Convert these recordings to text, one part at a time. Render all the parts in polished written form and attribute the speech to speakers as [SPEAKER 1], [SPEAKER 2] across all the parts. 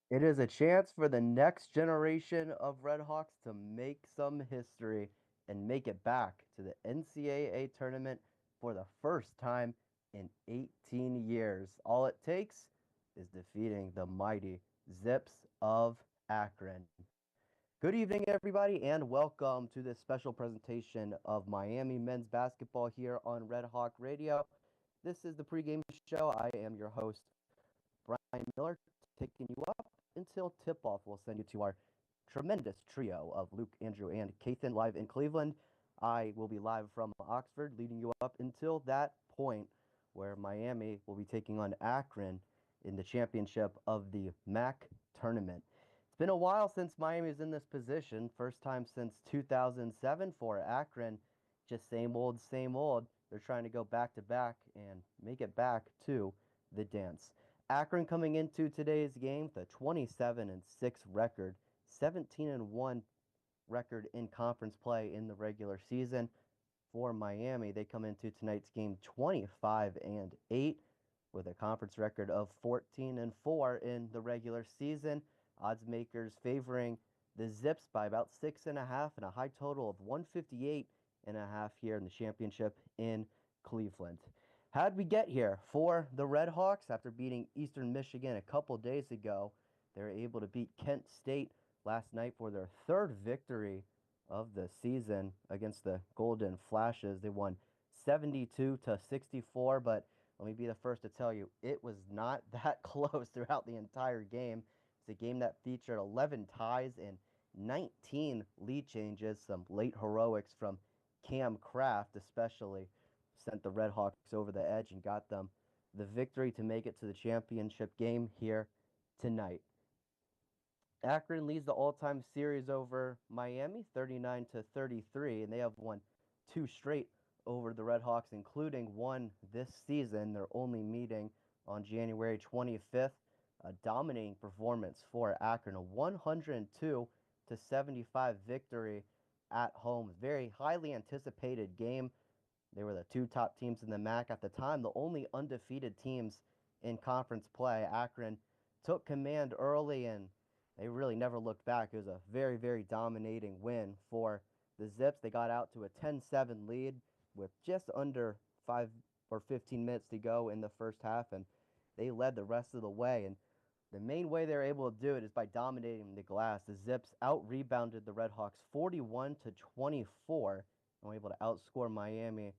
[SPEAKER 1] It is a chance for the next generation of RedHawks to make some history and make it back to the NCAA tournament for the first time in 18 years. All it takes is defeating the mighty Zips of Akron. Good evening, everybody, and welcome to this special presentation of Miami men's basketball here on Red Hawk Radio. This is the pregame show. I am your host, Bryan Miller, taking you up until tip-off. We'll send you to our tremendous trio of Luke, Andrew, and Kethan live in Cleveland. I will be live from Oxford, leading you up until that point where Miami will be taking on Akron in the championship of the MAC tournament. It's been a while since Miami is in this position. First time since 2007 for Akron. Just same old, same old. They're trying to go back to back and make it back to the dance. Akron coming into today's game with a 27-6 record, 17-1 record in conference play in the regular season. For Miami, they come into tonight's game 25-8 with a conference record of 14-4 in the regular season. Odds makers favoring the Zips by about 6.5 and a high total of 158.5 here in the championship in Cleveland. How'd we get here? For the RedHawks, after beating Eastern Michigan a couple days ago, they were able to beat Kent State last night for their third victory of the season against the Golden Flashes. They won 72-64, but let me be the first to tell you, it was not that close throughout the entire game. It's a game that featured 11 ties and 19 lead changes, some late heroics from Cam Kraft especially sent the Redhawks over the edge and got them the victory to make it to the championship game here tonight. Akron leads the all-time series over Miami 39-33, and they have won two straight over the Redhawks, including one this season. Their only meeting on January 25th. A dominating performance for Akron, a 102-75 victory at home. Very highly anticipated game. They were the two top teams in the MAC at the time, the only undefeated teams in conference play. Akron took command early and they really never looked back. It was a very, very dominating win for the Zips. They got out to a 10-7 lead with just under 5 or 15 minutes to go in the first half, and they led the rest of the way. And the main way they're able to do it is by dominating the glass. The Zips out-rebounded the Redhawks 41-24 and were able to outscore Miami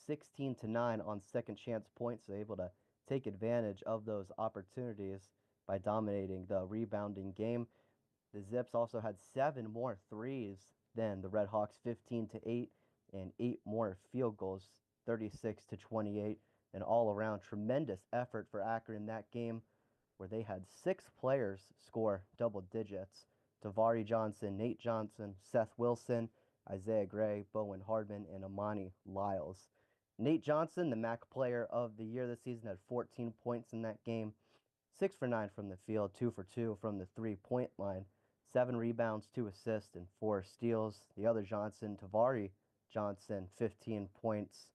[SPEAKER 1] 16-9 on second chance points. So they're able to take advantage of those opportunities by dominating the rebounding game. The Zips also had 7 more threes than the Redhawks, 15-8, and 8 more field goals, 36-28. An all-around tremendous effort for Akron in that game, where they had 6 players score double digits. Tavari Johnson, Nate Johnson, Seth Wilson, Isaiah Gray, Bowen Hardman, and Amani Lyles. Nate Johnson, the MAC player of the year this season, had 14 points in that game. 6 for 9 from the field, 2 for 2 from the three-point line, 7 rebounds, 2 assists, and 4 steals. The other Johnson, Tavari Johnson, 15 points,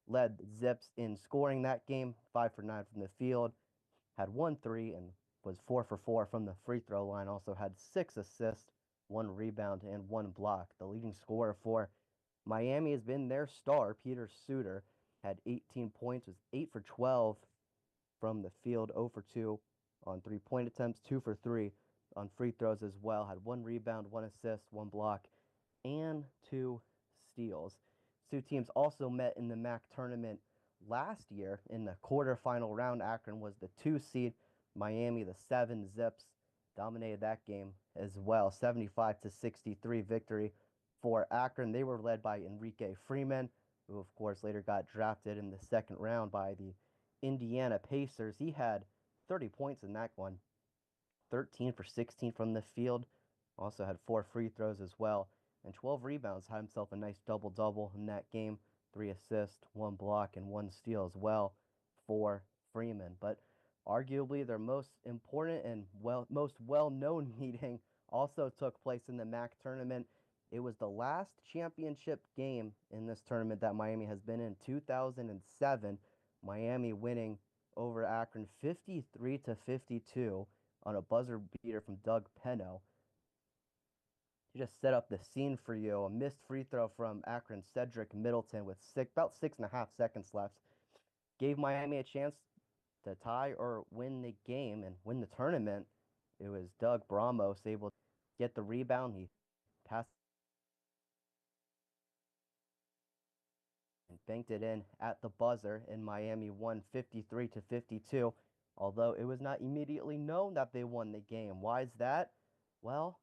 [SPEAKER 1] led Zips in scoring that game, 5 for 9 from the field, had 1 3 and was 4 for 4 from the free throw line. Also had 6 assists, 1 rebound, and 1 block. The leading scorer for Miami has been their star, Peter Suter, had 18 points, was 8 for 12 from the field, 0 for 2 on three-point attempts, 2 for 3 on free throws as well. Had 1 rebound, 1 assist, 1 block, and 2 steals. Two teams also met in the MAC tournament last year in the quarterfinal round. Akron was the 2 seed, Miami the 7. Zips dominated that game as well. 75-63 victory for Akron. They were led by Enrique Freeman, who of course later got drafted in the second round by the Indiana Pacers. He had 30 points in that one, 13 for 16 from the field. Also had 4 free throws as well, and 12 rebounds. Had himself a nice double-double in that game. 3 assists, 1 block, and 1 steal as well for Freeman. But arguably their most important and most well-known meeting also took place in the MAC tournament. It was the last championship game in this tournament that Miami has been in, 2007. Miami winning over Akron 53-52. on a buzzer beater from Doug Penno. He just set up the scene for you. A missed free throw from Akron Cedric Middleton with about 6.5 seconds left. Gave Miami a chance to tie or win the game and win the tournament. It was Doug Bramos able to get the rebound. He passed and banked it in at the buzzer, and Miami won 53-52, although it was not immediately known that they won the game. Why is that? Well,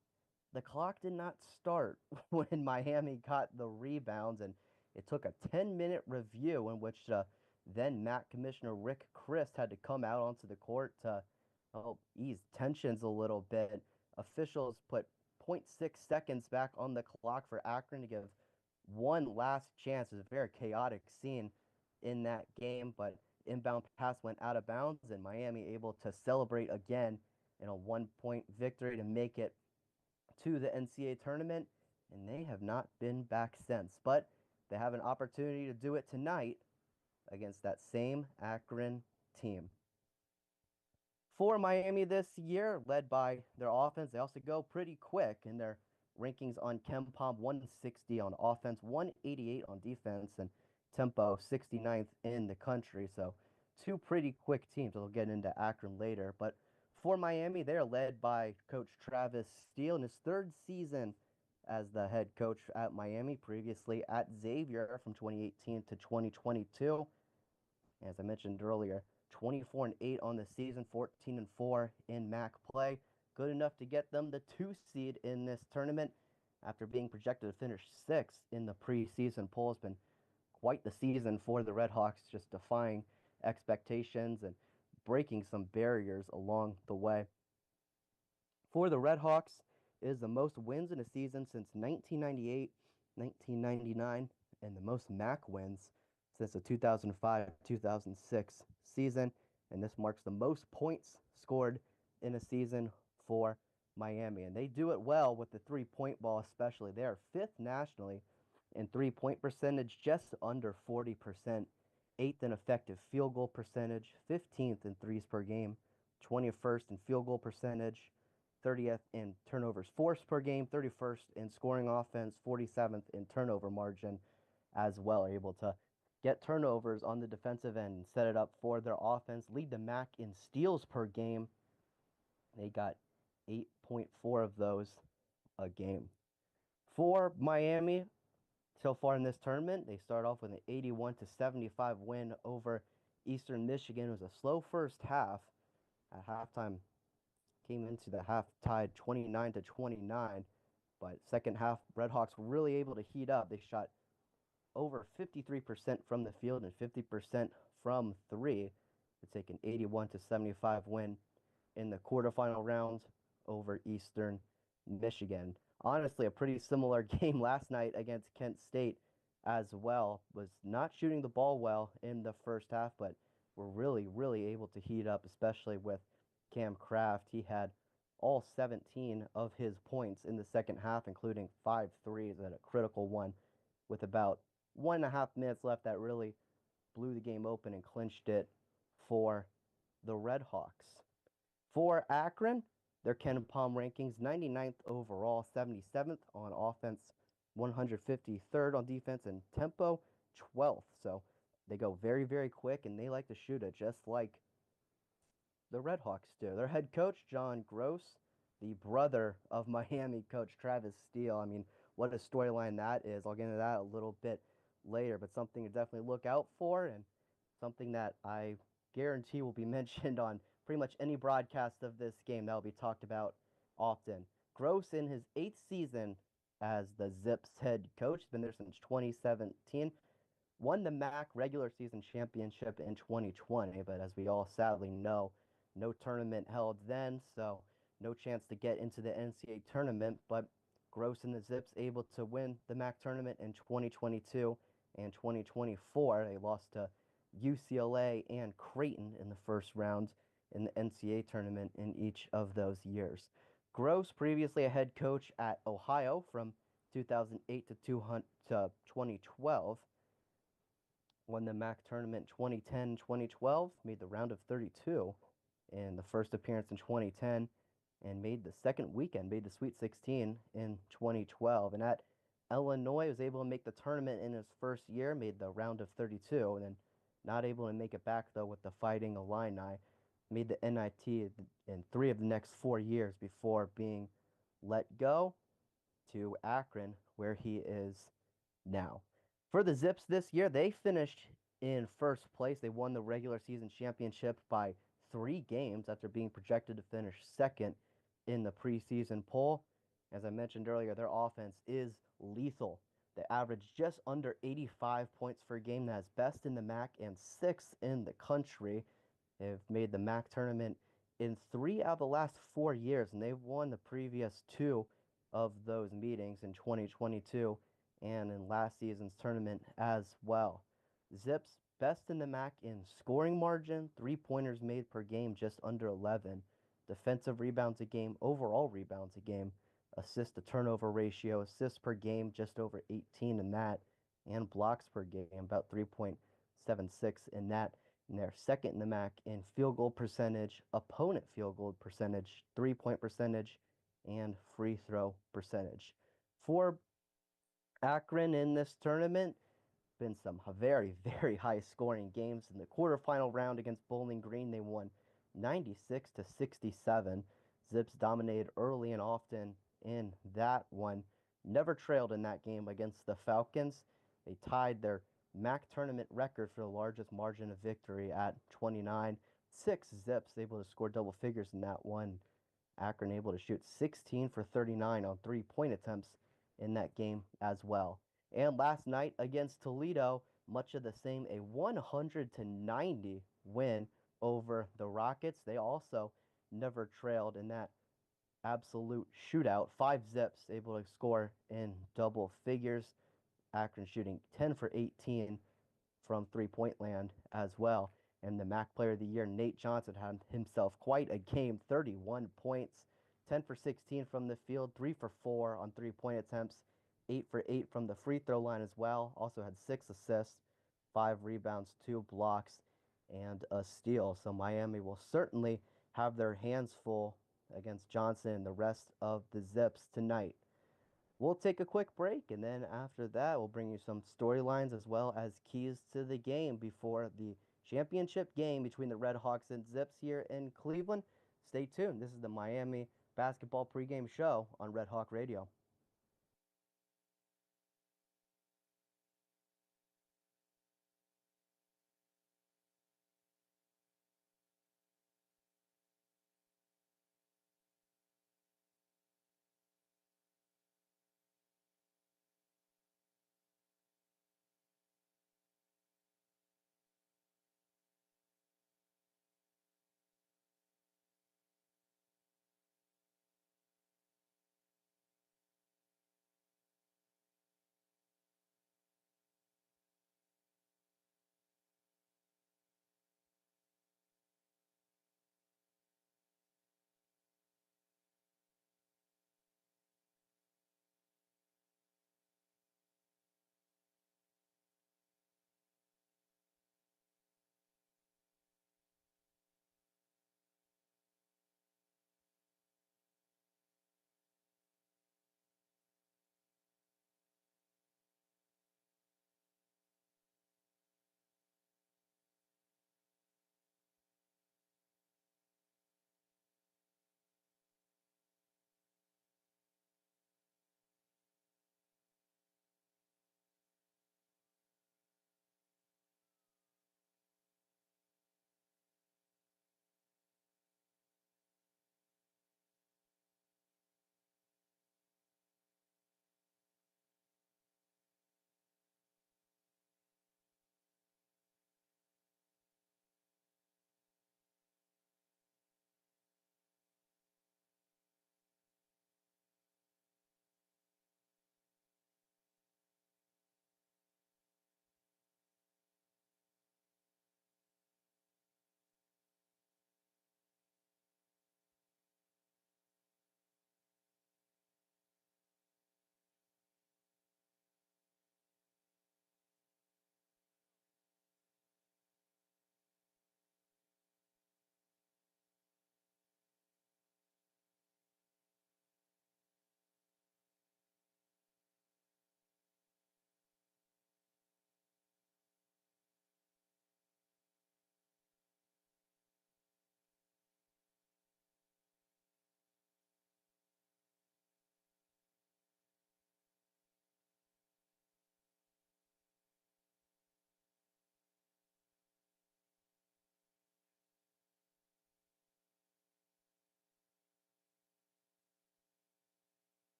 [SPEAKER 1] the clock did not start when Miami got the rebounds, and it took a 10-minute review in which then MAC Commissioner Rick Christ had to come out onto the court to ease tensions a little bit. Officials put 0.6 seconds back on the clock for Akron to give one last chance. It was a very chaotic scene in that game, but inbound pass went out of bounds, and Miami able to celebrate again in a 1-point victory to make it to the NCAA tournament, and they have not been back since. But they have an opportunity to do it tonight against that same Akron team. For Miami this year, led by their offense, they also go pretty quick in their rankings on KenPom, 160 on offense, 188 on defense, and tempo 69th in the country. So two pretty quick teams. We'll get into Akron later. But for Miami, they're led by Coach Travis Steele in his third season as the head coach at Miami, previously at Xavier from 2018 to 2022. As I mentioned earlier, 24-8 on the season, 14-4 in MAC play. Good enough to get them the 2 seed in this tournament after being projected to finish 6th in the preseason poll. It's been quite the season for the RedHawks, just defying expectations and breaking some barriers along the way. For the RedHawks, it is the most wins in a season since 1998, 1999, and the most MAC wins since the 2005-2006 season, and this marks the most points scored in a season for Miami. And they do it well with the three-point ball especially. They are 5th nationally in three-point percentage, just under 40%, 8th in effective field goal percentage, 15th in threes per game, 21st in field goal percentage, 30th in turnovers forced per game, 31st in scoring offense, 47th in turnover margin as well. Are able to get turnovers on the defensive end and set it up for their offense. Lead the MAC in steals per game. They got 8.4 of those a game. For Miami, so far in this tournament, they start off with an 81-75 win over Eastern Michigan. It was a slow first half. At halftime, came into the half tied 29-29, but second half, RedHawks were really able to heat up. They shot over 53% from the field and 50% from three to take an 81-75 win in the quarterfinal round over Eastern Michigan. Honestly, a pretty similar game last night against Kent State as well. Was not shooting the ball well in the first half, but were really able to heat up, especially with Cam Kraft. He had all 17 of his points in the second half, including 5 threes at a critical one with about 1.5 minutes left. That really blew the game open and clinched it for the RedHawks. For Akron, their KenPom rankings, 99th overall, 77th on offense, 153rd on defense, and tempo, 12th. So they go very quick, and they like to shoot it just like the RedHawks do. Their head coach, John Gross, the brother of Miami coach Travis Steele. I mean, what a storyline that is. I'll get into that a little bit later, but something to definitely look out for, and something that I guarantee will be mentioned on pretty much any broadcast of this game. That will be talked about often. Gross, in his 8th season as the Zips head coach, been there since 2017, won the MAC regular season championship in 2020, but as we all sadly know, no tournament held then, so no chance to get into the NCAA tournament. But Gross and the Zips able to win the MAC tournament in 2022 and 2024. They lost to UCLA and Creighton in the first round in the NCAA tournament in each of those years. Gross, previously a head coach at Ohio from 2008 to 2012, won the MAC tournament 2010-2012, made the round of 32 in the first appearance in 2010, and made the second weekend, made the Sweet 16 in 2012. And at Illinois, was able to make the tournament in his first year, made the round of 32, and then not able to make it back though with the Fighting Illini. Made the NIT in 3 of the next 4 years before being let go to Akron, where he is now. For the Zips this year, they finished in first place. They won the regular season championship by 3 games after being projected to finish second in the preseason poll. As I mentioned earlier, their offense is lethal. They average just under 85 points per game. That's best in the MAC and sixth in the country. They've made the MAC tournament in 3 out of the last 4 years, and they've won the previous 2 of those meetings in 2022 and in last season's tournament as well. Zips best in the MAC in scoring margin, 3-pointers made per game, just under 11, defensive rebounds a game, overall rebounds a game, assist to turnover ratio, assists per game, just over 18 in that, and blocks per game, about 3.76 in that. And they're second in the MAC in field goal percentage, opponent field goal percentage, 3-point percentage, and free throw percentage. For Akron in this tournament, been some very, very high scoring games. In the quarterfinal round against Bowling Green, they won 96 to 67. Zips dominated early and often in that one. Never trailed in that game against the Falcons. They tied their MAC tournament record for the largest margin of victory at 29. 6 Zips able to score double figures in that one. Akron able to shoot 16 for 39 on 3-point attempts in that game as well. And last night against Toledo, much of the same, a 100 to 90 win over the Rockets. They also never trailed in that absolute shootout. 5 Zips able to score in double figures. Akron shooting 10 for 18 from 3-point land as well. And the MAC Player of the Year, Nate Johnson, had himself quite a game. 31 points, 10 for 16 from the field, 3 for 4 on 3-point attempts, 8 for 8 from the free throw line as well. Also had 6 assists, 5 rebounds, 2 blocks, and a steal. So Miami will certainly have their hands full against Johnson and the rest of the Zips tonight. We'll take a quick break, and then after that, we'll bring you some storylines as well as keys to the game before the championship game between the RedHawks and Zips here in Cleveland. Stay tuned. This is the Miami Basketball Pregame Show on Red Hawk Radio.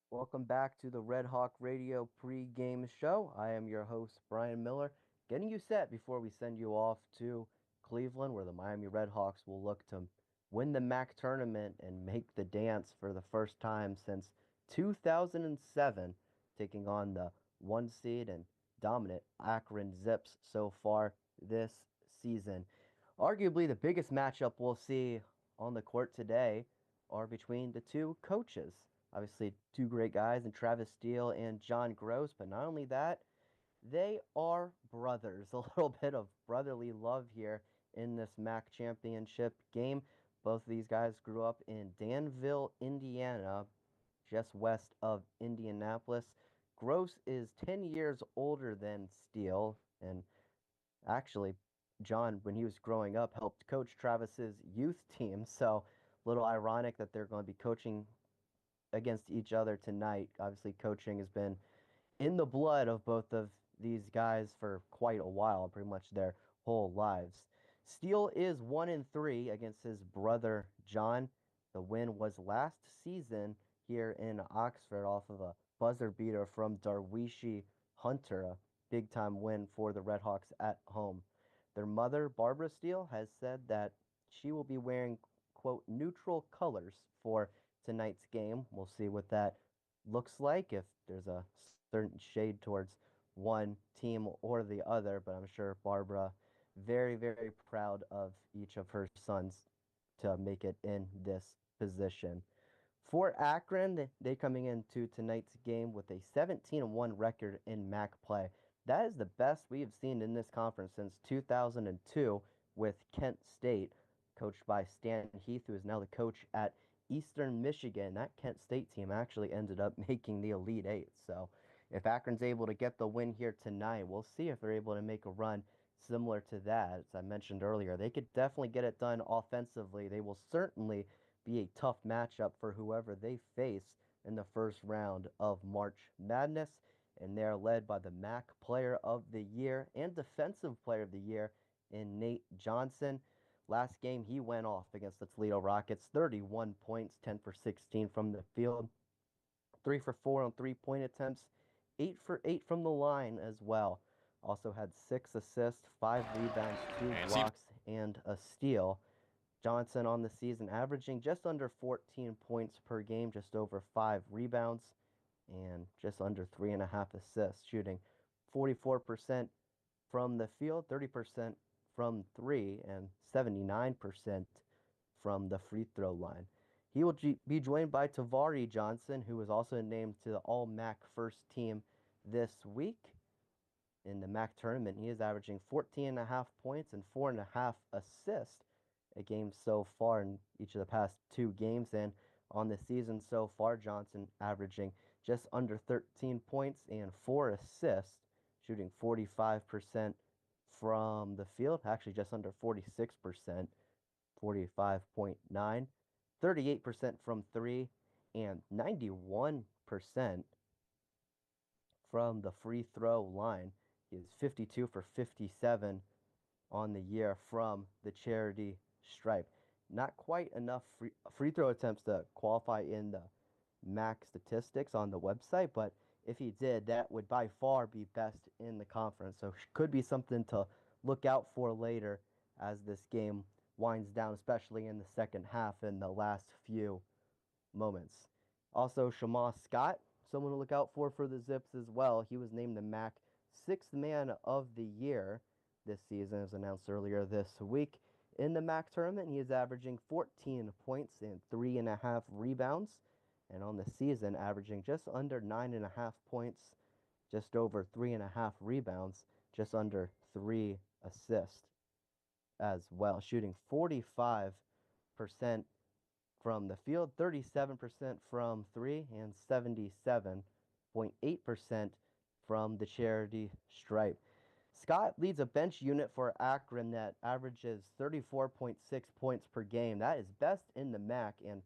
[SPEAKER 1] Welcome back to the Red Hawk Radio pregame show. I am your host, Bryan Miller, getting you set before we send you off to Cleveland, where the Miami RedHawks will look to win the MAC tournament and make the dance for the first time since 2007, taking on the one seed and dominant Akron Zips so far this season. Arguably, the biggest matchup we'll see on the court today are between the two coaches. Obviously, two great guys in Travis Steele and John Gross, but not only that, they are brothers. A little bit of brotherly love here in this MAC championship game. Both of these guys grew up in Danville, Indiana, just west of Indianapolis. Gross is 10 years older than Steele, and actually, John, when he was growing up, helped coach Travis's youth team. So, a little ironic that they're going to be coaching against each other tonight. Obviously, coaching has been in the blood of both of these guys for quite a while, pretty much their whole lives. Steele is 1-3 against his brother John. The win was last season here in Oxford off of a buzzer beater from Darwishi Hunter, a big time win for the Redhawks at home. Their mother, Barbara Steele, has said that she will be wearing, quote, neutral colors for tonight's game. We'll see what that looks like, if there's a certain shade towards one team or the other, but I'm sure Barbara very, very proud of each of her sons to make it in this position. For Akron, they coming into tonight's game with a 17-1 record in MAC play. That is the best we have seen in this conference since 2002 with Kent State, coached by Stan Heath, who is now the coach at Eastern Michigan. That Kent State team actually ended up making the Elite Eight. So if Akron's able to get the win here tonight, we'll see if they're able to make a run similar to that. As I mentioned earlier, they could definitely get it done offensively. They will certainly be a tough matchup for whoever they face in the first round of March Madness. And they're led by the MAC Player of the Year and Defensive Player of the Year in Nate Johnson. Last game, he went off against the Toledo Rockets, 31 points, 10 for 16 from the field, 3 for 4 on 3-point attempts, 8 for 8 from the line as well. Also had 6 assists, 5 rebounds, 2 blocks, and a steal. Johnson on the season averaging just under 14 points per game, just over 5 rebounds, and just under 3.5 assists, shooting 44% from the field, 30% from three, and 79% from the free throw line. He will be joined by Tavari Johnson, who was also named to the All MAC first team this week in the MAC tournament. He is averaging 14.5 points and 4.5 assists a game so far in each of the past 2 games. And on the season so far, Johnson averaging just under 13 points and 4 assists, shooting 45% from the field, actually just under 46%, 45.9, 38% from 3, and 91% from the free throw line. He is 52 for 57 on the year from the charity stripe. Not quite enough free throw attempts to qualify in the MAC statistics on the website, but if he did, that would by far be best in the conference. So could be something to look out for later as this game winds down, especially in the second half and the last few moments. Also, Shamaw Scott, someone to look out for the Zips as well. He was named the MAC Sixth Man of the Year this season, as announced earlier this week. In the MAC tournament, he is averaging 14 points and 3.5 rebounds. And on the season, averaging just under 9.5 points, just over 3.5 rebounds, just under 3 assists as well, shooting 45% from the field, 37% from 3, and 77.8% from the charity stripe. Scott leads a bench unit for Akron that averages 34.6 points per game. That is best in the MAC and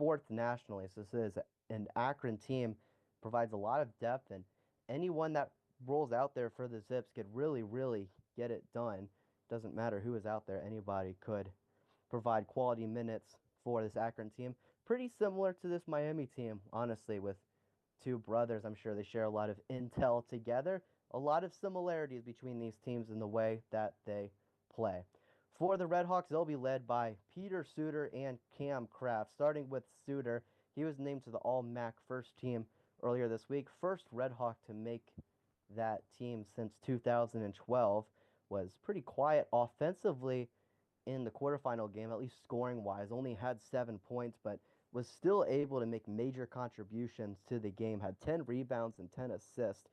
[SPEAKER 1] 4th nationally. So this is an Akron team, provides a lot of depth, and anyone that rolls out there for the Zips could really, really get it done. Doesn't matter who is out there, anybody could provide quality minutes for this Akron team. Pretty similar to this Miami team, honestly, with two brothers. I'm sure they share a lot of intel together. A lot of similarities between these teams in the way that they play. For the RedHawks, they'll be led by Peter Suter and Cam Kraft. Starting with Suter, he was named to the All-MAC first team earlier this week. First RedHawk to make that team since 2012. Was pretty quiet offensively in the quarterfinal game, at least scoring wise. Only had 7 points, but was still able to make major contributions to the game. Had 10 rebounds and 10 assists.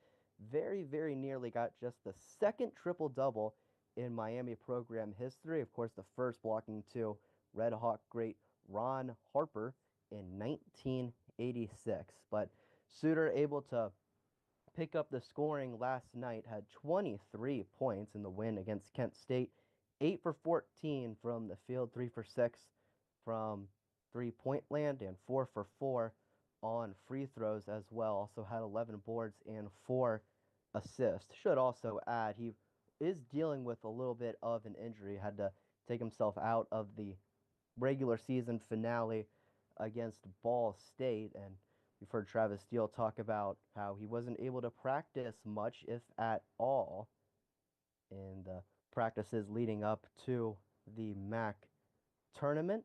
[SPEAKER 1] Very, very nearly got just the second triple double in Miami program history. Of course, the first blocking to Red Hawk great Ron Harper in 1986. But Suter able to pick up the scoring last night, had 23 points in the win against Kent State. 8 for 14 from the field, 3 for 6 from three-point land, and 4 for 4 on free throws as well. Also had 11 boards and 4 assists. Should also add, he is dealing with a little bit of an injury. Had to take himself out of the regular season finale against Ball State, and we've heard Travis Steele talk about how he wasn't able to practice much, if at all, in the practices leading up to the MAC tournament,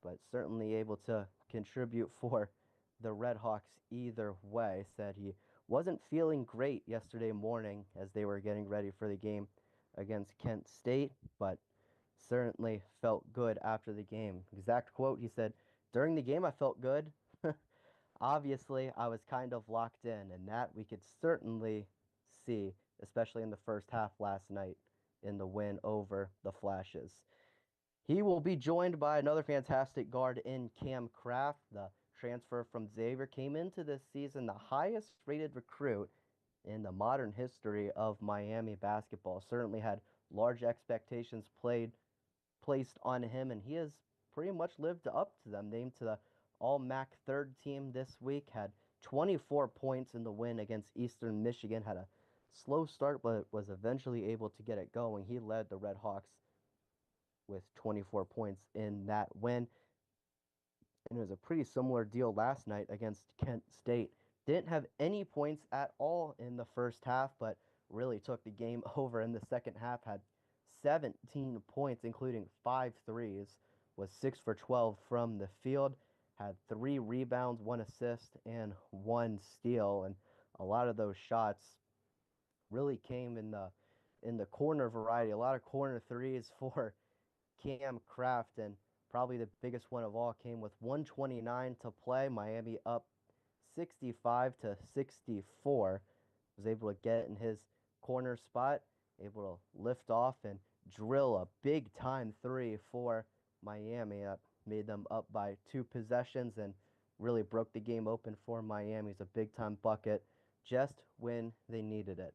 [SPEAKER 1] but certainly able to contribute for the RedHawks either way. Said he wasn't feeling great yesterday morning as they were getting ready for the game against Kent State, but certainly felt good after the game. Exact quote, he said, "During the game, I felt good. Obviously, I was kind of locked in, and that we could certainly see, especially in the first half last night in the win over the Flashes." He will be joined by another fantastic guard in Cam Kraft. The transfer from Xavier came into this season the highest rated recruit in the modern history of Miami basketball. Certainly had large expectations placed on him, and he has pretty much lived up to them. Named to the All-MAC third team this week, had 24 points in the win against Eastern Michigan. Had a slow start, but was eventually able to get it going. He led the RedHawks with 24 points in that win. And it was a pretty similar deal last night against Kent State. Didn't have any points at all in the first half, but really took the game over in the second half. Had 17 points, including 5 threes, was 6 for 12 from the field. Had 3 rebounds, 1 assist, and 1 steal. And a lot of those shots really came in the corner variety. A lot of corner threes for Cam Kraft, and probably the biggest one of all came with 129 to play. Miami up 65 to 64. Was able to get in his corner spot, able to lift off and drill a big time three for Miami. That made them up by 2 possessions and really broke the game open for Miami. It's a big time bucket just when they needed it.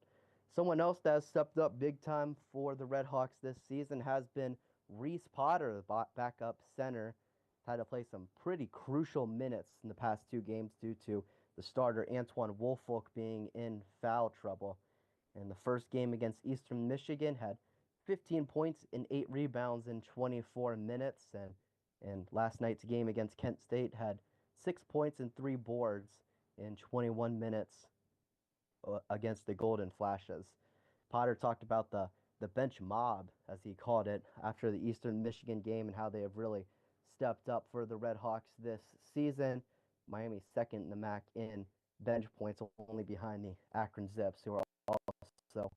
[SPEAKER 1] Someone else that has stepped up big time for the RedHawks this season has been Reese Potter, the backup center. Had to play some pretty crucial minutes in the past 2 games due to the starter Antoine Woolfolk being in foul trouble. In the first game against Eastern Michigan, had 15 points and 8 rebounds in 24 minutes. And last night's game against Kent State had 6 points and 3 boards in 21 minutes against the Golden Flashes. Potter talked about the bench mob, as he called it, after the Eastern Michigan game and how they have really stepped up for the RedHawks this season. Miami second in the MAC in bench points, only behind the Akron Zips, who are also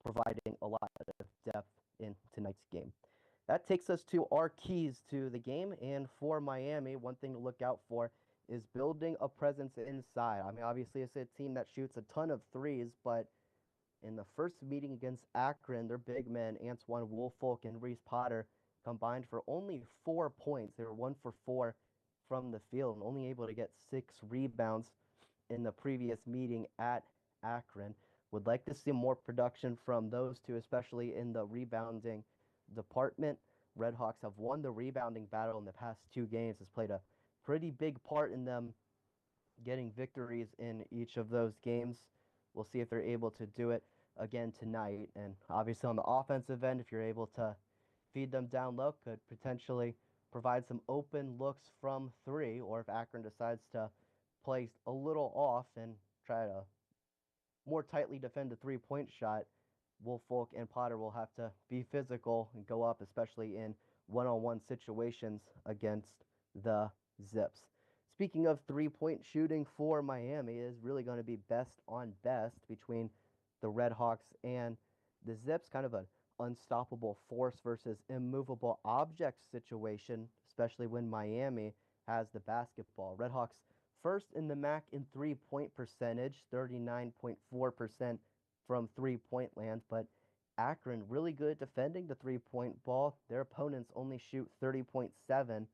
[SPEAKER 1] providing a lot of depth in tonight's game. That takes us to our keys to the game. And for Miami, one thing to look out for is building a presence inside. I mean, obviously, it's a team that shoots a ton of threes, but in the first meeting against Akron, their big men, Antoine Woolfolk and Reese Potter, combined for only 4 points. They were 1 for 4 from the field and only able to get 6 rebounds in the previous meeting at Akron. Would like to see more production from those two, especially in the rebounding department. RedHawks have won the rebounding battle in the past 2 games. Has played a pretty big part in them getting victories in each of those games. We'll see if they're able to do it again tonight. And obviously on the offensive end, if you're able to feed them down low, could potentially provide some open looks from 3, or if Akron decides to play a little off and try to more tightly defend the 3-point shot, Woolfolk and Potter will have to be physical and go up, especially in one-on-one situations against the Zips. Speaking of 3-point shooting for Miami, it is really going to be best on best between the RedHawks and the Zips, kind of an unstoppable force versus immovable object situation, especially when Miami has the basketball. RedHawks first in the MAC in 3-point percentage, 39.4% from 3-point land, but Akron really good at defending the 3-point ball. Their opponents only shoot 30.7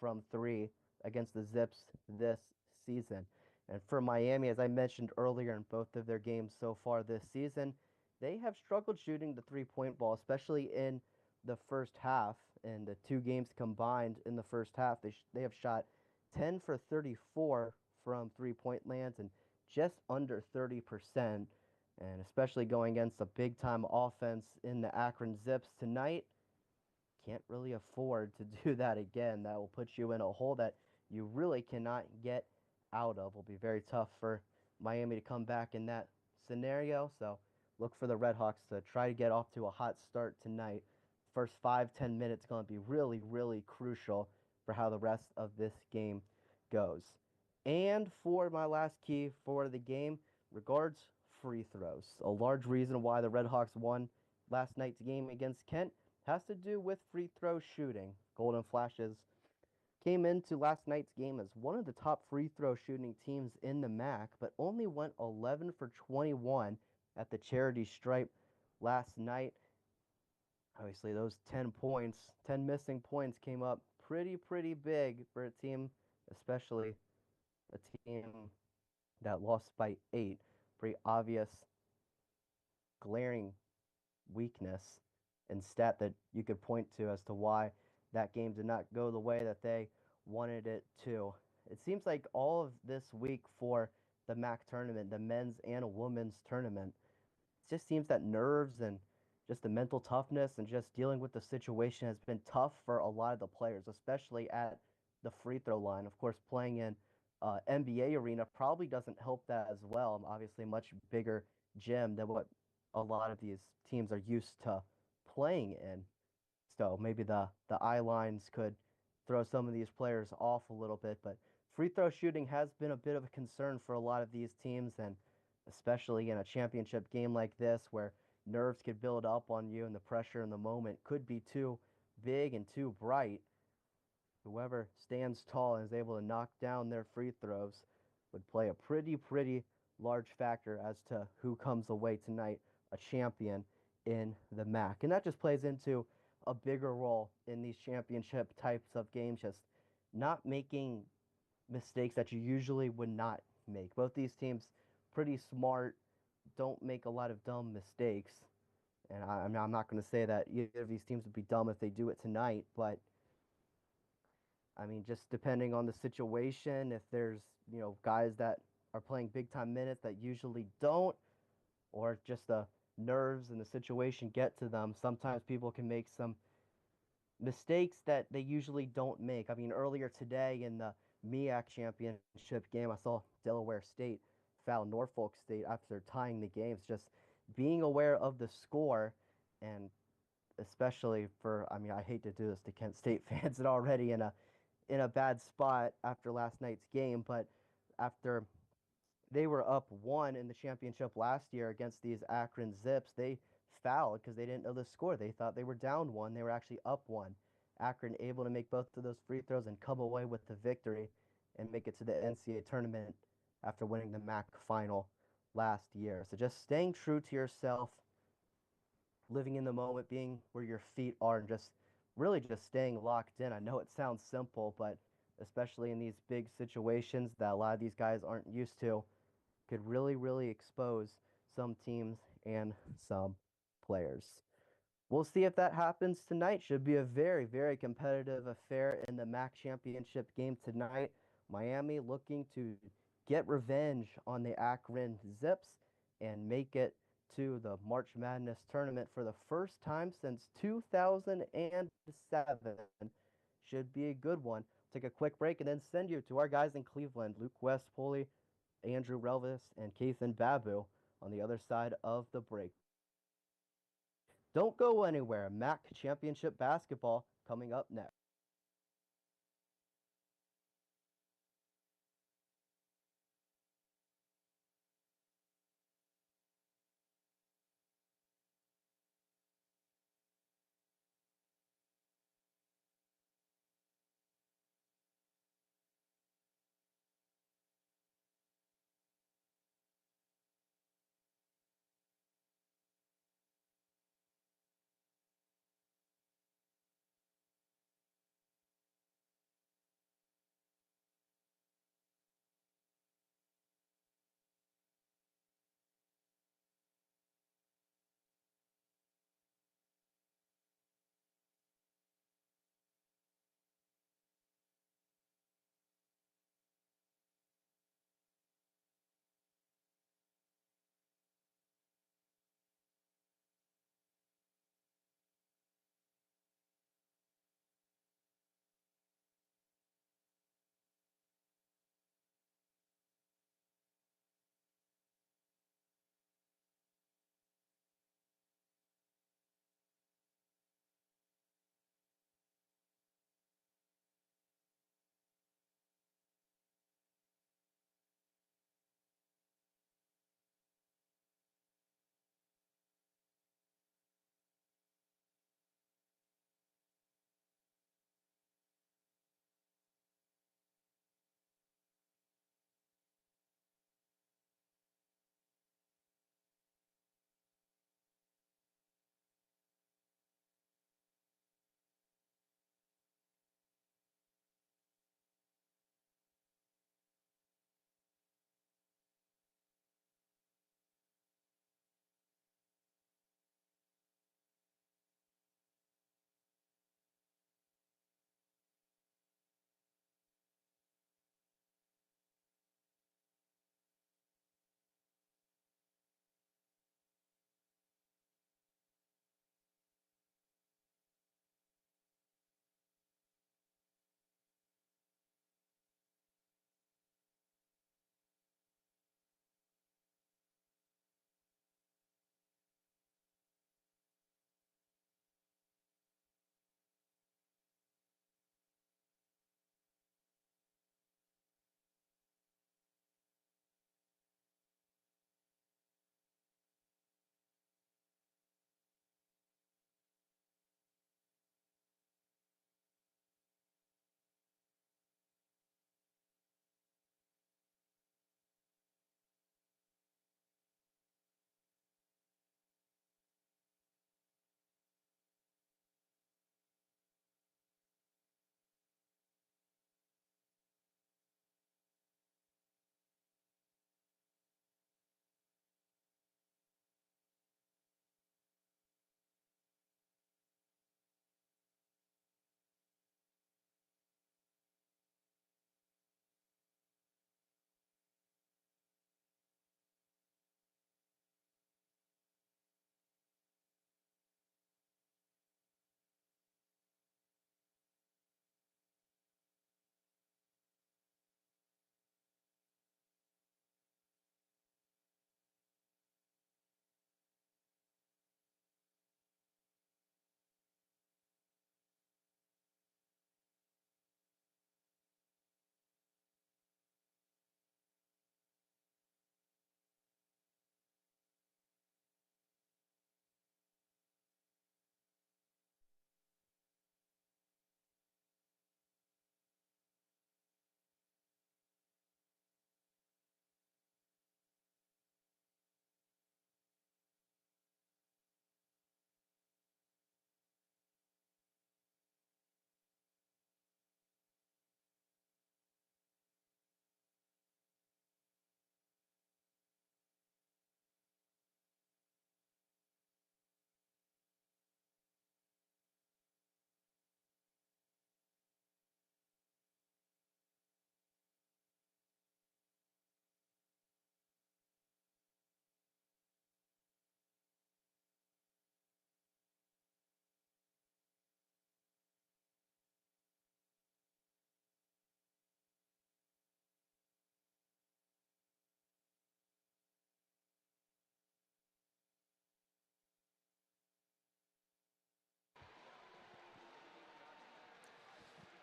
[SPEAKER 1] from 3 against the Zips this season. And for Miami, as I mentioned earlier in both of their games so far this season, they have struggled shooting the 3-point ball, especially in the first half. And the two games combined in the first half, they have shot 10 for 34 from 3-point lands and just under 30%. And especially going against a big-time offense in the Akron Zips tonight, can't really afford to do that again. That will put you in a hole that you really cannot get out of. Will be very tough for Miami to come back in that scenario. So look for the RedHawks to try to get off to a hot start tonight. First 5-10 minutes going to be really, really crucial for how the rest of this game goes. And for my last key for the game, regards free throws. A large reason why the RedHawks won last night's game against Kent has to do with free throw shooting. Golden Flashes came into last night's game as one of the top free throw shooting teams in the MAC, but only went 11 for 21 at the charity stripe last night. Obviously, those 10 points, 10 missing points came up pretty big for a team, especially a team that lost by 8. Pretty obvious, glaring weakness and stat that you could point to as to why that game did not go the way that they wanted it to. It seems like all of this week for the MAC tournament, the men's and women's tournament, it just seems that nerves and just the mental toughness and just dealing with the situation has been tough for a lot of the players, especially at the free throw line. Of course, playing in NBA arena probably doesn't help that as well. Obviously, much bigger gym than what a lot of these teams are used to playing in. So maybe the eye lines could throw some of these players off a little bit, but free throw shooting has been a bit of a concern for a lot of these teams, and especially in a championship game like this where nerves could build up on you and the pressure in the moment could be too big and too bright. Whoever stands tall and is able to knock down their free throws would play a pretty large factor as to who comes away tonight a champion in the MAC. And that just plays into a bigger role in these championship types of games, just not making mistakes that you usually would not make. Both these teams pretty smart, don't make a lot of dumb mistakes. And I'm not going to say that either of these teams would be dumb if they do it tonight, but I mean, just depending on the situation, if there's, guys that are playing big time minutes that usually don't, or just the nerves and the situation get to them, sometimes people can make some mistakes that they usually don't make. I mean, earlier today in the MEAC championship game, I saw Delaware State foul Norfolk State after tying the games. Just being aware of the score, and especially for, I mean, I hate to do this to Kent State fans that are already in a bad spot after last night's game, but after they were up 1 in the championship last year against these Akron Zips, they fouled because they didn't know the score. They thought they were down 1. They were actually up 1. Akron able to make both of those free throws and come away with the victory and make it to the NCAA tournament after winning the MAC final last year. So just staying true to yourself, living in the moment, being where your feet are, and just really just staying locked in. I know it sounds simple, but especially in these big situations that a lot of these guys aren't used to, could really expose some teams and some players. We'll see if that happens tonight. Should be a very competitive affair in the MAC championship game tonight. Miami looking to get revenge on the Akron Zips and make it to the March Madness tournament for the first time since 2007. Should be a good one. take a quick break, and then send you to our guys in Cleveland, Luke West, Poley, Andrew Relvas, and Kethan Babu on the other side of the break. Don't go anywhere. MAC Championship Basketball coming up next.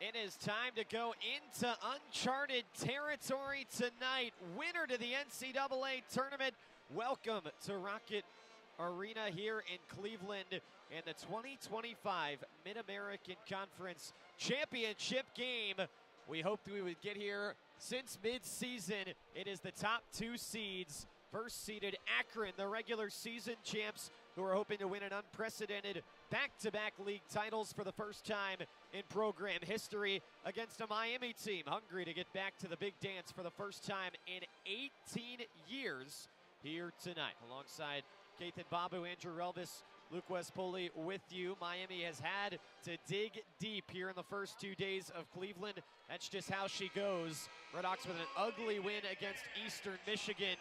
[SPEAKER 2] It is time to go into uncharted territory tonight. Winner to the NCAA tournament. Welcome to Rocket Arena here in Cleveland in the 2025 Mid-American Conference Championship game. We hoped we would get here since mid-season. It is the top two seeds. First seeded Akron, the regular season champs, who are hoping to win an unprecedented back-to-back league titles for the first time in program history, against a Miami team hungry to get back to the big dance for the first time in 18 years here tonight. Alongside Kethan, Babu, Andrew Relvas, Luke West Poley with you. Miami has had to dig deep here in the first 2 days of Cleveland. That's just how she goes. RedHawks with an ugly win against Eastern Michigan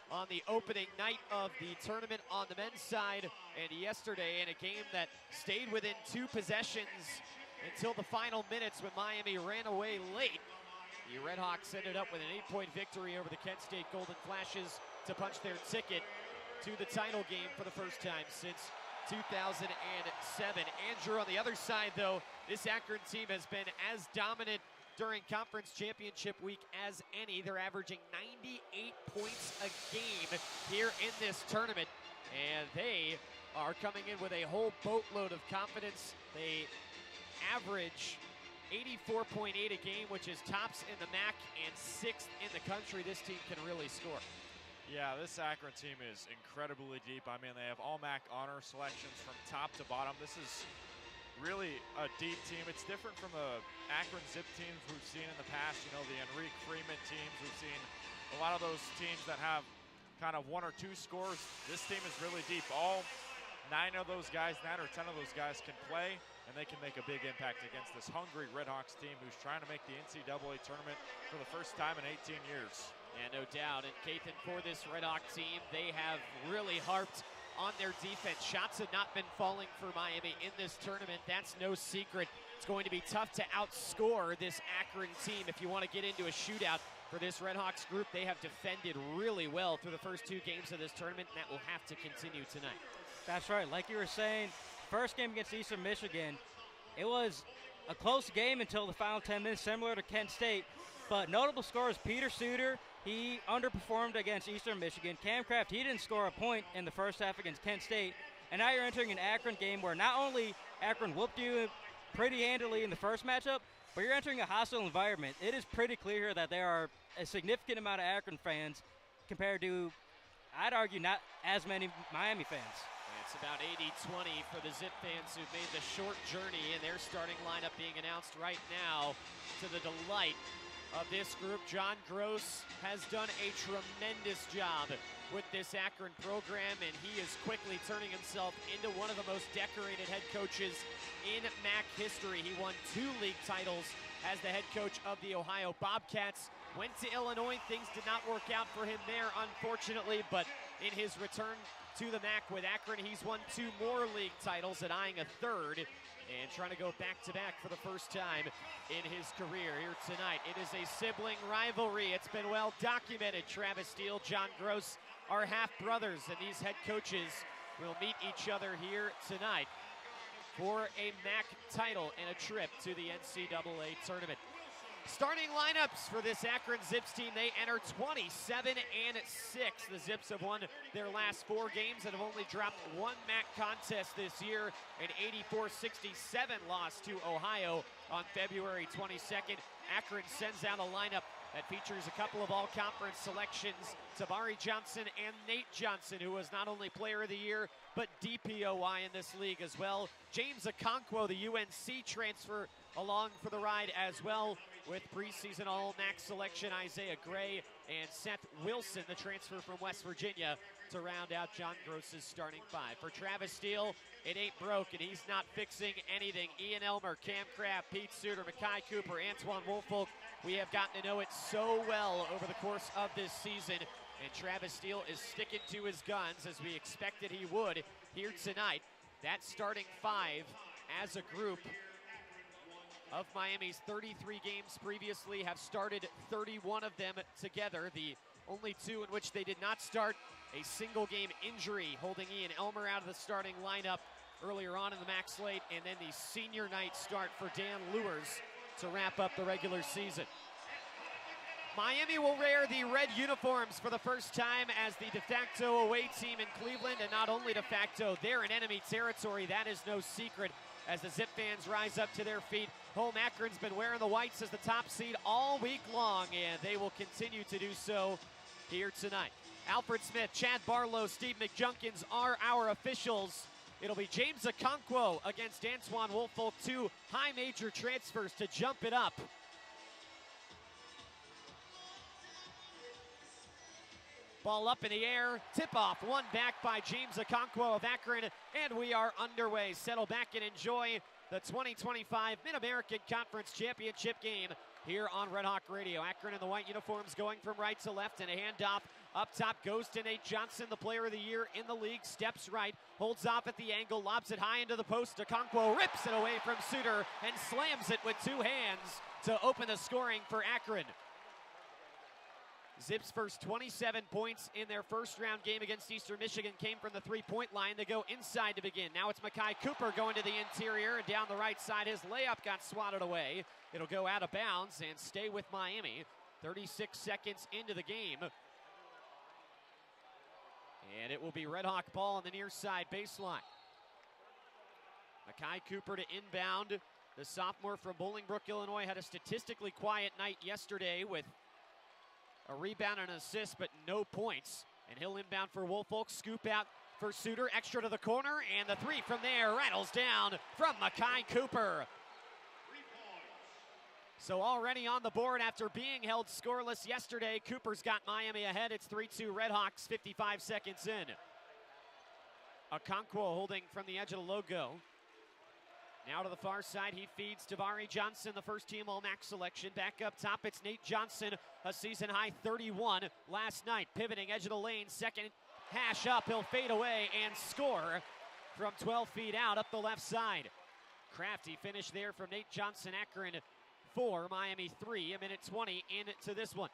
[SPEAKER 2] on the opening night of the tournament on the men's side, and yesterday in a game that stayed within 2 possessions until the final minutes when Miami ran away late. The RedHawks ended up with an 8-point victory over the Kent State Golden Flashes to punch their ticket to the title game for the first time since 2007. Andrew, on the other side, though, this Akron team has been as dominant during conference championship week as any. They're averaging 98 points a game here in this tournament, and they are coming in with a whole boatload of confidence. They average 84.8 a game, which is tops in the MAC and 6th in the country. This team can really score.
[SPEAKER 3] Yeah, this Akron team is incredibly deep. I mean, they have all MAC honor selections from top to bottom. This is really a deep team. It's different from the Akron Zip teams we've seen in the past. You know, the Enrique Freeman teams. We've seen a lot of those teams that have kind of 1 or 2 scores. This team is really deep. All 9 of those guys, 9 or 10 of those guys can play, and they can make a big impact against this hungry RedHawks team who's trying to make the NCAA tournament for the first time in 18 years.
[SPEAKER 2] Yeah, no doubt. And Kethan, for this RedHawk team, they have really harped on their defense. Shots have not been falling for Miami in this tournament. That's no secret. It's going to be tough to outscore this Akron team if you want to get into a shootout. For this RedHawks group, they have defended really well through the first 2 games of this tournament, and that will have to continue tonight.
[SPEAKER 4] That's right. Like you were saying, first game against Eastern Michigan, it was a close game until the final 10 minutes, similar to Kent State. But notable scorers, Peter Suter, he underperformed against Eastern Michigan. Cam Kraft, he didn't score a point in the first half against Kent State. And now you're entering an Akron game where not only Akron whooped you pretty handily in the first matchup, but you're entering a hostile environment. It is pretty clear here that there are a significant amount of Akron fans compared to, I'd argue, not as many Miami fans.
[SPEAKER 2] It's about 80-20 for the Zip fans who've made the short journey, and their starting lineup being announced right now to the delight of this group. John Gross has done a tremendous job with this Akron program, and he is quickly turning himself into one of the most decorated head coaches in MAC history. He won 2 league titles as the head coach of the Ohio Bobcats. Went to Illinois. Things did not work out for him there, unfortunately, but in his return to the MAC with Akron, he's won 2 more league titles and eyeing a 3rd, and trying to go back-to-back for the first time in his career here tonight. It is a sibling rivalry. It's been well documented. Travis Steele, John Gross are half-brothers, and these head coaches will meet each other here tonight for a MAC title and a trip to the NCAA tournament. Starting lineups for this Akron Zips team, they enter 27-6. The Zips have won their last 4 games and have only dropped 1 MAC contest this year, an 84-67 loss to Ohio on February 22nd. Akron sends out a lineup that features a couple of all-conference selections, Tabari Johnson and Nate Johnson, who was not only Player of the Year, but DPOY in this league as well. James Okonkwo, the UNC transfer, along for the ride as well, with preseason All-MAC selection Isaiah Gray and Seth Wilson, the transfer from West Virginia, to round out John Gross's starting 5. For Travis Steele, it ain't broke, and he's not fixing anything. Ian Elmer, Cam Kraft, Pete Suter, Makai Cooper, Antoine Woolfolk, we have gotten to know it so well over the course of this season, and Travis Steele is sticking to his guns as we expected he would here tonight. That starting 5 as a group of Miami's 33 games previously have started 31 of them together. The only 2 in which they did not start, a single game injury holding Ian Elmer out of the starting lineup earlier on in the MAC slate, and then the senior night start for Dan Lewers to wrap up the regular season. Miami will wear the red uniforms for the first time as the de facto away team in Cleveland, and not only de facto, they're in enemy territory. That is no secret as the Zip fans rise up to their feet. Home Akron's been wearing the whites as the top seed all week long, and they will continue to do so here tonight. Alfred Smith, Chad Barlow, Steve McJunkins are our officials. It'll be James Okonkwo against Antoine Woolfolk, two high major transfers to jump it up. Ball up in the air, tip-off, one back by James Okonkwo of Akron, and we are underway. Settle back and enjoy the 2025 Mid-American Conference Championship game here on Red Hawk Radio. Akron in the white uniforms going from right to left, and a handoff up top goes to Nate Johnson, the player of the year in the league. Steps right, holds off at the angle, lobs it high into the post. Okonkwo rips it away from Suter and slams it with two hands to open the scoring for Akron. Zip's first 27 points in their first round game against Eastern Michigan came from the three-point line. They go inside to begin. Now it's Makai Cooper going to the interior and down the right side. His layup got swatted away. It'll go out of bounds and stay with Miami. 36 seconds into the game. And it will be Red Hawk ball on the near side baseline. Makai Cooper to inbound. The sophomore from Bolingbrook, Illinois, had a statistically quiet night yesterday with a rebound and an assist, but no points. And he'll inbound for Woolfolk. Scoop out for Suter. Extra to the corner. And the three from there rattles down from Makai Cooper. So already on the board after being held scoreless yesterday, Cooper's got Miami ahead. It's 3-2 Redhawks, 55 seconds in. Okonkwo holding from the edge of the logo. Now to the far side, he feeds Tavari Johnson, the first team All-MAC selection. Back up top, it's Nate Johnson, a season-high 31 last night. Pivoting edge of the lane, second hash up, he'll fade away and score from 12 feet out up the left side. Crafty finish there from Nate Johnson. Akron 4, Miami 3, a minute 20 into this one.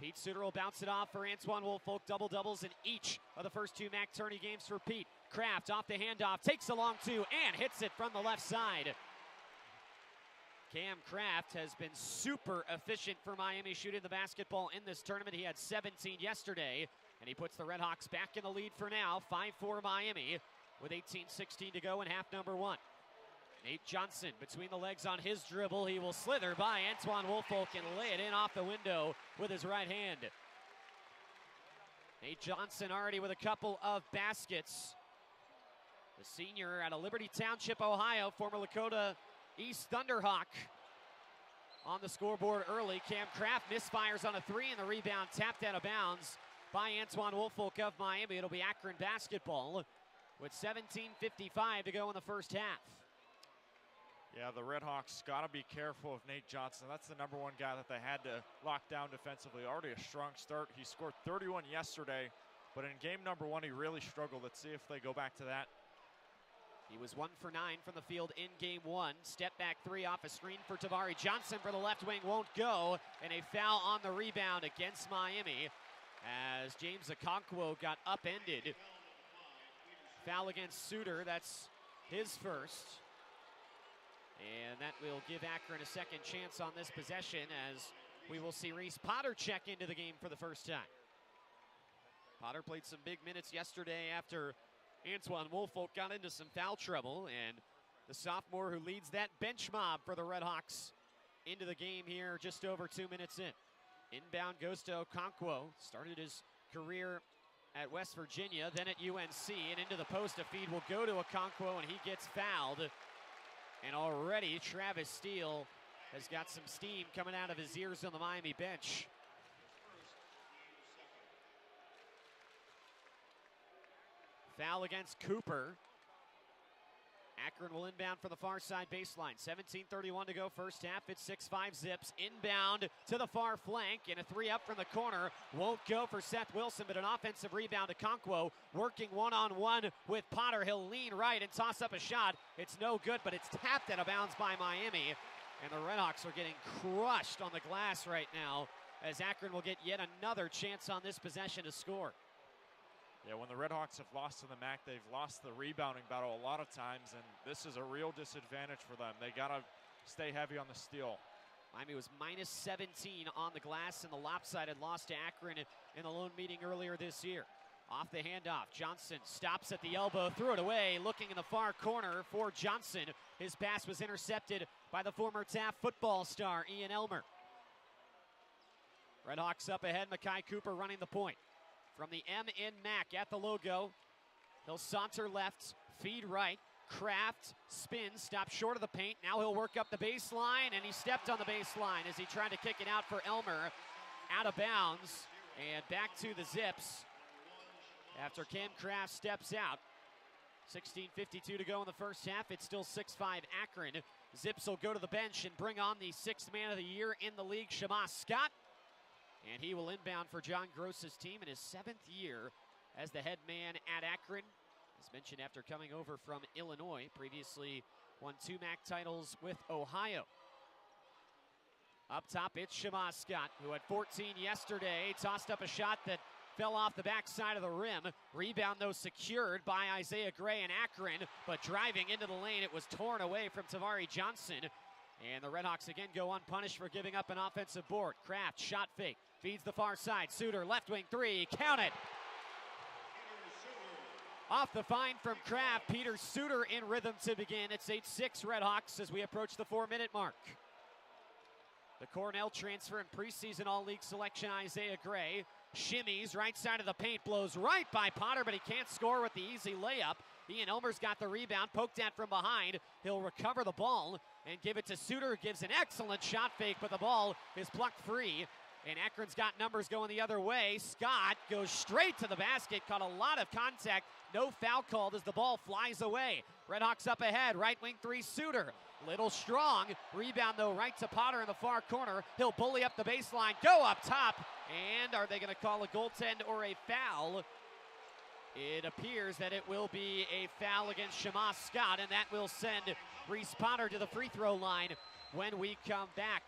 [SPEAKER 2] Pete Suter will bounce it off for Antoine Woolfolk. Double-doubles in each of the first two MAC tourney games for Pete. Kraft off the handoff, takes a long two, and hits it from the left side. Cam Kraft has been super efficient for Miami shooting the basketball in this tournament. He had 17 yesterday, and he puts the Redhawks back in the lead for now. 5-4 Miami with 18:16 to go in half number one. Nate Johnson between the legs on his dribble. He will slither by Antoine Woolfolk and lay it in off the window with his right hand. Nate Johnson already with a couple of baskets. The senior out of Liberty Township, Ohio, former Lakota East Thunderhawk on the scoreboard early. Cam Kraft misfires on a three, and the rebound tapped out of bounds by Antoine Woolfolk of Miami. It'll be Akron basketball with 17:55 to go in the first half.
[SPEAKER 3] Yeah, the Redhawks got to be careful of Nate Johnson. That's the number one guy that they had to lock down defensively. Already a strong start. He scored 31 yesterday, but in game number one, he really struggled. Let's see if they go back to that.
[SPEAKER 2] He was 1 for 9 from the field in game one. Step back three off a screen for Tavari Johnson for the left wing, won't go. And a foul on the rebound against Miami as James Okonkwo got upended. Foul against Suter, that's his first. And that will give Akron a second chance on this possession as we will see Reese Potter check into the game for the first time. Potter played some big minutes yesterday after Antoine Woolfolk got into some foul trouble, and the sophomore who leads that bench mob for the Redhawks into the game here just over 2 minutes in. Inbound goes to Okonkwo. Started his career at West Virginia, then at UNC, and into the post. A feed will go to Okonkwo, and he gets fouled. And already Travis Steele has got some steam coming out of his ears on the Miami bench. Foul against Cooper. Akron will inbound for the far side baseline. 17:31 to go first half. It's 6-5 Zips. Inbound to the far flank, and a three up from the corner. Won't go for Seth Wilson, but an offensive rebound to Okonkwo. Working one-on-one with Potter. He'll lean right and toss up a shot. It's no good, but it's tapped out of bounds by Miami. And the Redhawks are getting crushed on the glass right now as Akron will get yet another chance on this possession to score.
[SPEAKER 3] Yeah, when the RedHawks have lost to the MAC, they've lost the rebounding battle a lot of times, and this is a real disadvantage for them. They got to stay heavy on the steal.
[SPEAKER 2] Miami was minus 17 on the glass in the lopsided loss to Akron in the lone meeting earlier this year. Off the handoff, Johnson stops at the elbow, threw it away, looking in the far corner for Johnson. His pass was intercepted by the former Taft football star, Ian Elmer. RedHawks up ahead, Makai Cooper running the point. From the M in MAC at the logo, he'll saunter left, feed right, Kraft spins, stops short of the paint. Now he'll work up the baseline, and he stepped on the baseline as he tried to kick it out for Elmer. Out of bounds, and back to the Zips after Cam Kraft steps out. 16:52 to go in the first half. It's still 6-5 Akron. Zips will go to the bench and bring on the 6th man of the year in the league, Shema Scott. And he will inbound for John Gross's team in his 7th year as the head man at Akron. As mentioned, after coming over from Illinois, previously won 2 MAC titles with Ohio. Up top, it's Shema Scott, who had 14 yesterday, tossed up a shot that fell off the backside of the rim. Rebound, though, secured by Isaiah Gray and Akron, but driving into the lane, it was torn away from Tavari Johnson. And the RedHawks again go unpunished for giving up an offensive board. Kraft, shot fake, feeds the far side. Suter, left wing 3, count it. Off the find from Kraft, Peter Suter in rhythm to begin. It's 8-6 RedHawks as we approach the 4-minute mark. The Cornell transfer and preseason all-league selection, Isaiah Gray, shimmies right side of the paint, blows right by Potter, but he can't score with the easy layup. Ian Elmer's got the rebound, poked at from behind. He'll recover the ball and give it to Suter, gives an excellent shot fake, but the ball is plucked free. And Akron's got numbers going the other way. Scott goes straight to the basket, caught a lot of contact. No foul called as the ball flies away. RedHawks up ahead, right wing 3, Suter. Little strong, rebound though right to Potter in the far corner. He'll bully up the baseline, go up top. And are they gonna call a goaltend or a foul? It appears that it will be a foul against Shema Scott, and that will send Reese Potter to the free throw line when we come back.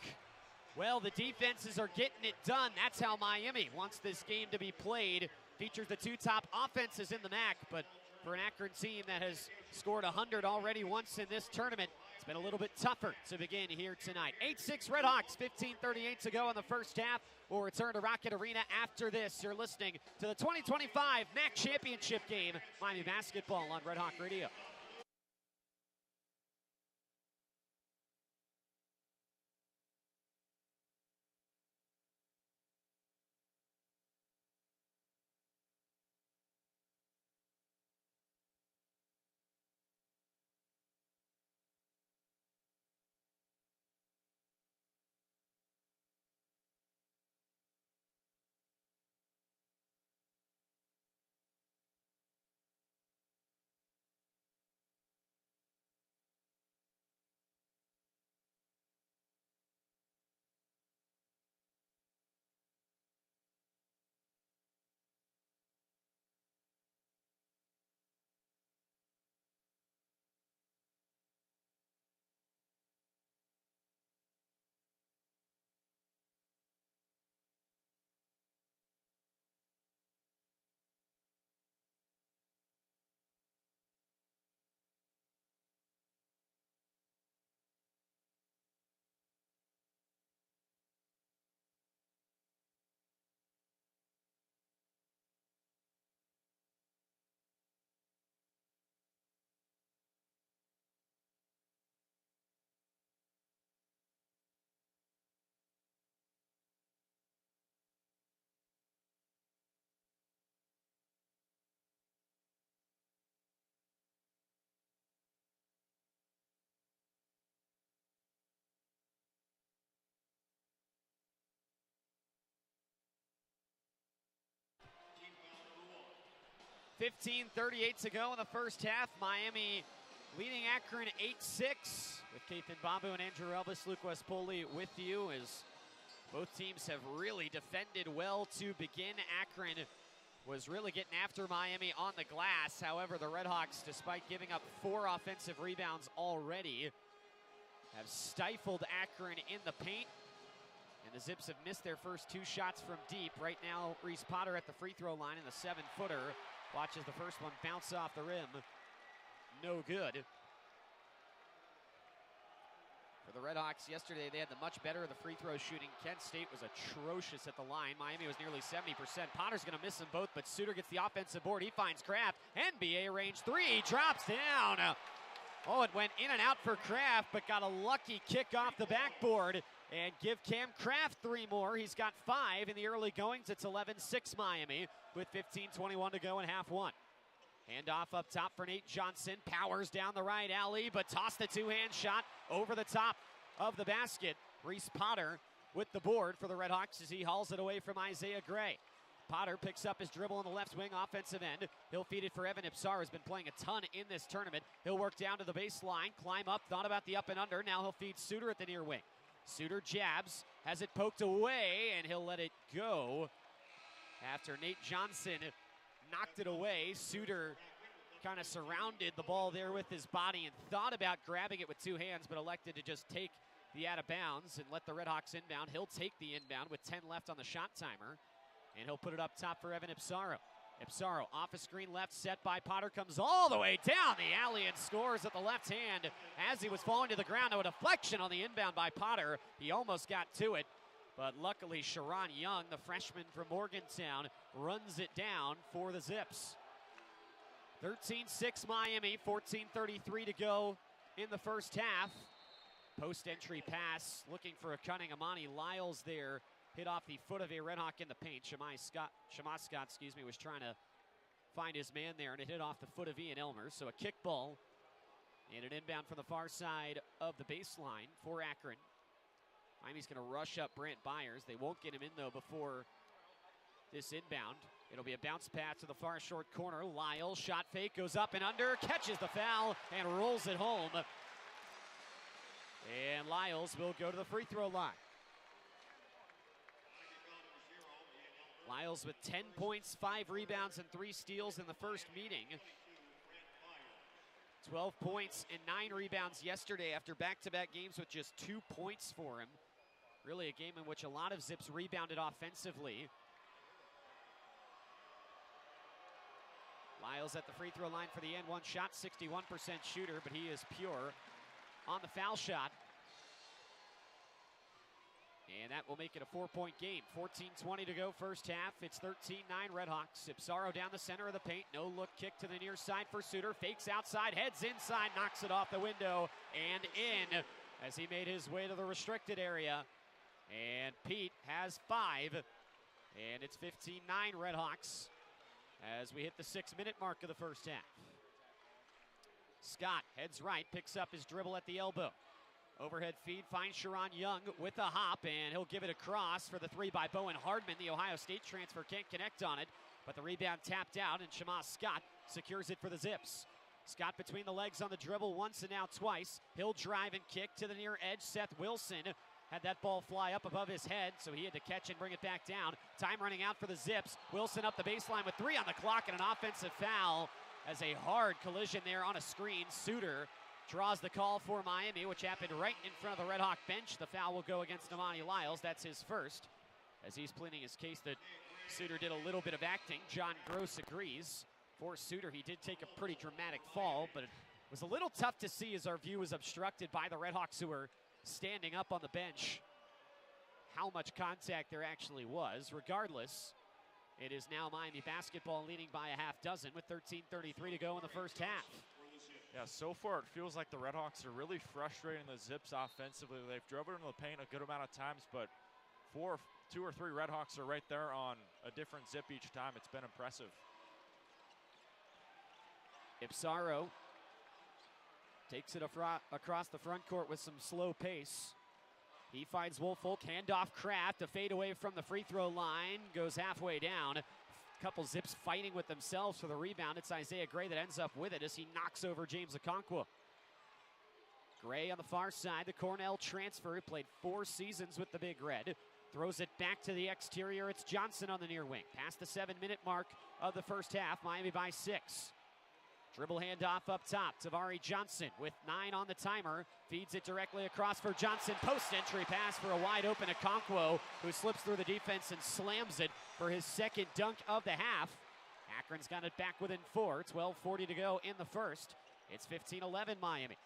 [SPEAKER 2] Well, the defenses are getting it done. That's how Miami wants this game to be played. Features the 2 top offenses in the MAC, but for an Akron team that has scored 100 already once in this tournament, it's been a little bit tougher to begin here tonight. 8-6 RedHawks, 15:38 to go in the first half. We'll return to Rocket Arena after this. You're listening to the 2025 MAC Championship game, Miami Basketball on RedHawk Radio. $15:38 to go in the first half. Miami leading Akron 8-6 with Kethan, Babu, and Andrew Relvas. Luke West Poley with you as both teams have really defended well to begin. Akron was really getting after Miami on the glass. However, the RedHawks, despite giving up 4 offensive rebounds already, have stifled Akron in the paint. And the Zips have missed their first 2 shots from deep. Right now, Reese Potter at the free throw line in the 7-footer. Watches the first one bounce off the rim. No good. For the RedHawks yesterday, they had the much better of the free throw shooting. Kent State was atrocious at the line. Miami was nearly 70%. Potter's going to miss them both, but Suter gets the offensive board. He finds Kraft. NBA range three, drops down. Oh, it went in and out for Kraft, but got a lucky kick off the backboard. And give Cam Kraft three more. He's got 5 in the early goings. It's 11-6 Miami with 15:21 to go in half one. Handoff up top for Nate Johnson. Powers down the right alley, but tossed the two-hand shot over the top of the basket. Reese Potter with the board for the RedHawks as he hauls it away from Isaiah Gray. Potter picks up his dribble on the left wing offensive end. He'll feed it for Evan Ipsar, who's been playing a ton in this tournament. He'll work down to the baseline, climb up, thought about the up and under. Now he'll feed Suter at the near wing. Suter jabs, has it poked away, and he'll let it go after Nate Johnson knocked it away. Suter kind of surrounded the ball there with his body and thought about grabbing it with two hands, but elected to just take the out of bounds and let the RedHawks inbound. He'll take the inbound with 10 left on the shot timer, and he'll put it up top for Evan Ipsaro. Ipsaro off a screen left, set by Potter, comes all the way down the alley and scores at the left hand as he was falling to the ground. No deflection on the inbound by Potter. He almost got to it, but luckily Sharon Young, the freshman from Morgantown, runs it down for the Zips. 13-6 Miami, 14:33 to go in the first half. Post-entry pass, looking for a cunning Amani Lyles there. Hit off the foot of a RedHawk in the paint. Shema Scott, was trying to find his man there, and it hit off the foot of Ian Elmers. So a kick ball and an inbound from the far side of the baseline for Akron. Miami's going to rush up Brant Byers. They won't get him in, though, before this inbound. It'll be a bounce pass to the far short corner. Lyles, shot fake, goes up and under, catches the foul, and rolls it home. And Lyles will go to the free throw line. Lyles with 10 points, 5 rebounds, and 3 steals in the first meeting. 12 points and 9 rebounds yesterday after back-to-back games with just 2 points for him. Really a game in which a lot of Zips rebounded offensively. Lyles at the free throw line for the end. One shot, 61% shooter, but he is pure on the foul shot. And that will make it a 4-point game. 14:20 to go first half. It's 13-9 RedHawks. Ipsaro down the center of the paint. No look kick to the near side for Suter. Fakes outside, heads inside, knocks it off the window and in as he made his way to the restricted area. And Pete has 5. And it's 15-9 RedHawks as we hit the 6-minute mark of the first half. Scott heads right, picks up his dribble at the elbow. Overhead feed, finds Sharon Young with a hop, and he'll give it across for the 3 by Bowen Hardman. The Ohio State transfer can't connect on it, but the rebound tapped out, and Shema Scott secures it for the Zips. Scott between the legs on the dribble once and now twice. He'll drive and kick to the near edge. Seth Wilson had that ball fly up above his head, so he had to catch and bring it back down. Time running out for the Zips. Wilson up the baseline with 3 on the clock and an offensive foul as a hard collision there on a screen. Suter draws the call for Miami, which happened right in front of the RedHawk bench. The foul will go against Amani Lyles. That's his first, as he's pleading his case that Suter did a little bit of acting. John Gross agrees. For Suter, he did take a pretty dramatic fall, but it was a little tough to see as our view was obstructed by the RedHawks, who were standing up on the bench, how much contact there actually was. Regardless, it is now Miami basketball leading by a half dozen with 13:33 to go in the first half.
[SPEAKER 3] Yeah, so far it feels like the RedHawks are really frustrating the Zips offensively. They've driven into the paint a good amount of times, but 2 or 3 RedHawks are right there on a different Zip each time. It's been impressive.
[SPEAKER 2] Ipsaro takes it across the front court with some slow pace. He finds Woolfolk, handoff Kraft, a fade away from the free throw line, goes halfway down. Couple Zips fighting with themselves for the rebound. It's Isaiah Gray that ends up with it as he knocks over James Okonkwo. Gray on the far side, the Cornell transfer, played 4 seasons with the Big Red. Throws it back to the exterior. It's Johnson on the near wing. Past the 7-minute mark of the first half, Miami by 6. Dribble handoff up top. Tavari Johnson with 9 on the timer. Feeds it directly across for Johnson. Post entry pass for a wide open Okonkwo, who slips through the defense and slams it for his second dunk of the half. Akron's got it back within 4. 12:40 to go in the first. It's 15-11 Miami.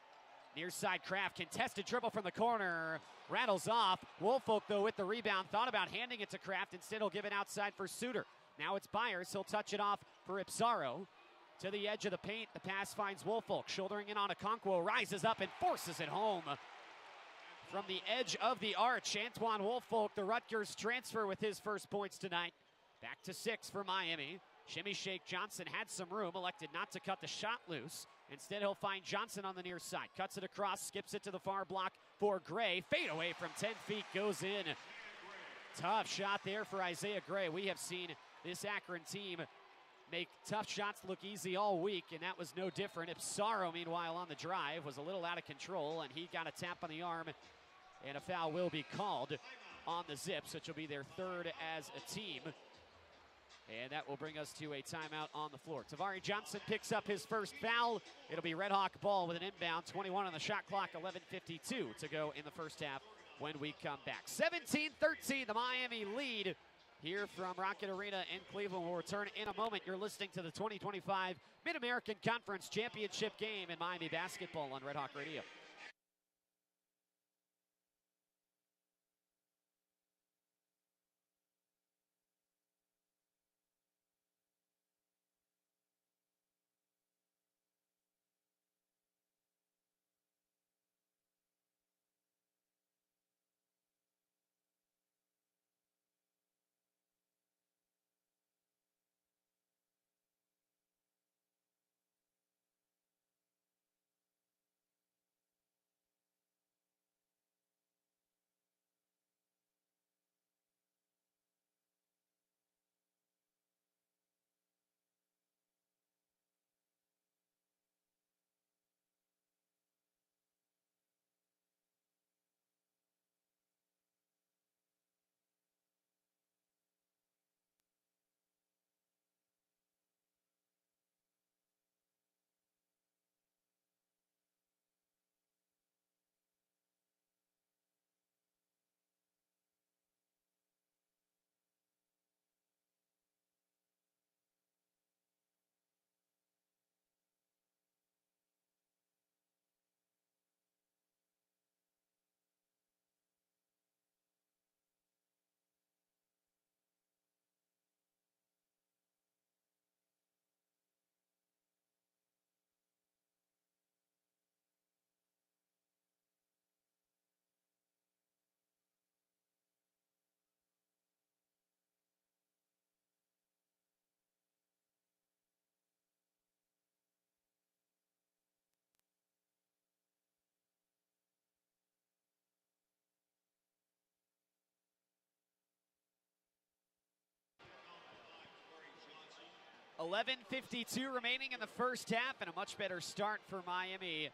[SPEAKER 2] Near side Kraft, contested dribble from the corner, rattles off. Woolfolk, though, with the rebound, thought about handing it to Kraft. Instead, he'll give it outside for Suter. Now it's Byers. He'll touch it off for Ipsaro. To the edge of the paint, the pass finds Woolfolk. Shouldering in on Okonkwo, rises up and forces it home. From the edge of the arch, Antoine Woolfolk, the Rutgers transfer, with his first points tonight. Back to 6 for Miami. Shimmy Shake Johnson had some room, elected not to cut the shot loose. Instead, he'll find Johnson on the near side. Cuts it across, skips it to the far block for Gray. Fade away from 10 feet, goes in. Tough shot there for Isaiah Gray. We have seen this Akron team make tough shots look easy all week, and that was no different. Ipsaro, meanwhile, on the drive, was a little out of control, and he got a tap on the arm, and a foul will be called on the Zips, which will be their 3rd as a team. And that will bring us to a timeout on the floor. Tavari Johnson picks up his first foul. It'll be Red Hawk ball with an inbound. 21 on the shot clock, 11:52 to go in the first half when we come back. 17-13, the Miami lead here from Rocket Arena in Cleveland. We'll return in a moment. You're listening to the 2025 Mid-American Conference Championship game in Miami basketball on Red Hawk Radio. $11:52 remaining in the first half, and a much better start for Miami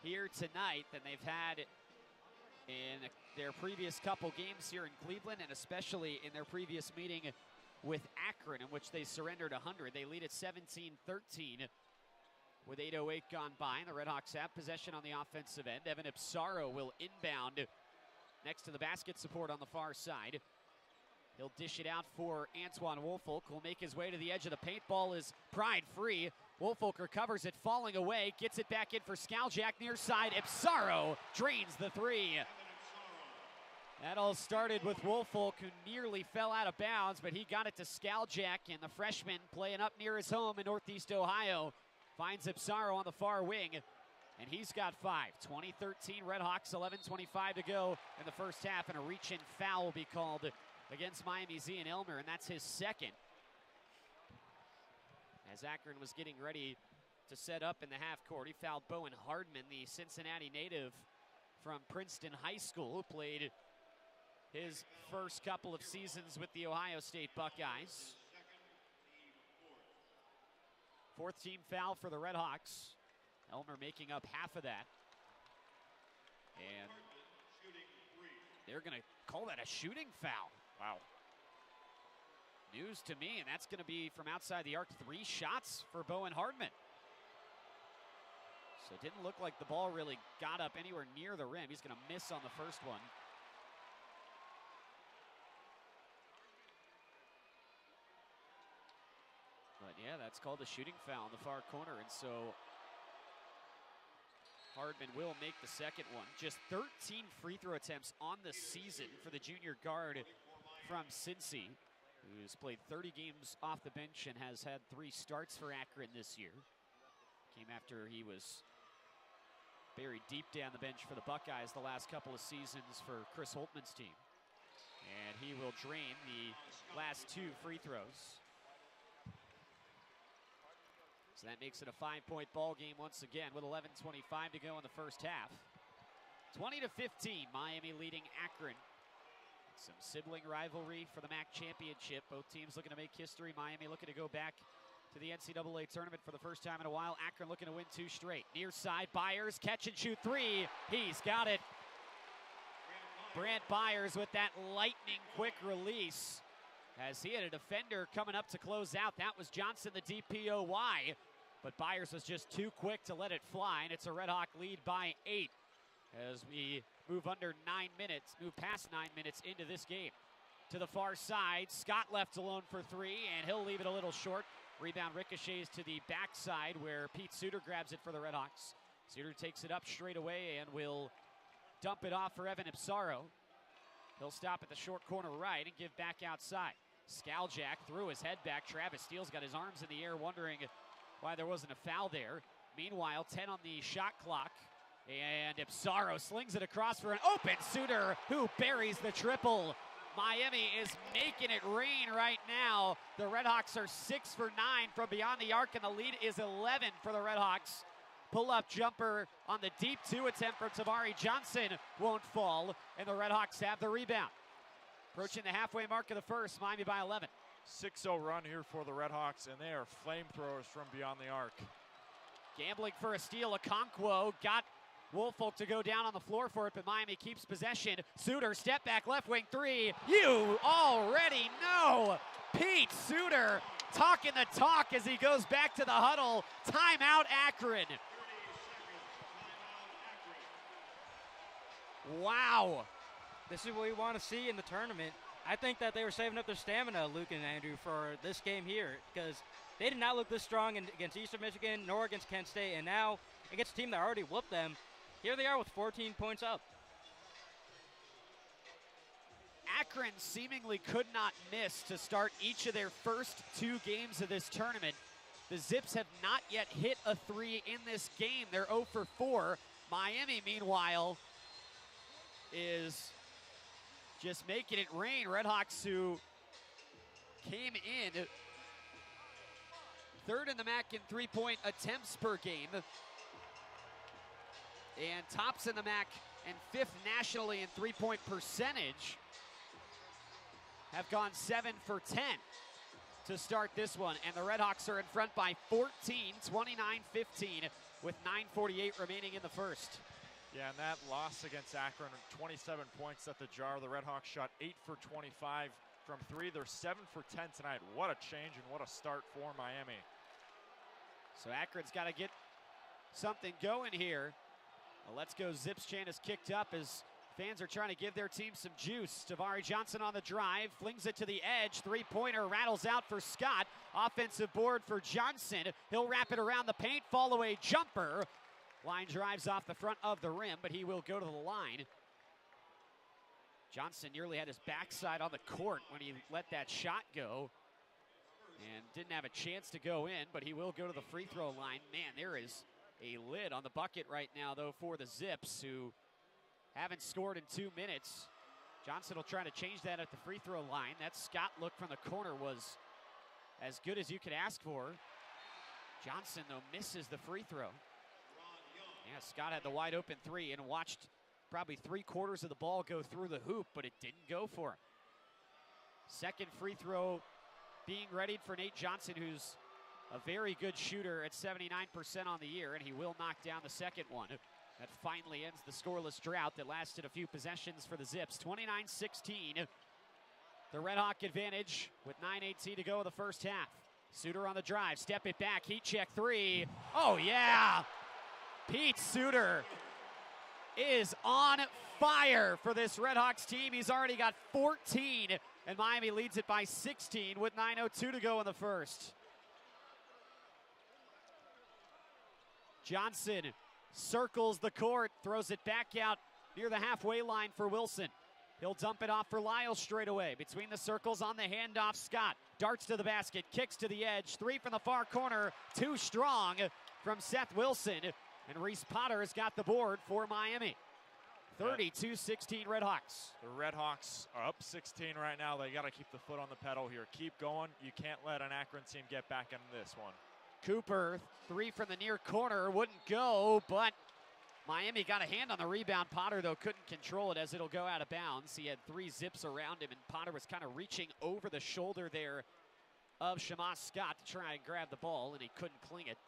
[SPEAKER 2] here tonight than they've had in their previous couple games here in Cleveland, and especially in their previous meeting with Akron, in which they surrendered 100. They lead at 17-13 with 8:08 gone by, and the RedHawks have possession on the offensive end. Evan Ipsaro will inbound next to the basket support on the far side. He'll dish it out for Antoine Woolfolk, who'll make his way to the edge of the paint. Ball is pried free. Woolfolk recovers it, falling away, gets it back in for Skaljak near side. Ipsaro drains the three. That all started with Woolfolk, who nearly fell out of bounds, but he got it to Skaljak, and the freshman playing up near his home in Northeast Ohio finds Ipsaro on the far wing, and he's got 5. 2013 RedHawks, 11:25 to go in the first half, and a reach-in foul will be called against Miami's Ian Elmer, and that's his second. As Akron was getting ready to set up in the half court, he fouled Bowen Hardman, the Cincinnati native from Princeton High School, who played his first couple of seasons with the Ohio State Buckeyes. 4th team foul for the RedHawks. Elmer making up half of that. And they're going to call that a shooting foul.
[SPEAKER 3] Wow.
[SPEAKER 2] News to me, and that's going to be from outside the arc. 3 shots for Bowen Hardman. So it didn't look like the ball really got up anywhere near the rim. He's going to miss on the first one. Yeah, that's called a shooting foul in the far corner. And so Hardman will make the second one. Just 13 free throw attempts on the season for the junior guard from Cincy, who's played 30 games off the bench and has had 3 starts for Akron this year. Came after he was buried deep down the bench for the Buckeyes the last couple of seasons for Chris Holtman's team. And he will drain the last 2 free throws. So that makes it a 5-point ball game once again with 11:25 to go in the first half. 20-15, Miami leading Akron. Some sibling rivalry for the MAC championship. Both teams looking to make history. Miami looking to go back to the NCAA tournament for the first time in a while. Akron looking to win 2 straight. Near side, Byers, catch and shoot 3. He's got it. Brant Byers with that lightning quick release as he had a defender coming up to close out. That was Johnson, the DPOY, but Byers was just too quick to let it fly, and it's a Red Hawk lead by 8 as we move past 9 minutes into this game. To the far side, Scott left alone for 3, and he'll leave it a little short. Rebound ricochets to the backside where Pete Suter grabs it for the Red Hawks. Suter takes it up straight away and will dump it off for Evan Ipsaro. He'll stop at the short corner right and give back outside. Skaljak threw his head back. Travis Steele's got his arms in the air wondering why there wasn't a foul there. Meanwhile, 10 on the shot clock. And Ipsaro slings it across for an open Suter who buries the triple. Miami is making it rain right now. The RedHawks are 6 for 9 from beyond the arc, and the lead is 11 for the RedHawks. Pull-up jumper on the deep 2 attempt from Tavari Johnson won't fall, and the RedHawks have the rebound. Approaching the halfway mark of the first, Miami by 11.
[SPEAKER 3] 6-0 run here for the RedHawks, and they are flamethrowers from beyond the arc.
[SPEAKER 2] Gambling for a steal, Okonkwo got Woolfolk to go down on the floor for it, but Miami keeps possession. Suter, step back, left wing 3. You already know Pete Suter talking the talk as he goes back to the huddle. Timeout, Akron. Wow.
[SPEAKER 4] This is what we want to see in the tournament. I think that they were saving up their stamina, Luke and Andrew, for this game here, because they did not look this strong against Eastern Michigan nor against Kent State, and now against a team that already whooped them, here they are with 14 points up.
[SPEAKER 2] Akron seemingly could not miss to start each of their first 2 games of this tournament. The Zips have not yet hit a 3 in this game. They're 0 for 4. Miami, meanwhile, is just making it rain. RedHawks, who came in 3rd in the MAC in 3-point attempts per game, and tops in the MAC and 5th nationally in 3-point percentage, have gone 7 for 10 to start this one. And the RedHawks are in front by 14, 29-15, with 9:48 remaining in the first.
[SPEAKER 3] Yeah, and that loss against Akron, 27 points at the jar. The RedHawks shot 8 for 25 from 3. They're 7 for 10 tonight. What a change and what a start for Miami.
[SPEAKER 2] So Akron's got to get something going here. A Let's Go Zips chant is kicked up as fans are trying to give their team some juice. Tavari Johnson on the drive, flings it to the edge. 3-pointer rattles out for Scott. Offensive board for Johnson. He'll wrap it around the paint, fall away jumper. Line drives off the front of the rim, but he will go to the line. Johnson nearly had his backside on the court when he let that shot go and didn't have a chance to go in, but he will go to the free throw line. Man, there is a lid on the bucket right now, though, for the Zips, who haven't scored in 2 minutes. Johnson will try to change that at the free throw line. That Scott look from the corner was as good as you could ask for. Johnson, though, misses the free throw. Yeah, Scott had the wide open 3 and watched probably 3/4 of the ball go through the hoop, but it didn't go for him. Second free throw being readied for Nate Johnson, who's a very good shooter at 79% on the year, and he will knock down the second one. That finally ends the scoreless drought that lasted a few possessions for the Zips. 29-16, the Red Hawk advantage with 9:18 to go in the first half. Suter on the drive, step it back, heat check 3. Oh yeah! Pete Suter is on fire for this RedHawks team. He's already got 14, and Miami leads it by 16 with 9:02 to go in the first. Johnson circles the court, throws it back out near the halfway line for Wilson. He'll dump it off for Lyle straight away. Between the circles on the handoff, Scott darts to the basket, kicks to the edge, three from the far corner, too strong from Seth Wilson. And Reese Potter has got the board for Miami. 32-16 RedHawks.
[SPEAKER 3] The RedHawks are up 16 right now. They got to keep the foot on the pedal here. Keep going. You can't let an Akron team get back into this one.
[SPEAKER 2] Cooper, three from the near corner, wouldn't go, but Miami got a hand on the rebound. Potter, though, couldn't control it as it'll go out of bounds. He had three zips around him, and Potter was kind of reaching over the shoulder there of Shamas Scott to try and grab the ball, and he couldn't cling it.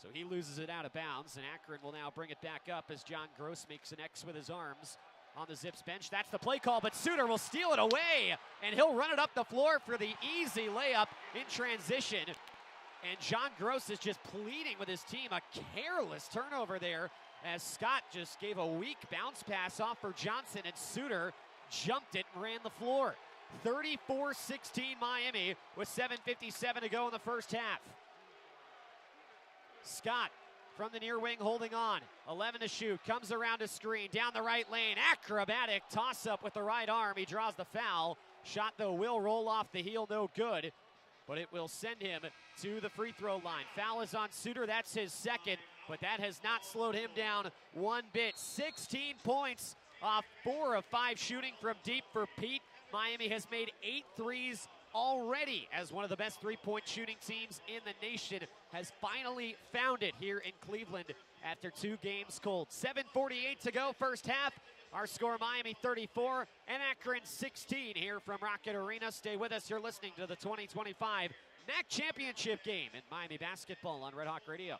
[SPEAKER 2] So he loses it out of bounds, and Akron will now bring it back up as John Gross makes an X with his arms on the Zips bench. That's the play call, but Suter will steal it away, and he'll run it up the floor for the easy layup in transition. And John Gross is just pleading with his team. A careless turnover there as Scott just gave a weak bounce pass off for Johnson, and Suter jumped it and ran the floor. 34-16 Miami with 7:57 to go in the first half. Scott from the near wing holding on. 11 to shoot, comes around a screen, down the right lane. Acrobatic toss-up with the right arm. He draws the foul. Shot, though, will roll off the heel, no good. But it will send him to the free throw line. Foul is on Suter, that's his second, but that has not slowed him down one bit. 16 points off 4 of 5 shooting from deep for Pete. Miami has made 8 threes already as one of the best three-point shooting teams in the nation, has finally found it here in Cleveland after 2 games cold. 7:48 to go, first half. Our score, Miami 34 and Akron 16 here from Rocket Arena. Stay with us. You're listening to the 2025 MAC Championship game in Miami basketball on Red Hawk Radio.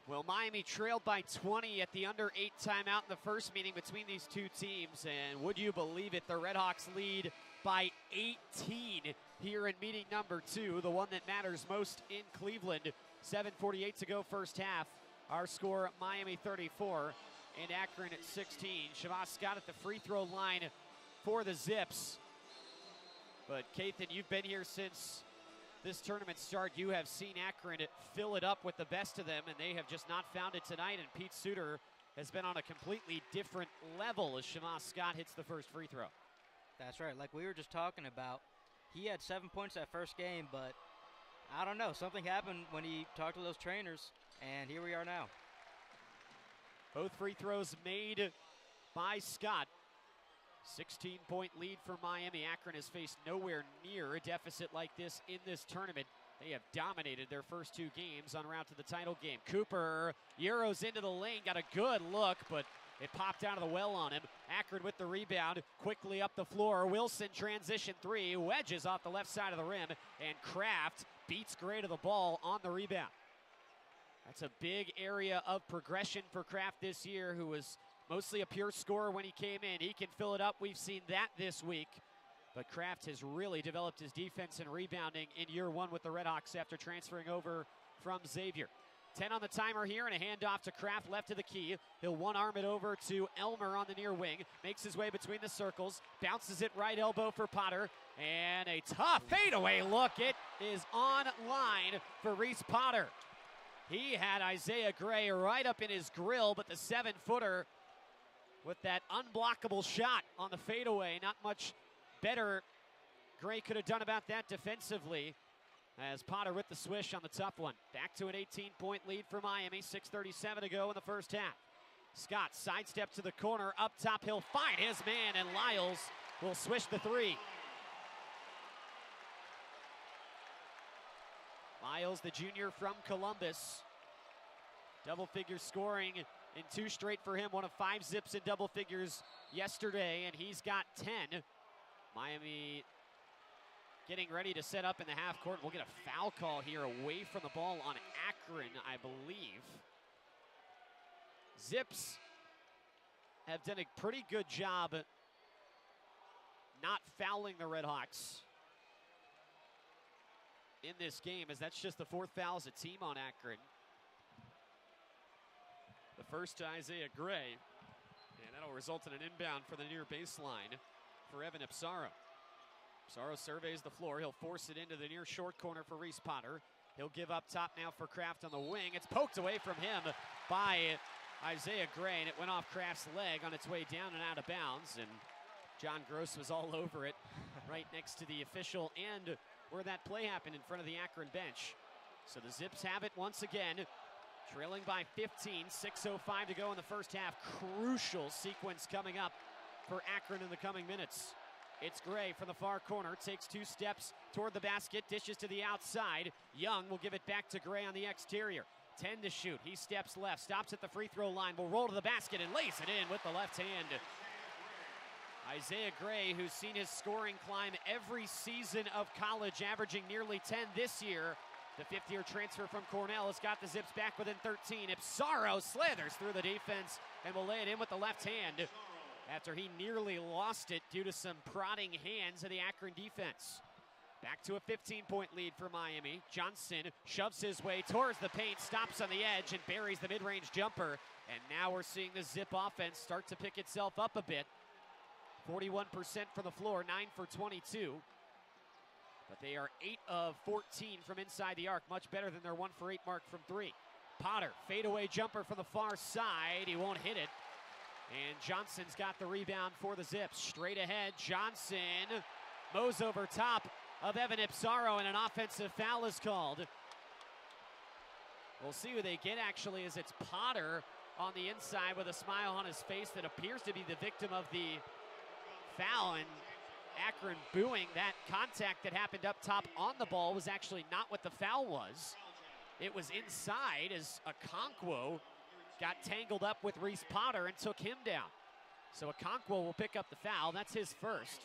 [SPEAKER 2] Well, Miami trailed by 20 at the under 8 timeout in the first meeting between these two teams. And would you believe it, the RedHawks lead by 18 here in meeting number 2, the one that matters most in Cleveland. 7:48 to go first half. Our score, Miami 34 and Akron at 16. Shavas Scott at the free throw line for the Zips. But Kethan, you've been here since this tournament start. You have seen Akron fill it up with the best of them, and they have just not found it tonight. And Pete Suter has been on a completely different level as Shamas Scott hits the first free throw.
[SPEAKER 4] That's right. Like we were just talking about, he had 7 points that first game, but I don't know. Something happened when he talked to those trainers, and here we are now.
[SPEAKER 2] Both free throws made by Scott. 16-point lead for Miami. Akron has faced nowhere near a deficit like this in this tournament. They have dominated their first 2 games en route to the title game. Cooper Euros into the lane, got a good look, but It popped out of the well on him. Akron with the rebound, quickly up the floor. Wilson transition three, wedges off the left side of the rim, and Kraft beats Gray to the ball on the rebound. That's a big area of progression for Kraft this year, who was mostly a pure scorer when he came in. He can fill it up. We've seen that this week. But Kraft has really developed his defense and rebounding in year one with the RedHawks after transferring over from Xavier. 10 on the timer here, and a handoff to Kraft left of the key. He'll one-arm it over to Elmer on the near wing. Makes his way between the circles. Bounces it right elbow for Potter. And a tough fadeaway look. It is on line for Reese Potter. He had Isaiah Gray right up in his grill, but the 7-footer with that unblockable shot on the fadeaway. Not much better Gray could have done about that defensively, as Potter with the swish on the tough one. Back to an 18-point lead for Miami, 6:37 to go in the first half. Scott sidestep to the corner, up top, he'll find his man, and Lyles will swish the three. Lyles, the junior from Columbus. Double figures scoring in 2 straight for him, one of 5 zips in double figures yesterday, and he's got 10. Miami getting ready to set up in the half court. We'll get a foul call here away from the ball on Akron, I believe. Zips have done a pretty good job not fouling the RedHawks in this game, as that's just the 4th foul as a team on Akron. The first to Isaiah Gray, and that'll result in an inbound for the near baseline for Evan Ipsaro. Ipsaro surveys the floor. He'll force it into the near short corner for Reese Potter. He'll give up top now for Kraft on the wing. It's poked away from him by Isaiah Gray, and it went off Kraft's leg on its way down and out of bounds, and John Gross was all over it right next to the official and where that play happened in front of the Akron bench. So the Zips have it once again, trailing by 15, 6:05 to go in the first half. Crucial sequence coming up for Akron in the coming minutes. It's Gray from the far corner, takes 2 steps toward the basket, dishes to the outside. Young will give it back to Gray on the exterior. 10 to shoot, he steps left, stops at the free throw line, will roll to the basket and lays it in with the left hand. Isaiah Gray, who's seen his scoring climb every season of college, averaging nearly 10 this year. The 5th-year transfer from Cornell has got the Zips back within 13. Ipsaro slithers through the defense and will lay it in with the left hand after he nearly lost it due to some prodding hands of the Akron defense. Back to a 15-point lead for Miami. Johnson shoves his way towards the paint, stops on the edge, and buries the mid-range jumper. And now we're seeing the Zip offense start to pick itself up a bit. 41% from the floor, 9 for 22. But they are 8 of 14 from inside the arc, much better than their 1 for 8 mark from 3. Potter, fadeaway jumper from the far side. He won't hit it. And Johnson's got the rebound for the Zips. Straight ahead, Johnson mows over top of Evan Ipsaro, and an offensive foul is called. We'll see who they get, actually, as it's Potter on the inside with a smile on his face that appears to be the victim of the foul, and Akron booing that contact that happened up top on the ball was actually not what the foul was. It was inside as Okonkwo got tangled up with Reese Potter and took him down. So Okonkwo will pick up the foul. That's his first.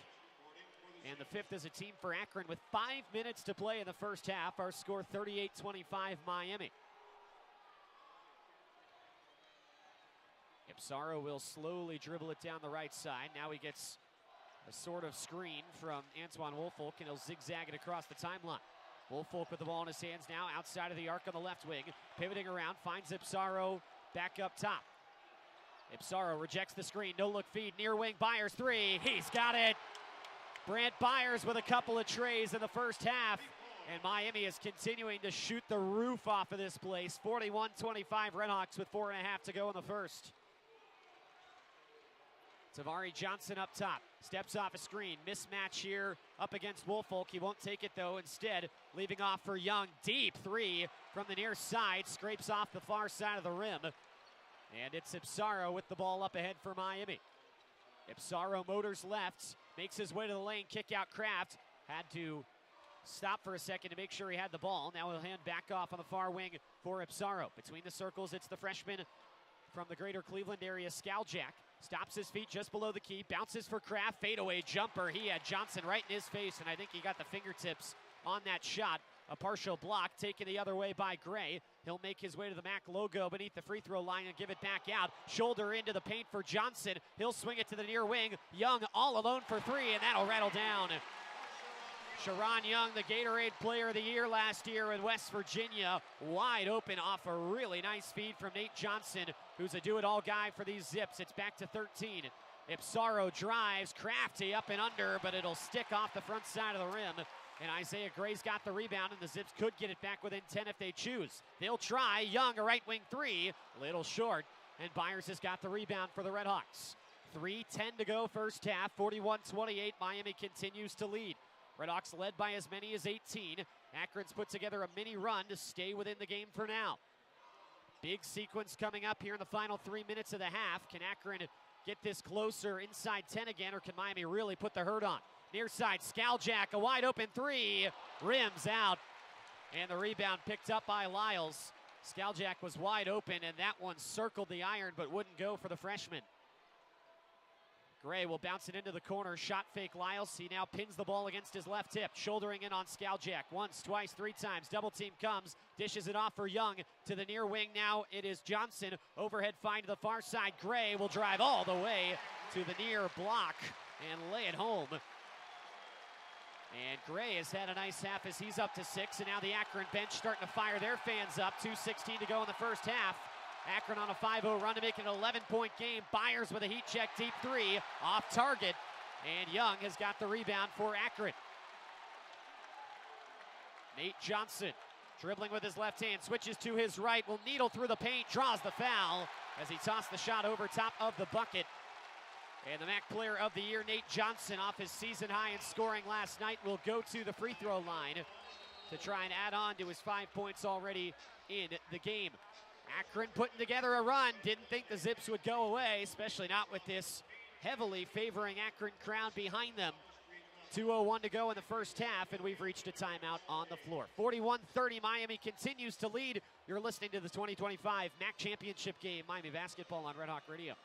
[SPEAKER 2] And the 5th as a team for Akron with 5 minutes to play in the first half. Our score 38-25 Miami. Ipsaro will slowly dribble it down the right side. Now he gets a sort of screen from Antoine Woolfolk, and he'll zigzag it across the timeline. Woolfolk with the ball in his hands now, outside of the arc on the left wing. Pivoting around, finds Ipsaro back up top. Ipsaro rejects the screen, no-look feed, near wing, Byers 3, he's got it! Brant Byers with a couple of trays in the first half, and Miami is continuing to shoot the roof off of this place. 41-25 RedHawks with 4.5 to go in the first. Tavari Johnson up top, steps off a screen, mismatch here up against Woolfolk. He won't take it though, instead leaving off for Young. Deep 3 from the near side, scrapes off the far side of the rim. And it's Ipsaro with the ball up ahead for Miami. Ipsaro motors left, makes his way to the lane, kick out Kraft. Had to stop for a second to make sure he had the ball. Now he'll hand back off on the far wing for Ipsaro. Between the circles, it's the freshman from the greater Cleveland area, Skaljak. Stops his feet just below the key, bounces for Kraft, fadeaway jumper. He had Johnson right in his face, and I think he got the fingertips on that shot. A partial block taken the other way by Gray. He'll make his way to the MAC logo beneath the free throw line and give it back out. Shoulder into the paint for Johnson. He'll swing it to the near wing. Young all alone for three, and that'll rattle down. Sharon Young, the Gatorade Player of the Year last year in West Virginia, wide open off a really nice feed from Nate Johnson, who's a do-it-all guy for these Zips. It's back to 13. Ipsaro drives, crafty up and under, but it'll stick off the front side of the rim. And Isaiah Gray's got the rebound, and the Zips could get it back within 10 if they choose. They'll try. Young, a right wing three, little short, and Byers has got the rebound for the RedHawks. 3:10 to go first half, 41-28. Miami continues to lead. RedHawks led by as many as 18. Akron's put together a mini run to stay within the game for now. Big sequence coming up here in the final 3 minutes of the half. Can Akron get this closer inside 10 again, or can Miami really put the hurt on? Near side, Skaljak, a wide open three, rims out, and the rebound picked up by Lyles. Skaljak was wide open, and that one circled the iron but wouldn't go for the freshman. Gray will bounce it into the corner, shot fake Lyles. He now pins the ball against his left hip, shouldering in on Skaljak. Once, twice, three times. Double team comes, dishes it off for Young to the near wing. Now it is Johnson. Overhead find to the far side. Gray will drive all the way to the near block and lay it home. And Gray has had a nice half as he's up to 6, and now the Akron bench starting to fire their fans up. 2:16 to go in the first half. Akron on a 5-0 run to make it an 11-point game. Byers with a heat check deep three, off target, and Young has got the rebound for Akron. Nate Johnson dribbling with his left hand, switches to his right, will needle through the paint, draws the foul as he tossed the shot over top of the bucket. And the MAC Player of the Year, Nate Johnson, off his season high in scoring last night, will go to the free throw line to try and add on to his 5 points already in the game. Akron putting together a run. Didn't think the Zips would go away, especially not with this heavily favoring Akron crowd behind them. 2:01 to go in the first half, and we've reached a timeout on the floor. 41-30, Miami continues to lead. You're listening to the 2025 MAC Championship game, Miami Basketball on Red Hawk Radio.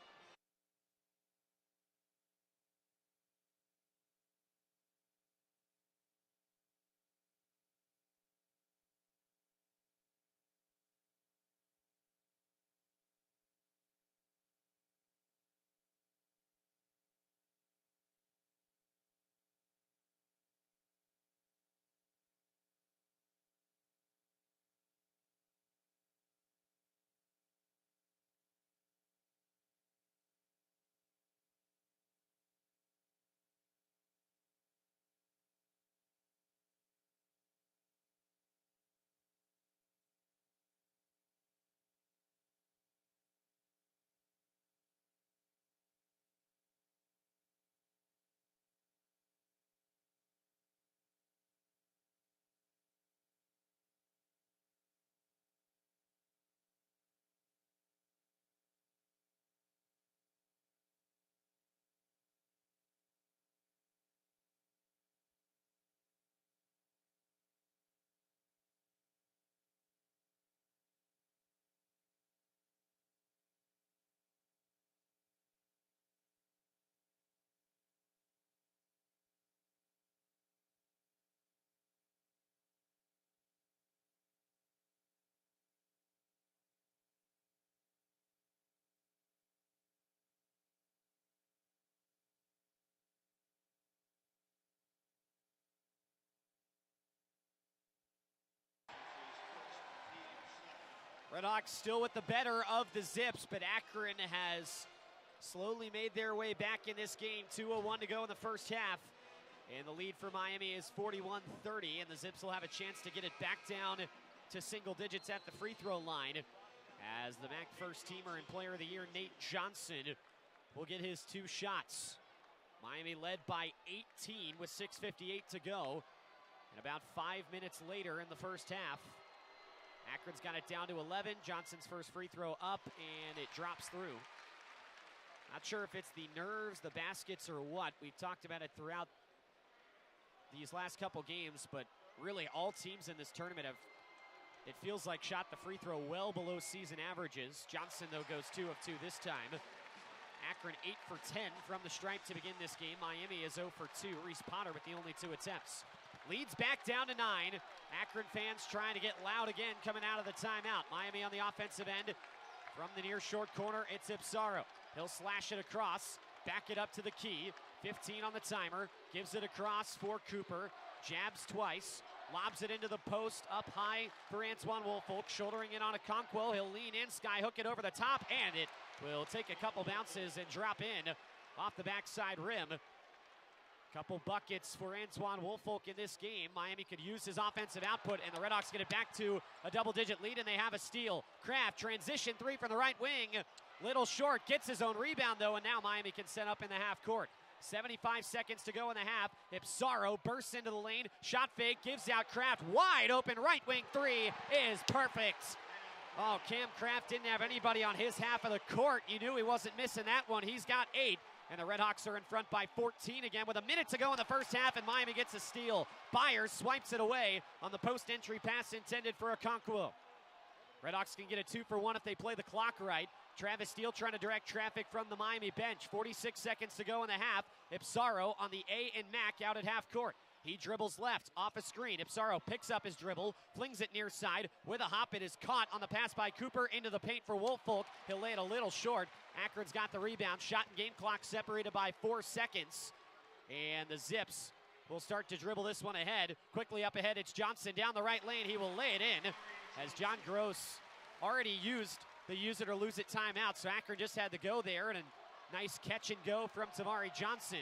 [SPEAKER 2] RedHawks still with the better of the Zips, but Akron has slowly made their way back in this game. 2:01 to go in the first half. And the lead for Miami is 41-30, and the Zips will have a chance to get it back down to single digits at the free throw line as the MAC first teamer and Player of the Year, Nate Johnson, will get his 2 shots. Miami led by 18 with 6:58 to go. And about 5 minutes later in the first half, Akron's got it down to 11. Johnson's first free throw up, and it drops through. Not sure if it's the nerves, the baskets, or what. We've talked about it throughout these last couple games, but really all teams in this tournament have it feels like shot the free throw well below season averages. Johnson, though, goes 2 of 2 this time. Akron 8 for 10 from the stripe to begin this game. Miami is 0 for 2. Reese Potter with the only 2 attempts. Leads back down to 9. Akron fans trying to get loud again coming out of the timeout. Miami on the offensive end. From the near short corner, it's Ipsaro. He'll slash it across, back it up to the key. 15 on the timer, gives it across for Cooper. Jabs twice, lobs it into the post, up high for Antoine Woolfolk. Shouldering in on Okonkwo, he'll lean in, skyhook it over the top, and it will take a couple bounces and drop in off the backside rim. Couple buckets for Antoine Woolfolk in this game. Miami could use his offensive output, and the RedHawks get it back to a double-digit lead, and they have a steal. Kraft, transition 3 from the right wing. Little short, gets his own rebound, though, and now Miami can set up in the half court. 75 seconds to go in the half. Ipsaro bursts into the lane. Shot fake, gives out Kraft. Wide open right wing 3 is perfect. Oh, Cam Kraft didn't have anybody on his half of the court. You knew he wasn't missing that one. He's got 8. And the RedHawks are in front by 14 again with a minute to go in the first half, and Miami gets a steal. Byers swipes it away on the post-entry pass intended for Okonkwo. RedHawks can get a 2-for-1 if they play the clock right. Travis Steele trying to direct traffic from the Miami bench. 46 seconds to go in the half. Ipsaro on the A and Mac out at half court. He dribbles left, off a screen. Ipsaro picks up his dribble, flings it near side. With a hop, it is caught on the pass by Cooper into the paint for Woolfolk. He'll lay it a little short. Akron's got the rebound. Shot and game clock separated by 4 seconds. And the Zips will start to dribble this one ahead. Quickly up ahead, it's Johnson down the right lane. He will lay it in as John Gross already used the use it or lose it timeout. So Akron just had to go there, and a nice catch and go from Tamari Johnson.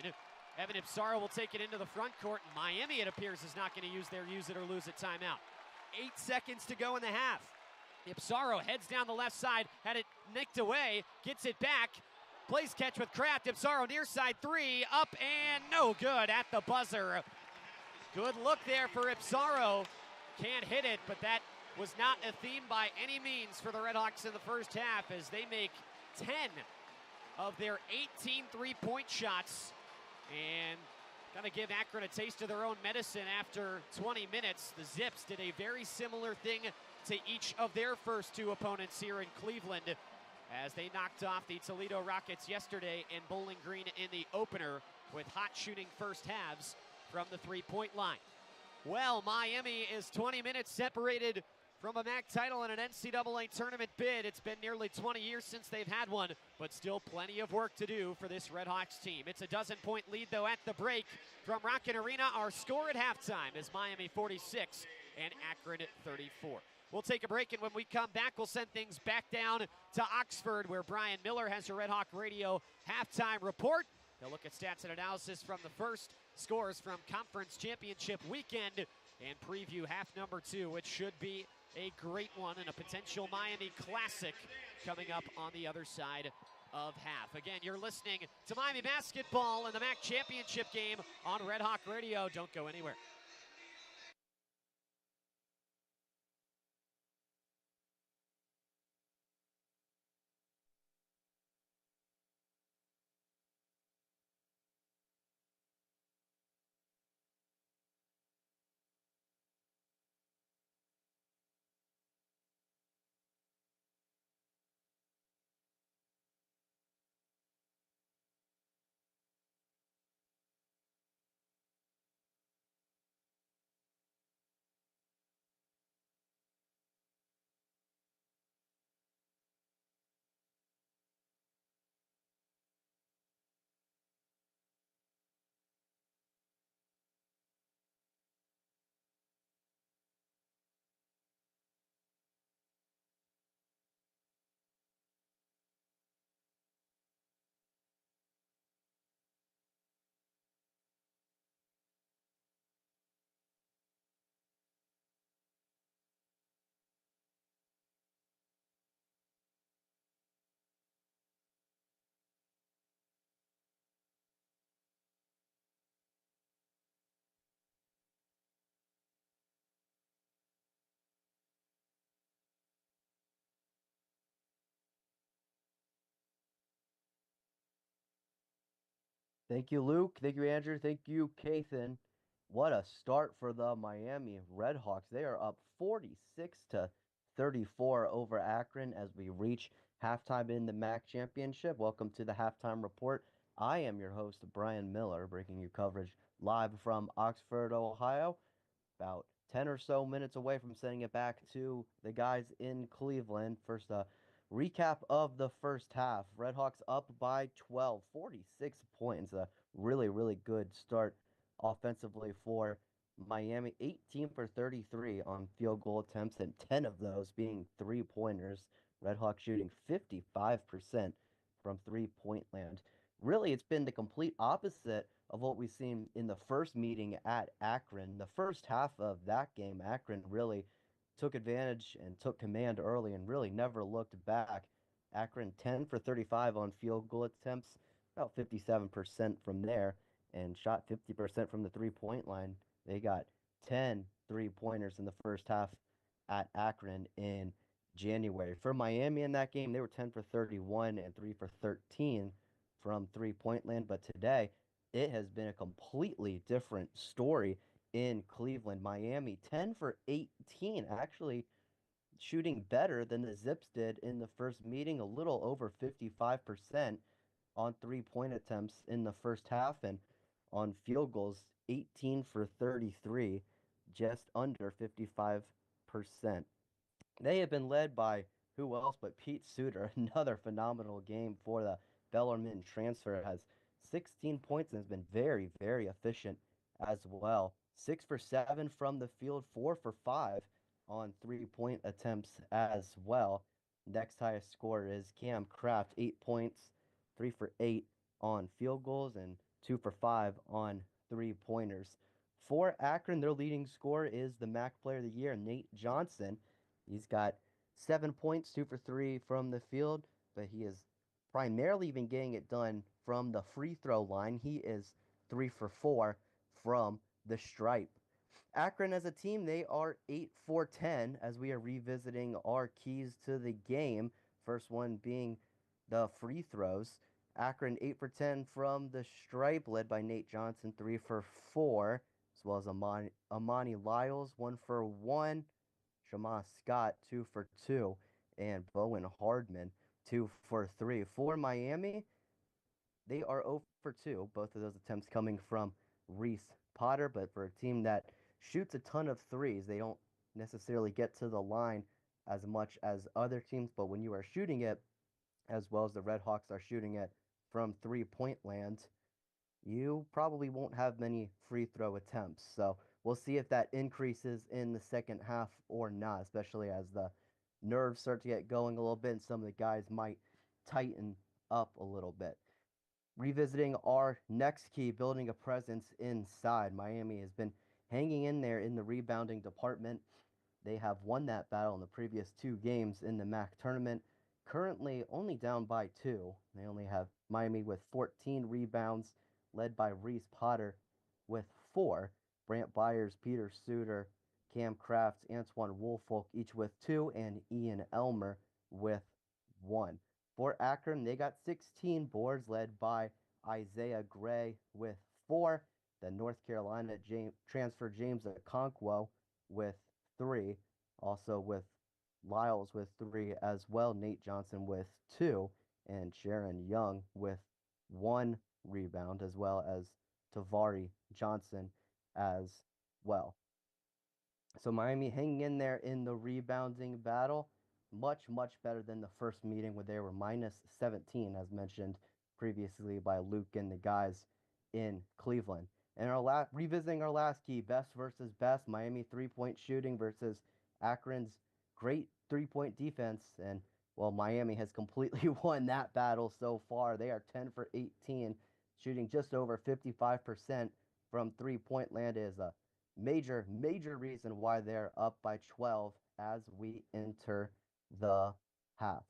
[SPEAKER 2] Evan Ipsaro will take it into the front court. Miami, it appears, is not going to use their use it or lose it timeout. 8 seconds to go in the half. Ipsaro heads down the left side, had it nicked away, gets it back, plays catch with Kraft. Ipsaro near side 3, up and no good at the buzzer. Good look there for Ipsaro. Can't hit it, but that was not a theme by any means for the RedHawks in the first half as they make 10 of their 18 three-point shots. And going to give Akron a taste of their own medicine after 20 minutes. The Zips did a very similar thing to each of their first 2 opponents here in Cleveland as they knocked off the Toledo Rockets yesterday and Bowling Green in the opener with hot shooting first halves from the three-point line. Well, Miami is 20 minutes separated from a MAC title and an NCAA tournament bid. It's been nearly 20 years since they've had one, but still plenty of work to do for this RedHawks team. It's a 12-point lead, though, at the break from Rocket Arena. Our score at halftime is Miami 46 and Akron 34. We'll take a break, and when we come back, we'll send things back down to Oxford, where Bryan Miller has your RedHawk Radio halftime report. They'll look at stats and analysis from the first, scores from Conference Championship weekend, and preview half number 2, which should be a great one and a potential Miami classic coming up on the other side of half. Again, you're listening to Miami basketball and the MAC championship game on RedHawk Radio. Don't go anywhere.
[SPEAKER 1] Thank you, Luke. Thank you, Andrew. Thank you, Kethan. What a start for the Miami RedHawks. They are up 46 to 34 over Akron as we reach halftime in the MAC championship. Welcome to the halftime report. I am your host, Bryan Miller, bringing you coverage live from Oxford, Ohio. About 10 or so minutes away from sending it back to the guys in Cleveland. First, recap of the first half. Redhawks up by 12, 46 points. A really, really good start offensively for Miami. 18 for 33 on field goal attempts, and 10 of those being three-pointers. Redhawks shooting 55% from three-point land. Really, it's been the complete opposite of what we've seen in the first meeting at Akron. The first half of that game, Akron really took advantage and took command early and really never looked back. Akron 10 for 35 on field goal attempts, about 57% from there, and shot 50% from the three-point line. They got 10 three-pointers in the first half at Akron in January. For Miami in that game, they were 10 for 31 and 3 for 13 from three-point land, but today it has been a completely different story in Cleveland. Miami 10 for 18, actually shooting better than the Zips did in the first meeting, a little over 55% on three-point attempts in the first half, and on field goals 18 for 33, just under 55%. They have been led by who else but Pete Suter. Another phenomenal game for the Bellarmine transfer. Has 16 points and has been very, very efficient as well. 6 for 7 from the field, 4 for 5 on three-point attempts as well. Next highest scorer is Cam Kraft, 8 points, 3 for 8 on field goals, and 2 for 5 on three-pointers. For Akron, their leading scorer is the MAC Player of the Year, Nate Johnson. He's got 7 points, 2 for 3 from the field, but he has primarily been getting it done from the free throw line. He is 3 for 4 from the stripe. Akron as a team, they are 8 for 10 as we are revisiting our keys to the game. First one being the free throws. Akron 8 for 10 from the stripe, led by Nate Johnson, 3 for 4, as well as Amani Lyles, 1 for 1. Shama Scott, 2 for 2, and Bowen Hardman, 2 for 3. For Miami, they are 0 for 2. Both of those attempts coming from Reese Potter, but for a team that shoots a ton of threes, they don't necessarily get to the line as much as other teams, but when you are shooting it, as well as the Redhawks are shooting it from three-point land, you probably won't have many free throw attempts. So we'll see if that increases in the second half or not, especially as the nerves start to get going a little bit and some of the guys might tighten up a little bit. Revisiting our next key, building a presence inside. Miami has been hanging in there in the rebounding department. They have won that battle in the previous two games in the MAC tournament. Currently only down by 2. They only have Miami with 14 rebounds, led by Reese Potter with 4. Brant Byers, Peter Suter, Cam Kraft, Antoine Woolfolk, each with 2, and Ian Elmer with 1. For Akron, they got 16 boards, led by Isaiah Gray with 4. The North Carolina transfer James Okonkwo with 3. Also with Lyles with 3 as well. Nate Johnson with 2. And Sharon Young with 1 rebound, as well as Tavari Johnson as well. So Miami hanging in there in the rebounding battle. Much, much better than the first meeting where they were minus 17, as mentioned previously by Luke and the guys in Cleveland. And revisiting our last key, best versus best, Miami three-point shooting versus Akron's great three-point defense. And, well, Miami has completely won that battle so far. They are 10 for 18, shooting just over 55% from three-point land. Is a major, major reason why they're up by 12 as we enter the half.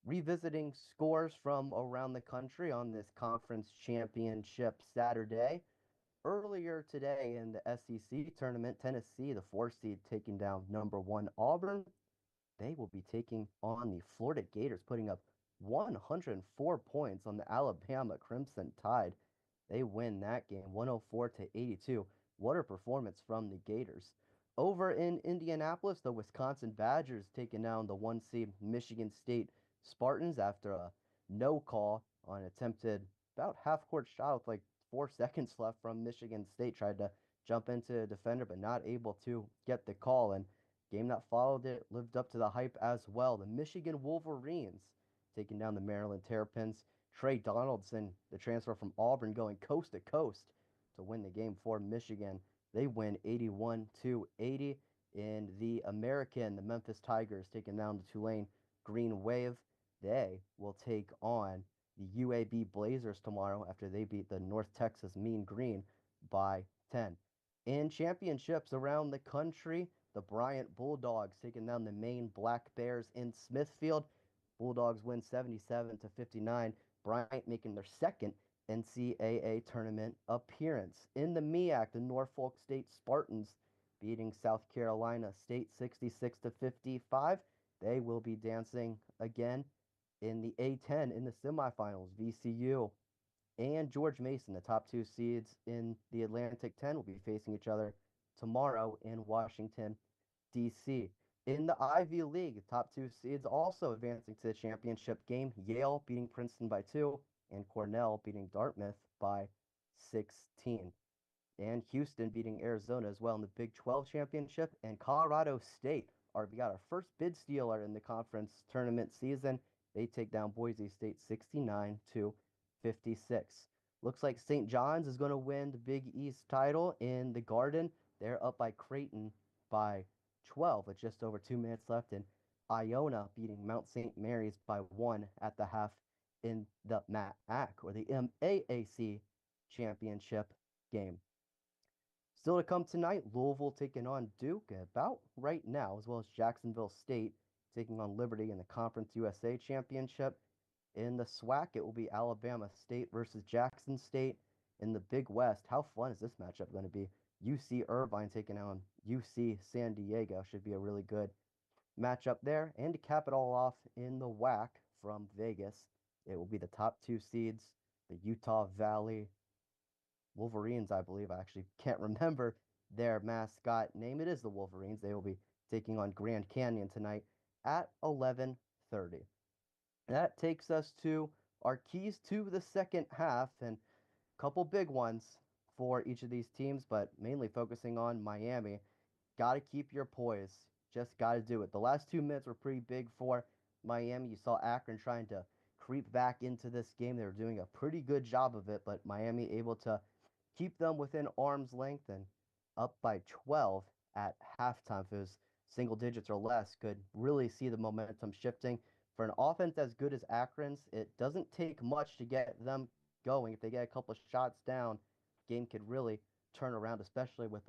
[SPEAKER 1] Revisiting scores from around the country on this conference championship Saturday. Earlier today in the SEC tournament, Tennessee, the 4 seed, taking down number 1 Auburn. They will be taking on the Florida Gators, putting up 104 points on the Alabama Crimson Tide. They win that game 104 to 82. What a performance from the Gators. Over in Indianapolis, the Wisconsin Badgers taking down the 1 seed Michigan State Spartans after a no call on an attempted about half-court shot with like 4 seconds left from Michigan State. Tried to jump into a defender, but not able to get the call. And game that followed it lived up to the hype as well. The Michigan Wolverines taking down the Maryland Terrapins. Trey Donaldson, the transfer from Auburn, going coast to coast to win the game for Michigan. They win 81-80. In the American, the Memphis Tigers taking down the Tulane Green Wave. They will take on the UAB Blazers tomorrow after they beat the North Texas Mean Green by 10. In championships around the country, the Bryant Bulldogs taking down the Maine Black Bears in Smithfield. Bulldogs win 77-59. Bryant making their second NCAA tournament appearance. In the MEAC, the Norfolk State Spartans beating South Carolina State 66-55. They will be dancing again in the A10 in the semifinals. VCU and George Mason, the top 2 seeds in the Atlantic 10, will be facing each other tomorrow in Washington, D.C. In the Ivy League, top 2 seeds also advancing to the championship game. Yale beating Princeton by 2, and Cornell beating Dartmouth by 16. And Houston beating Arizona as well in the Big 12 championship. And Colorado State we got our first bid stealer in the conference tournament season. They take down Boise State 69-56. Looks like St. John's is going to win the Big East title in the Garden. They're up by Creighton by 12 with just over 2 minutes left. And Iona beating Mount St. Mary's by 1 at the half in the MAAC, or the MAAC championship game. Still to come tonight, Louisville taking on Duke about right now, as well as Jacksonville State taking on Liberty in the Conference USA Championship. In the SWAC, it will be Alabama State versus Jackson State. In the Big West, how fun is this matchup going to be? UC Irvine taking on UC San Diego. Should be a really good matchup there. And to cap it all off in the WAC from Vegas, it will be the top 2 seeds, the Utah Valley Wolverines, I believe. I actually can't remember their mascot name. It is the Wolverines. They will be taking on Grand Canyon tonight at 11:30. That takes us to our keys to the second half, and a couple big ones for each of these teams, but mainly focusing on Miami. Got to keep your poise. Just got to do it. The last 2 minutes were pretty big for Miami. You saw Akron trying to creep back into this game. They were doing a pretty good job of it, but Miami able to keep them within arm's length and up by 12 at halftime. If it was single digits or less, could really see the momentum shifting. For an offense as good as Akron's, it doesn't take much to get them going. If they get a couple of shots down, game could really turn around, especially with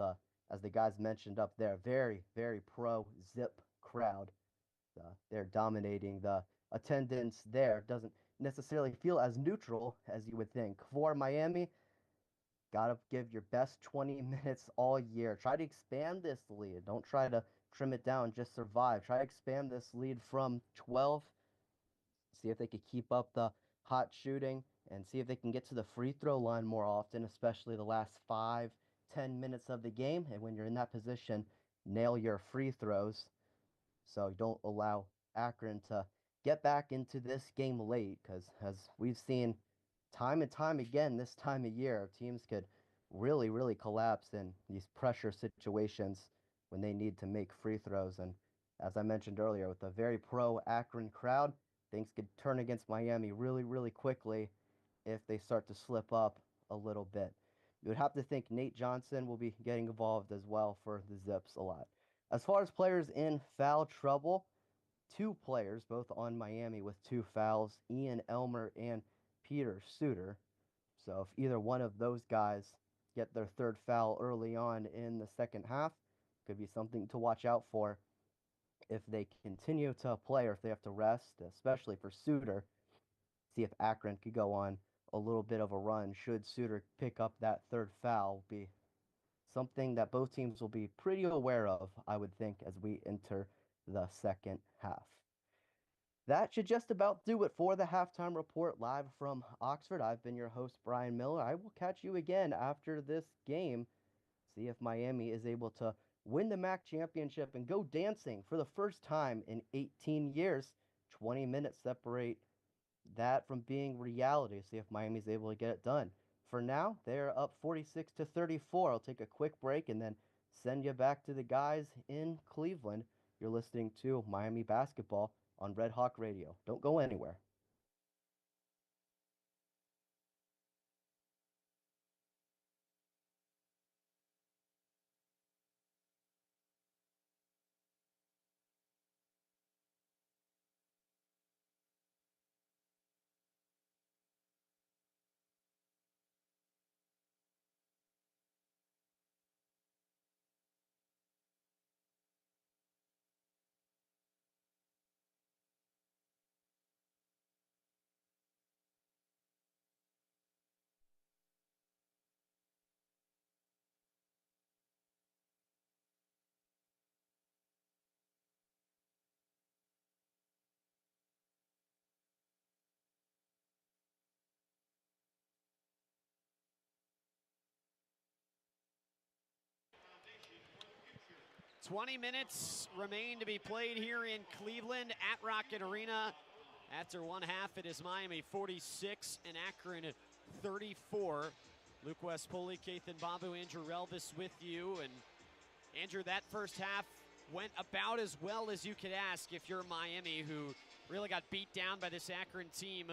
[SPEAKER 1] as the guys mentioned up there, very, very pro Zip crowd. They're dominating. The attendance there doesn't necessarily feel as neutral as you would think. For Miami, got to give your best 20 minutes all year. Try to expand this lead. Don't try to trim it down. Just survive. Try to expand this lead from 12. See if they could keep up the hot shooting and see if they can get to the free throw line more often, especially the last 5-10 minutes of the game. And when you're in that position, nail your free throws so don't allow Akron to get back into this game late, because as we've seen time and time again this time of year, teams could really, really collapse in these pressure situations when they need to make free throws. And as I mentioned earlier, with a very pro Akron crowd, things could turn against Miami really, really quickly if they start to slip up a little bit. You would have to think Nate Johnson will be getting involved as well for the Zips a lot. As far as players in foul trouble, 2 players, both on Miami with 2 fouls, Ian Elmer and Peter Suter. So if either one of those guys get their 3rd foul early on in the second half, could be something to watch out for if they continue to play or if they have to rest, especially for Suter. See if Akron could go on a little bit of a run. Should Suter pick up that 3rd foul, be something that both teams will be pretty aware of, I would think, as we enter the second half. That should just about do it for the halftime report live from Oxford. I've been your host, Bryan Miller. I will catch you again after this game See if Miami is able to win the MAC championship and go dancing for the first time in 18 years. 20 minutes separate that from being reality. See if Miami's able to get it done. For now, they're up 46-34. I'll take a quick break and then send you back to the guys in Cleveland. You're listening to Miami Basketball on Red Hawk Radio. Don't go anywhere.
[SPEAKER 2] "20 minutes remain to be played here in Cleveland at Rocket Arena. After one half, it is Miami 46 and Akron 34. Luke West, Poley, Kethan, Babu, Andrew Relvas with you. And Andrew, that first half went about as well as you could ask if you're Miami, who really got beat down by this Akron team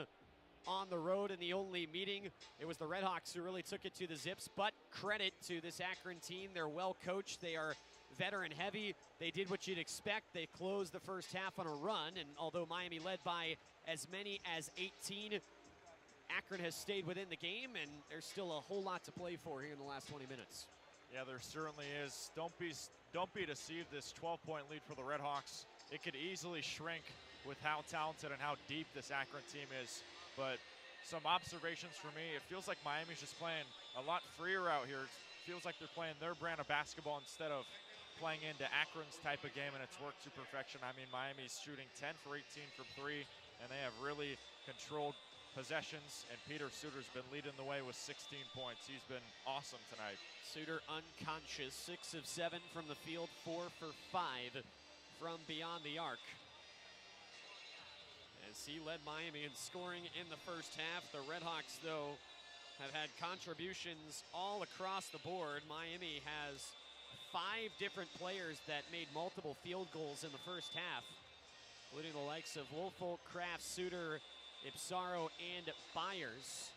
[SPEAKER 2] on the road in the only meeting. It was the RedHawks who really took it to the Zips, but credit to this Akron team. They're well coached. They are veteran heavy. They did what you'd expect. They closed the first half on a run, and although Miami led by as many as 18, Akron has stayed within the game, and there's still a whole lot to play for here in the last 20 minutes.
[SPEAKER 3] Yeah, there certainly is. Don't be deceived. This 12-point lead for the RedHawks, it could easily shrink with how talented and how deep this Akron team is. But some observations for me, it feels like Miami's just playing a lot freer out here. It feels like they're playing their brand of basketball instead of playing into Akron's type of game, and it's worked to perfection. I mean, Miami's shooting 10 for 18 from three, and they have really controlled possessions, and Peter Suter's been leading the way with 16 points. He's been awesome tonight.
[SPEAKER 2] Suter unconscious, 6 of 7 from the field, 4 for 5 from beyond the arc. As he led Miami in scoring in the first half. The RedHawks, though, have had contributions all across the board. Miami has 5 different players that made multiple field goals in the first half, including the likes of Woolfolk, Kraft, Suter, Ipsaro, and Byers.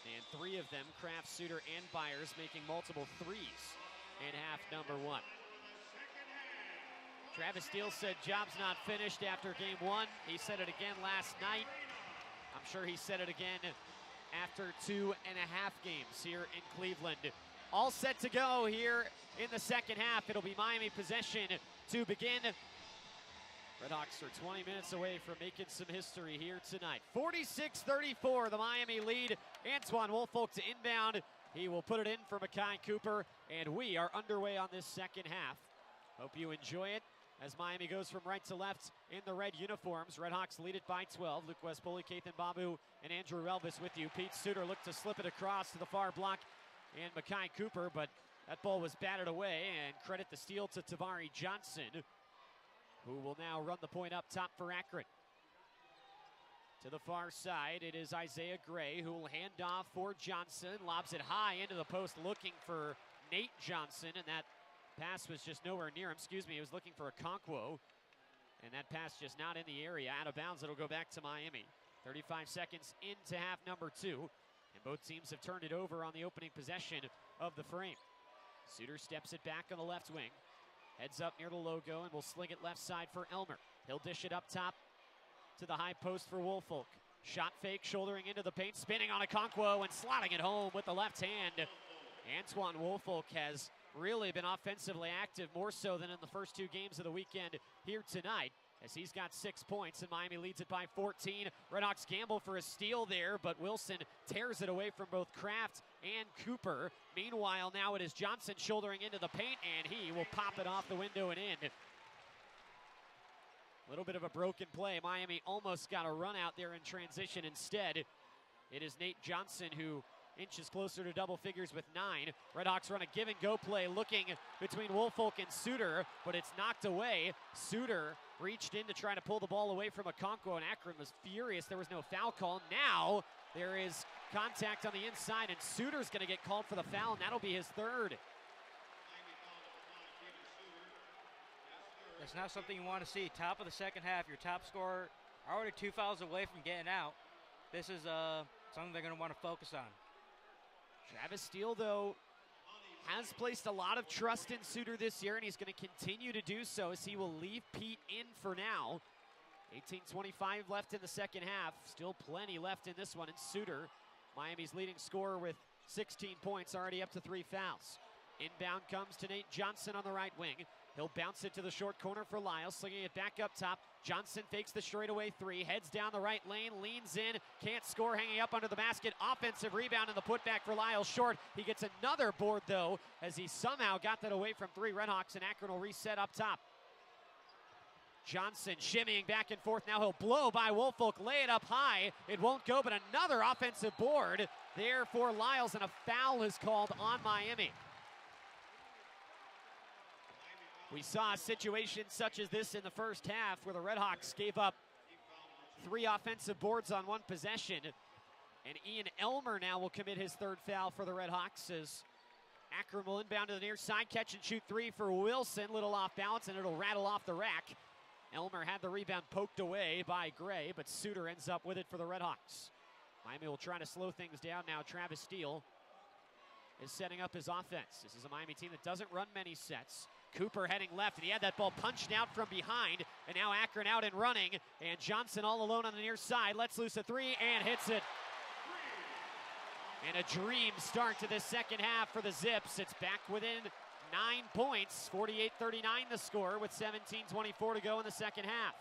[SPEAKER 2] And 3 of them, Kraft, Suter, and Byers, making multiple threes in half number 1. Travis Steele said job's not finished after game 1. He said it again last night. I'm sure he said it again after 2.5 games here in Cleveland. All set to go here in the second half. It'll be Miami possession to begin. RedHawks are 20 minutes away from making some history here tonight. 46-34, the Miami lead. Antoine Woolfolk to inbound. He will put it in for Makai Cooper, and we are underway on this second half. Hope you enjoy it as Miami goes from right to left in the red uniforms. RedHawks lead it by 12. Luke West, Poley, Kethan, Babu, and Andrew Relvas with you. Pete Suter looked to slip it across to the far block and Makai Cooper, but that ball was batted away, and credit the steal to Tavari Johnson, who will now run the point up top for Akron. To the far side, it is Isaiah Gray, who will hand off for Johnson, lobs it high into the post looking for Nate Johnson, and that pass was just nowhere near him. He was looking for a Okonkwo, and that pass just not in the area. Out of bounds, it'll go back to Miami. 35 seconds into half number 2, and both teams have turned it over on the opening possession of the frame. Suter steps it back on the left wing, heads up near the logo, and will sling it left side for Elmer. He'll dish it up top to the high post for Woolfolk. Shot fake, shouldering into the paint, spinning on Okonkwo, and slotting it home with the left hand. Antoine Woolfolk has really been offensively active, more so than in the first 2 games of the weekend here tonight, as he's got 6 points, and Miami leads it by 14. RedHawks gamble for a steal there, but Wilson tears it away from both Kraft and Cooper. Meanwhile, now it is Johnson shouldering into the paint, and he will pop it off the window and in. A little bit of a broken play. Miami almost got a run out there in transition. Instead, it is Nate Johnson who inches closer to double figures with 9. RedHawks run a give-and-go play looking between Woolfolk and Suter, but it's knocked away. Suter reached in to try to pull the ball away from Okonkwo, and Akron was furious. There was no foul call. Now there is contact on the inside, and Suter's going to get called for the foul, and that'll be his third.
[SPEAKER 4] That's not something you want to see. Top of the second half, your top scorer already 2 fouls away from getting out. This is something they're going to want to focus on.
[SPEAKER 2] Travis Steele, though, has placed a lot of trust in Suter this year, and he's going to continue to do so as he will leave Pete in for now. 18:25 left in the second half. Still plenty left in this one. And Suter, Miami's leading scorer with 16 points, already up to 3 fouls. Inbound comes to Nate Johnson on the right wing. He'll bounce it to the short corner for Lyles, slinging it back up top. Johnson fakes the straightaway 3, heads down the right lane, leans in, can't score, hanging up under the basket. Offensive rebound and the putback for Lyles short. He gets another board, though, as he somehow got that away from 3 RedHawks, and Akron will reset up top. Johnson shimmying back and forth. Now he'll blow by Woolfolk, lay it up high. It won't go, but another offensive board there for Lyles, and a foul is called on Miami. We saw a situation such as this in the first half where the RedHawks gave up 3 offensive boards on 1 possession. And Ian Elmer now will commit his 3rd foul for the RedHawks as Akron will inbound to the near side, catch and shoot 3 for Wilson. Little off balance, and it'll rattle off the rack. Elmer had the rebound poked away by Gray, but Suter ends up with it for the RedHawks. Miami will try to slow things down now. Travis Steele is setting up his offense. This is a Miami team that doesn't run many sets. Cooper heading left, and he had that ball punched out from behind, and now Akron out and running, and Johnson all alone on the near side, lets loose a 3 and hits it. And a dream start to this second half for the Zips. It's back within 9 points, 48-39 the score with 17:24 to go in the second half.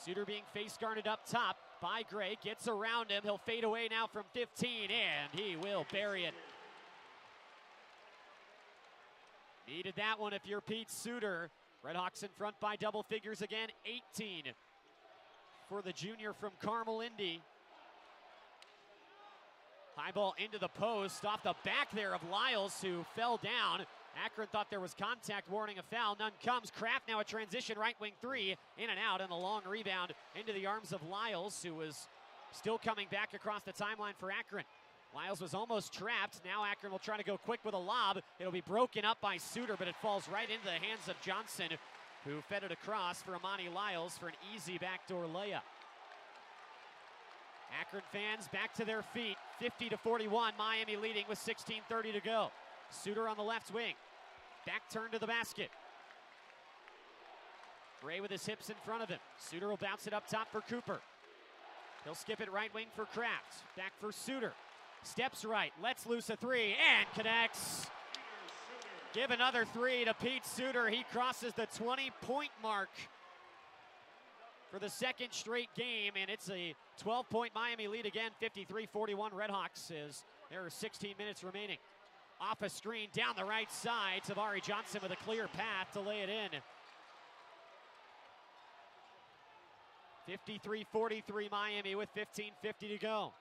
[SPEAKER 2] Suter being face guarded up top by Gray, gets around him, he'll fade away now from 15, and he will bury it. Needed that one if you're Pete Suter. RedHawks in front by double figures again, 18 for the junior from Carmel, Indy. High ball into the post, off the back there of Lyles, who fell down. Akron thought there was contact, warning a foul. None comes. Kraft now a transition right wing 3, in and out, and a long rebound into the arms of Lyles, who was still coming back across the timeline for Akron. Lyles was almost trapped. Now Akron will try to go quick with a lob. It'll be broken up by Suter, but it falls right into the hands of Johnson, who fed it across for Amani Lyles for an easy backdoor layup. Akron fans back to their feet. 50-41, Miami leading with 16:30 to go. Suter on the left wing. Back turn to the basket. Gray with his hips in front of him. Suter will bounce it up top for Cooper. He'll skip it right wing for Kraft. Back for Suter. Steps right, lets loose a 3, and connects. Give another 3 to Pete Suter. He crosses the 20-point mark for the second straight game, and it's a 12-point Miami lead again, 53-41 RedHawks, as there are 16 minutes remaining. Off a screen, down the right side, Tavari Johnson with a clear path to lay it in. 53-43 Miami with 15:50 to go.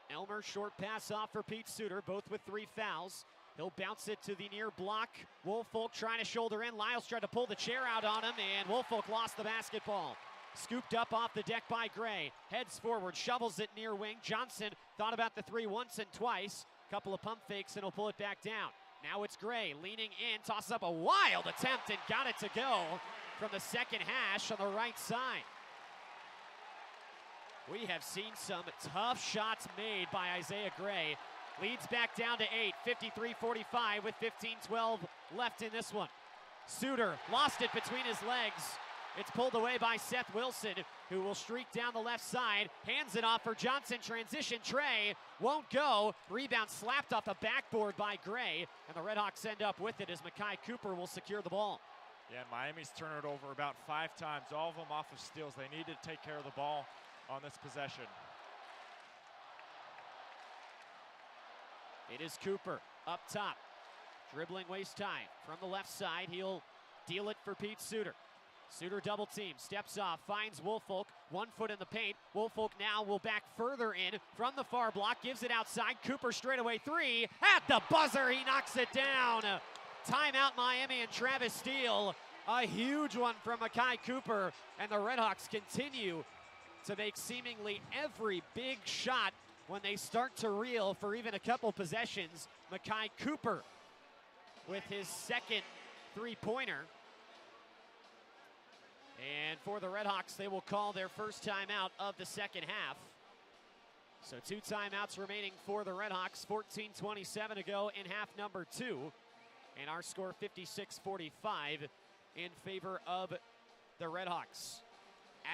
[SPEAKER 2] Elmer, short pass off for Pete Suter, both with 3 fouls. He'll bounce it to the near block. Woolfolk trying to shoulder in. Lyles tried to pull the chair out on him, and Woolfolk lost the basketball. Scooped up off the deck by Gray. Heads forward, shovels it near wing. Johnson thought about the 3 once and twice. Couple of pump fakes, and he'll pull it back down. Now it's Gray leaning in, tosses up a wild attempt, and got it to go from the second hash on the right side. We have seen some tough shots made by Isaiah Gray. Leads back down to 8, 53-45 with 15-12 left in this one. Suter lost it between his legs. It's pulled away by Seth Wilson, who will streak down the left side. Hands it off for Johnson. Transition tray won't go. Rebound slapped off the backboard by Gray, and the RedHawks end up with it as Makai Cooper will secure the ball.
[SPEAKER 3] Yeah, Miami's turned it over about 5 times, all of them off of steals. They need to take care of the ball on this possession.
[SPEAKER 2] It is Cooper up top, dribbling waist high from the left side. He'll deal it for Pete Suter. Suter double team, steps off, finds Woolfolk, 1 foot in the paint. Woolfolk now will back further in from the far block, gives it outside. Cooper straightaway 3, at the buzzer, he knocks it down. Timeout Miami and Travis Steele. A huge one from Makai Cooper, and the RedHawks continue to make seemingly every big shot when they start to reel for even a couple possessions. Makai Cooper with his second three-pointer. And for the RedHawks, they will call their first timeout of the second half. So 2 timeouts remaining for the RedHawks, 14:27 to go in half number 2. And our score 56-45 in favor of the RedHawks.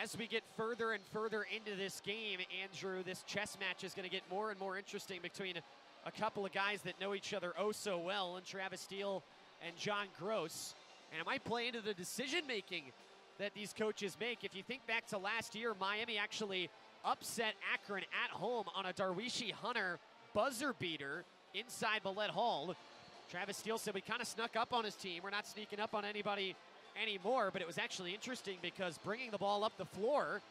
[SPEAKER 2] As we get further and further into this game, Andrew, this chess match is going to get more and more interesting between a couple of guys that know each other oh so well, and Travis Steele and John Gross. And it might play into the decision-making that these coaches make. If you think back to last year, Miami actually upset Akron at home on a Darwishi Hunter buzzer beater inside Millett Hall. Travis Steele said, we kind of snuck up on his team. We're not sneaking up on anybody anymore, but it was actually interesting because bringing the ball up the floor,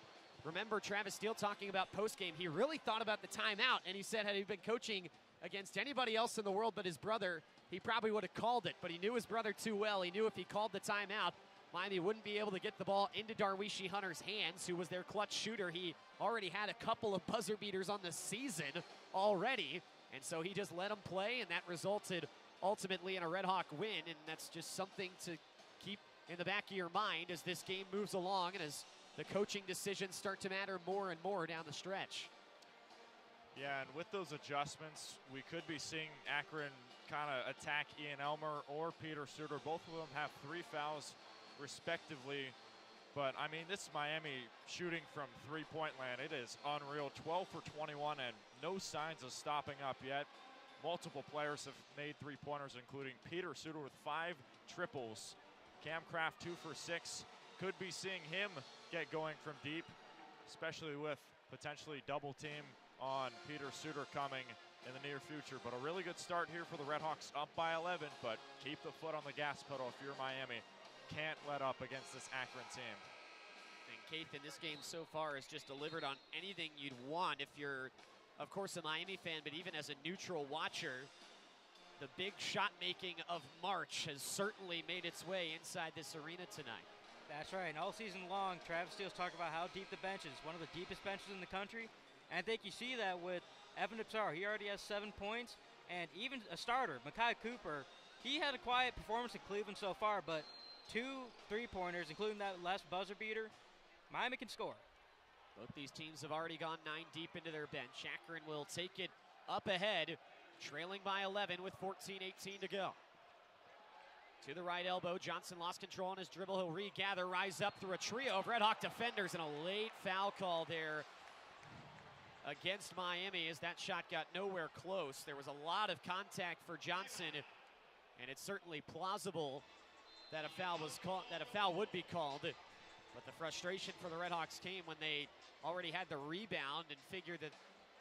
[SPEAKER 2] remember Travis Steele talking about postgame, he really thought about the timeout, and he said had he been coaching against anybody else in the world but his brother, he probably would have called it, but he knew his brother too well. He knew if he called the timeout, Miami wouldn't be able to get the ball into Darwishi Hunter's hands, who was their clutch shooter. He already had a couple of buzzer beaters on the season already, and so he just let him play, and that resulted ultimately in a RedHawk win, and that's just something to keep in the back of your mind as this game moves along and as the coaching decisions start to matter more and more down the stretch.
[SPEAKER 3] Yeah, and with those adjustments, we could be seeing Akron kind of attack Ian Elmer or Peter Suter. Both of them have 3 fouls respectively. But, I mean, this is Miami shooting from three-point land. It is unreal. 12 for 21 and no signs of stopping up yet. Multiple players have made three-pointers, including Peter Suter with 5 triples. Cam Kraft 2 for 6. Could be seeing him get going from deep, especially with potentially double team on Peter Suter coming in the near future. But a really good start here for the RedHawks, up by 11, but keep the foot on the gas pedal if you're Miami. Can't let up against this Akron team.
[SPEAKER 2] And Kethan, this game so far has just delivered on anything you'd want if you're, of course, a Miami fan, but even as a neutral watcher, the big shot making of March has certainly made its way inside this arena tonight.
[SPEAKER 4] That's right, and all season long, Travis Steele's talking about how deep the bench is, one of the deepest benches in the country. And I think you see that with Evan Ipsar. He already has 7 points, and even a starter, Makai Cooper, he had a quiet performance in Cleveland so far, but 2 3-pointers, including that last buzzer beater. Miami can score.
[SPEAKER 2] Both these teams have already gone 9 deep into their bench. Akron will take it up ahead, trailing by 11 with 14:18 to go. To the right elbow, Johnson lost control on his dribble. He'll regather, rise up through a trio of RedHawk defenders, and a late foul call there against Miami as that shot got nowhere close. There was a lot of contact for Johnson, and it's certainly plausible that a foul was called, that a foul would be called. But the frustration for the RedHawks came when they already had the rebound and figured that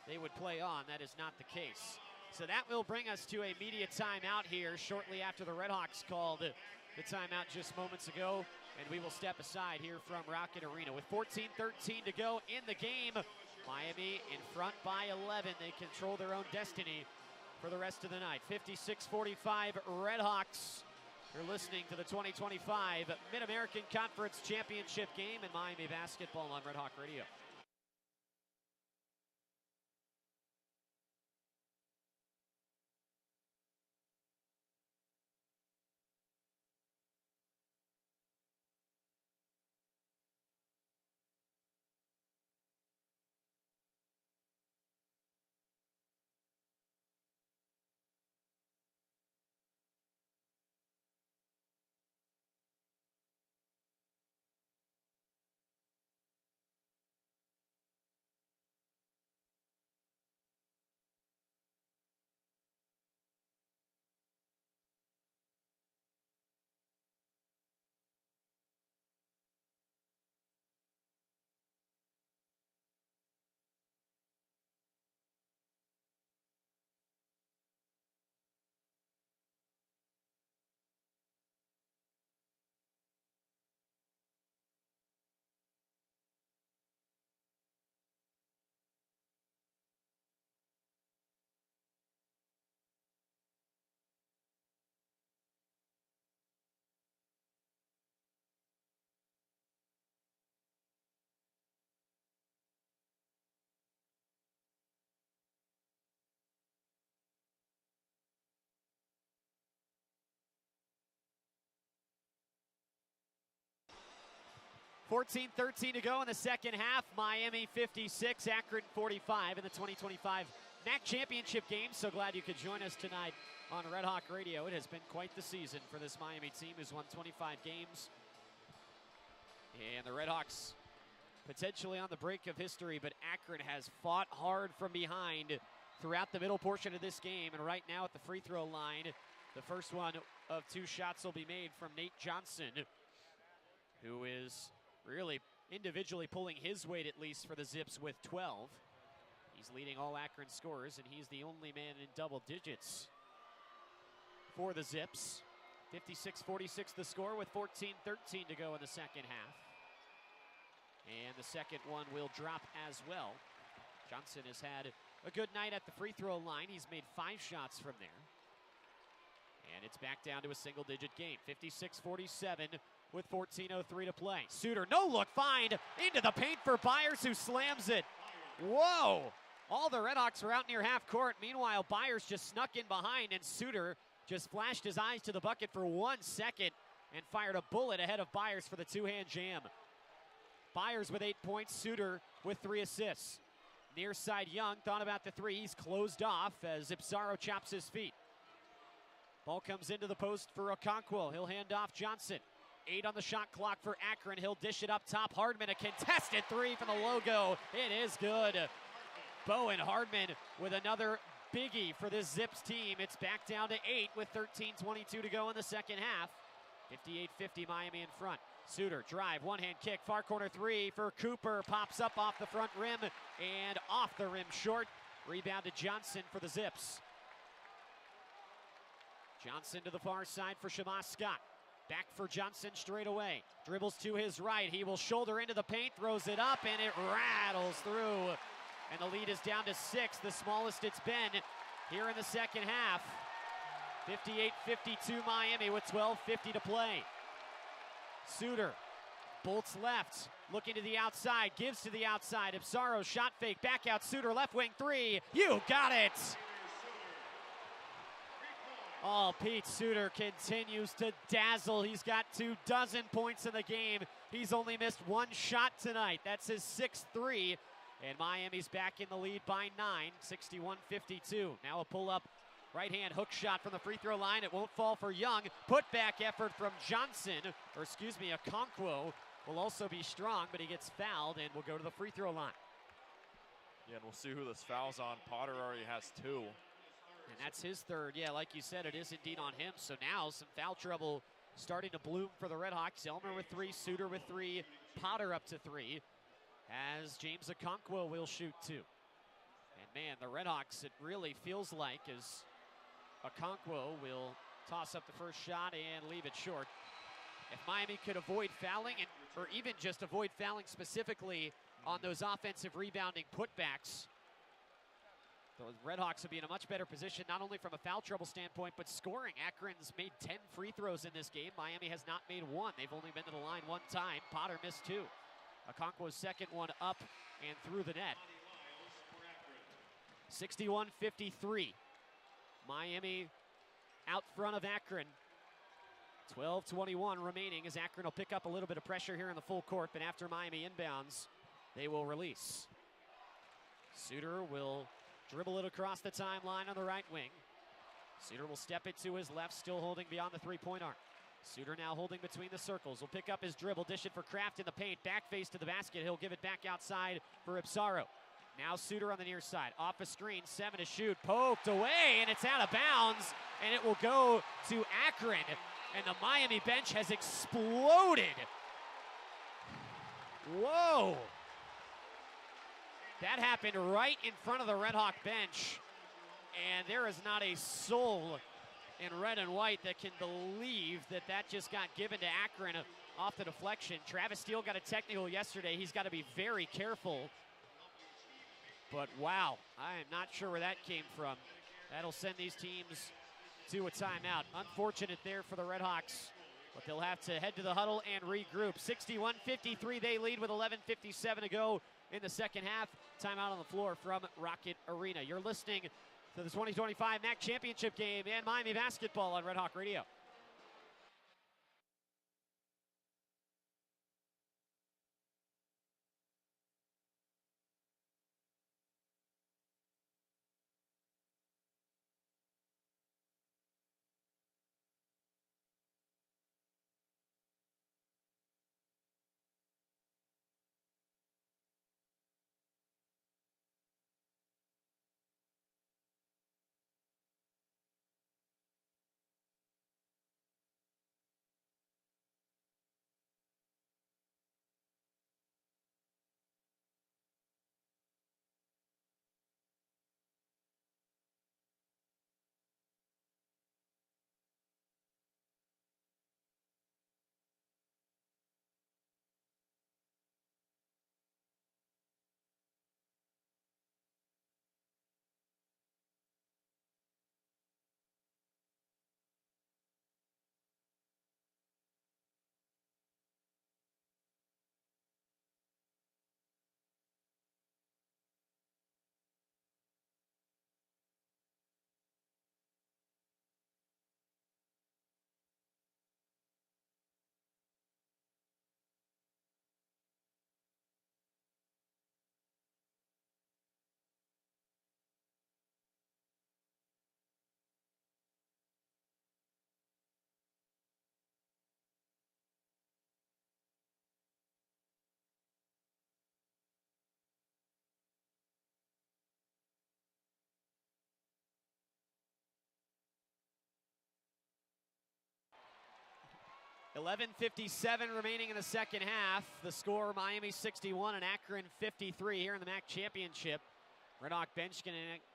[SPEAKER 2] they would play on. That is not the case. So that will bring us to a media timeout here shortly after the RedHawks called the timeout just moments ago. And we will step aside here from Rocket Arena. With 14:13 to go in the game, Miami in front by 11. They control their own destiny for the rest of the night. 56-45 RedHawks. You're listening to the 2025 Mid-American Conference Championship game in Miami basketball on RedHawk Radio. 14-13 to go in the second half. Miami 56, Akron 45 in the 2025 MAC Championship game. So glad you could join us tonight on Red Hawk Radio. It has been quite the season for this Miami team, who's won 25 games. And the RedHawks potentially on the brink of history, but Akron has fought hard from behind throughout the middle portion of this game. And right now at the free throw line, the first one of 2 shots will be made from Nate Johnson, who is really individually pulling his weight, at least for the Zips, with 12. He's leading all Akron scorers, and he's the only man in double digits for the Zips. 56-46 the score with 14-13 to go in the second half. And the second one will drop as well. Johnson has had a good night at the free throw line. He's made 5 shots from there. And it's back down to a single-digit game. 56-47 with 14:03 to play. Suter, no look, find into the paint for Byers, who slams it. Whoa! All the RedHawks were out near half court. Meanwhile, Byers just snuck in behind, and Suter just flashed his eyes to the bucket for 1 second and fired a bullet ahead of Byers for the 2-hand jam. Byers with 8 points, Suter with 3 assists. Near side Young thought about the 3. He's closed off as Ipsaro chops his feet. Ball comes into the post for Okonkwo. He'll hand off Johnson. 8 on the shot clock for Akron. He'll dish it up top. Hardman, a contested 3 from the logo. It is good. Bowen Hardman with another biggie for this Zips team. It's back down to 8 with 13:22 to go in the second half. 58-50 Miami in front. Suter, drive, one-hand kick, far corner 3 for Cooper. Pops up off the front rim and off the rim short. Rebound to Johnson for the Zips. Johnson to the far side for Shamaz Scott. Back for Johnson straight away. Dribbles to his right. He will shoulder into the paint, throws it up, and it rattles through. And the lead is down to 6, the smallest it's been here in the second half. 58-52 Miami with 12:50 to play. Suter bolts left, looking to the outside, gives to the outside. Ipsaro shot fake, back out Suter, left wing 3. You got it! Oh, Pete Suter continues to dazzle. He's got 24 points in the game. He's only missed 1 shot tonight. That's his 6th 3. And Miami's back in the lead by 9, 61-52. Now a pull-up right-hand hook shot from the free throw line. It won't fall for Young. Put-back effort from Johnson, or excuse me, Okonkwo will also be strong, but he gets fouled and will go to the free throw line.
[SPEAKER 3] Yeah, and we'll see who this foul's on. Potter already has 2.
[SPEAKER 2] And that's his 3rd. Yeah, like you said, it is indeed on him. So now some foul trouble starting to bloom for the RedHawks. Elmer with 3, Suter with 3, Potter up to 3, as James Okonkwo will shoot 2. And man, the RedHawks, it really feels like, as Okonkwo will toss up the first shot and leave it short. If Miami could avoid fouling, or even just avoid fouling specifically on those offensive rebounding putbacks, the RedHawks would be in a much better position, not only from a foul trouble standpoint, but scoring. Akron's made 10 free throws in this game. Miami has not made 1. They've only been to the line 1 time. Potter missed 2. Okonkwo's second one up and through the net. 61-53. Miami out front of Akron. 12:21 remaining as Akron will pick up a little bit of pressure here in the full court, but after Miami inbounds, they will release. Suter will dribble it across the timeline on the right wing. Suter will step it to his left, still holding beyond the 3-point arc. Suter now holding between the circles. Will pick up his dribble, dish it for Kraft in the paint. Back face to the basket. He'll give it back outside for Ipsaro. Now Suter on the near side. Off a screen, 7 to shoot. Poked away, and it's out of bounds. And it will go to Akron. And the Miami bench has exploded. Whoa. That happened right in front of the RedHawk bench. And there is not a soul in red and white that can believe that that just got given to Akron off the deflection. Travis Steele got a technical yesterday. He's got to be very careful. But wow, I am not sure where that came from. That'll send these teams to a timeout. Unfortunate there for the RedHawks, but they'll have to head to the huddle and regroup. 61-53, they lead with 11:57 to go in the second half. Timeout on the floor from Rocket Arena. You're listening to the 2025 MAC Championship game and Miami basketball on Red Hawk Radio. 11:57 remaining in the second half. The score, Miami 61 and Akron 53 here in the MAC championship. RedHawk bench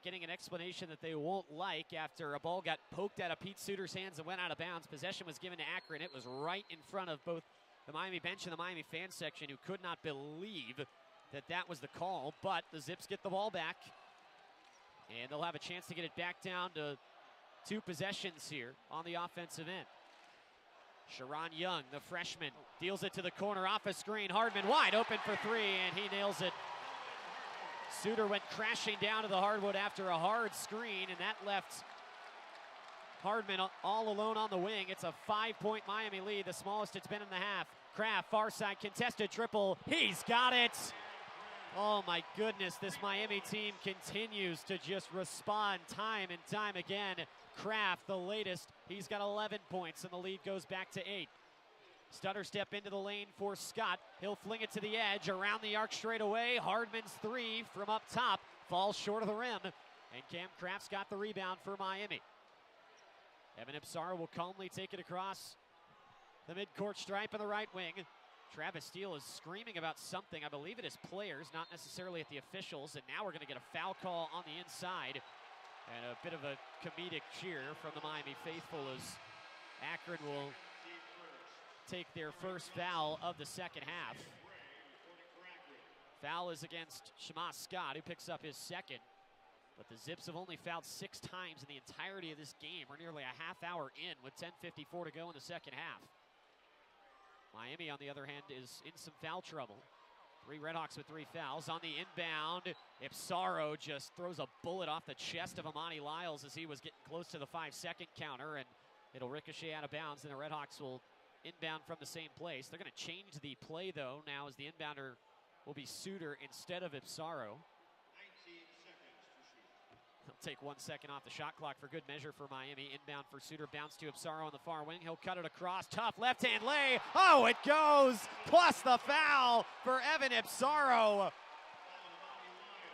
[SPEAKER 2] getting an explanation that they won't like after a ball got poked out of Pete Suter's hands and went out of bounds. Possession was given to Akron. It was right in front of both the Miami bench and the Miami fan section, who could not believe that that was the call. But the Zips get the ball back, and they'll have a chance to get it back down to 2 possessions here on the offensive end. Sharon Young, the freshman, deals it to the corner off a screen. Hardman wide open for 3, and he nails it. Suter went crashing down to the hardwood after a hard screen, and that left Hardman all alone on the wing. It's a 5-point Miami lead, the smallest it's been in the half. Kraft, far side, contested triple. He's got it. Oh my goodness, this Miami team continues to just respond time and time again. Kraft, the latest, he's got 11 points, and the lead goes back to 8. Stutter step into the lane for Scott. He'll fling it to the edge, around the arc straight away. Hardman's 3 from up top falls short of the rim, and Cam Kraft's got the rebound for Miami. Evan Ipsara will calmly take it across the midcourt stripe in the right wing. Travis Steele is screaming about something. I believe it is players, not necessarily at the officials, and now we're going to get a foul call on the inside. And a bit of a comedic cheer from the Miami faithful as Akron will take their first foul of the second half. Foul is against Shamas Scott, who picks up his second. But the Zips have only fouled 6 times in the entirety of this game. We're nearly a half hour in with 10:54 to go in the second half. Miami, on the other hand, is in some foul trouble. 3 RedHawks with 3 fouls. On the inbound, Ipsaro just throws a bullet off the chest of Amani Lyles as he was getting close to the 5-second counter, and it'll ricochet out of bounds, and the RedHawks will inbound from the same place. They're going to change the play, though, now, as the inbounder will be Suter instead of Ipsaro. He'll take 1 second off the shot clock for good measure for Miami. Inbound for Suter, bounce to Ipsaro on the far wing. He'll cut it across, tough left-hand lay. Oh, it goes, plus the foul for Evan Ipsaro.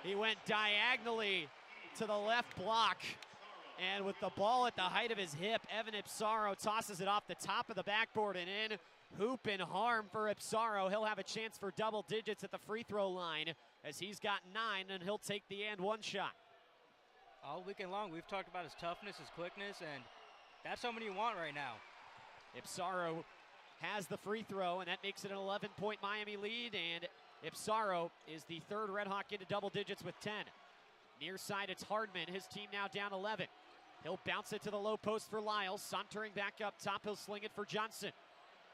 [SPEAKER 2] He went diagonally to the left block, and with the ball at the height of his hip, Evan Ipsaro tosses it off the top of the backboard and in. Hoop and harm for Ipsaro. He'll have a chance for double digits at the free throw line as he's got 9, and he'll take the and 1 shot.
[SPEAKER 4] All weekend long, we've talked about his toughness, his quickness, and that's something you want right now.
[SPEAKER 2] Ipsaro has the free throw, and that makes it an 11-point Miami lead, and Ipsaro is the 3rd RedHawk into double digits with 10. Near side, it's Hardman, his team now down 11. He'll bounce it to the low post for Lyles, sauntering back up top, he'll sling it for Johnson.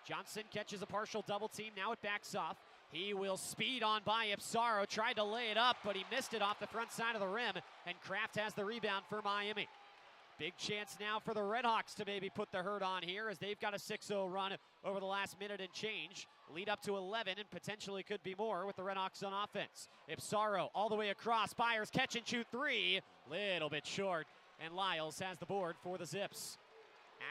[SPEAKER 2] Johnson catches a partial double team, now it backs off. He will speed on by Ipsaro, tried to lay it up, but he missed it off the front side of the rim, and Kraft has the rebound for Miami. Big chance now for the RedHawks to maybe put the hurt on here, as they've got a 6-0 run over the last minute and change. Lead up to 11, and potentially could be more with the RedHawks on offense. Ipsaro all the way across, Byers catch and shoot 3, little bit short, and Lyles has the board for the Zips.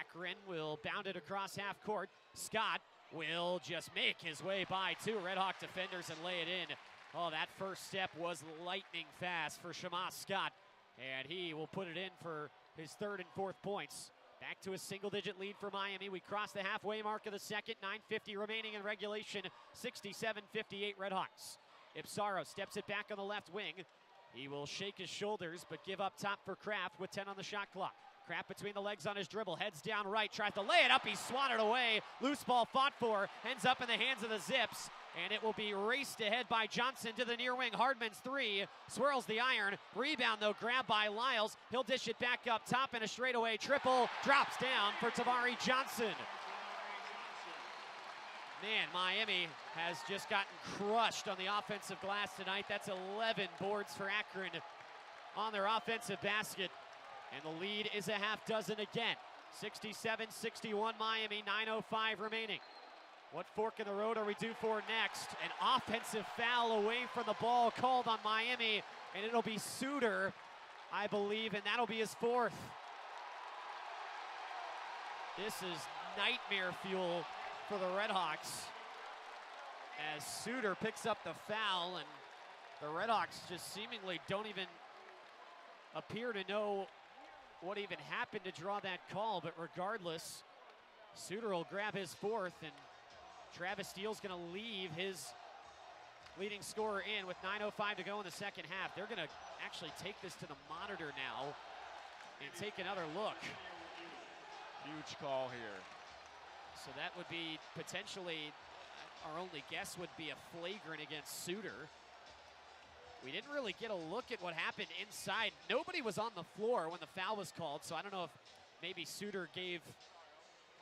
[SPEAKER 2] Akron will bound it across half court. Scott will just make his way by 2 RedHawk defenders and lay it in. Oh, that first step was lightning fast for Shamas Scott, and he will put it in for his 3rd and 4th points. Back to a single-digit lead for Miami. We cross the halfway mark of the second, 9:50 remaining in regulation, 67-58 RedHawks. Ipsaro steps it back on the left wing. He will shake his shoulders, but give up top for Kraft with 10 on the shot clock. Kraft between the legs on his dribble, heads down right, tries to lay it up, he's swatted away. Loose ball fought for, ends up in the hands of the Zips, and it will be raced ahead by Johnson to the near wing. Hardman's 3, swirls the iron. Rebound, though, grabbed by Lyles. He'll dish it back up top, and a straightaway triple drops down for Tavari Johnson. Man, Miami has just gotten crushed on the offensive glass tonight. That's 11 boards for Akron on their offensive basket. And the lead is a half dozen again. 67-61 Miami, 9:05 remaining. What fork in the road are we due for next? An offensive foul away from the ball called on Miami, and it'll be Suter, I believe, and that'll be his 4th. This is nightmare fuel for the RedHawks as Suter picks up the foul, and the RedHawks just seemingly don't even appear to know what even happened to draw that call, but regardless, Suter will grab his fourth, and Travis Steele's going to leave his leading scorer in with 9:05 to go in the second half. They're going to actually take this to the monitor now and take another look.
[SPEAKER 3] Huge call here.
[SPEAKER 2] So that would be potentially, our only guess would be a flagrant against Suter. We didn't really get a look at what happened inside. Nobody was on the floor when the foul was called, so I don't know if maybe Suter gave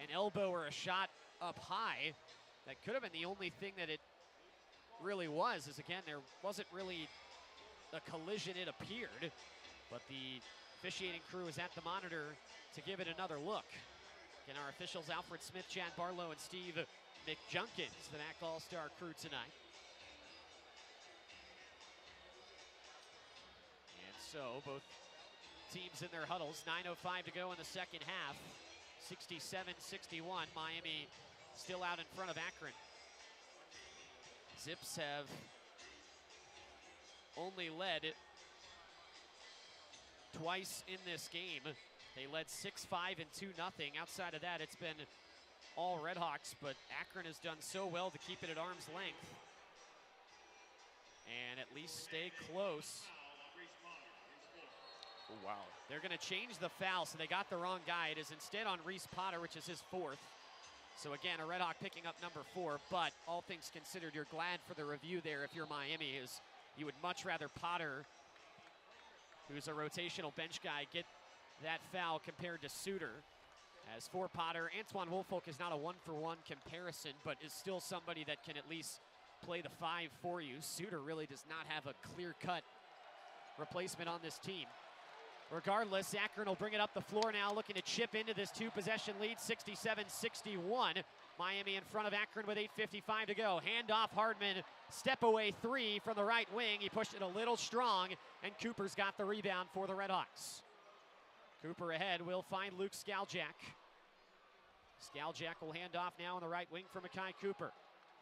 [SPEAKER 2] an elbow or a shot up high. That could have been the only thing that it really was, is again, there wasn't really a collision, it appeared, but the officiating crew is at the monitor to give it another look. Again, our officials, Alfred Smith, Chad Barlow, and Steve McJunkins, the MAC All-Star crew tonight. And so, both teams in their huddles, 9:05 to go in the second half. 67-61, Miami still out in front of Akron. Zips have only led twice in this game. They led 6-5 and 2-0. Outside of that, it's been all RedHawks, but Akron has done so well to keep it at arm's length and at least stay close.
[SPEAKER 3] Oh, wow.
[SPEAKER 2] They're going to change the foul, so they got the wrong guy. It is instead on Reese Potter, which is his fourth. So again, a RedHawk picking up number 4, but all things considered, you're glad for the review there if you're Miami, is you would much rather Potter, who's a rotational bench guy, get that foul compared to Suter. As for Potter, Antoine Woolfolk is not a one-for-one comparison, but is still somebody that can at least play the 5 for you. Suter really does not have a clear-cut replacement on this team. Regardless, Akron will bring it up the floor now, looking to chip into this 2-possession lead, 67-61. Miami in front of Akron with 8:55 to go. Handoff, Hardman, step-away 3 from the right wing. He pushed it a little strong, and Cooper's got the rebound for the RedHawks. Cooper ahead will find Luke Skaljak. Skaljak will hand off now on the right wing for Makai Cooper.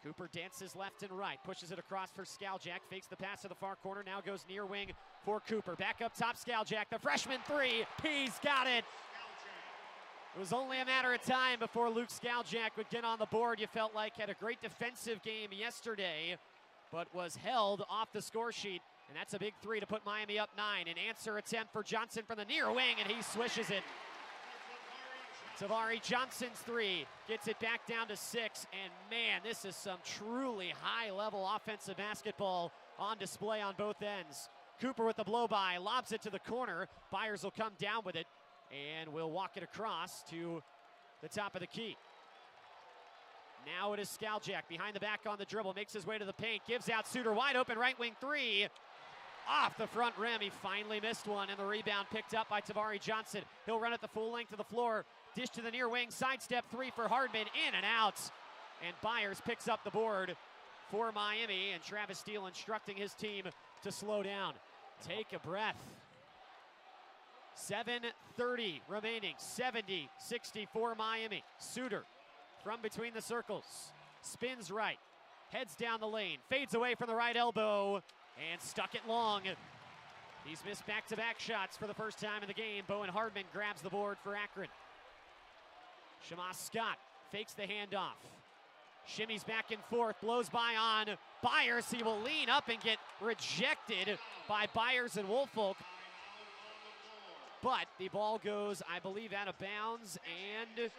[SPEAKER 2] Cooper dances left and right, pushes it across for Skaljak, fakes the pass to the far corner, now goes near wing for Cooper. Back up top, Skaljak, the freshman 3, he's got it! It was only a matter of time before Luke Skaljak would get on the board. You felt like had a great defensive game yesterday, but was held off the score sheet. And that's a big 3 to put Miami up 9. An answer attempt for Johnson from the near wing, and he swishes it. Tavari Johnson's 3 gets it back down to 6. And man, this is some truly high-level offensive basketball on display on both ends. Cooper with the blow-by, lobs it to the corner. Byers will come down with it, and will walk it across to the top of the key. Now it is Skaljak behind the back on the dribble, makes his way to the paint, gives out Suter, wide open right wing 3. Off the front rim, he finally missed one, and the rebound picked up by Tavari Johnson. He'll run it the full length of the floor, dish to the near wing, sidestep 3 for Hardman, in and out. And Byers picks up the board for Miami, and Travis Steele instructing his team to slow down. Take a breath. 7:30 remaining, 70-64 Miami. Suter from between the circles, spins right, heads down the lane, fades away from the right elbow, and stuck it long. He's missed back-to-back shots for the first time in the game. Bowen Hardman grabs the board for Akron. Shamas Scott fakes the handoff. Shimmies back and forth, blows by on Byers. He will lean up and get rejected by Byers and Woolfolk. But the ball goes, I believe, out of bounds, and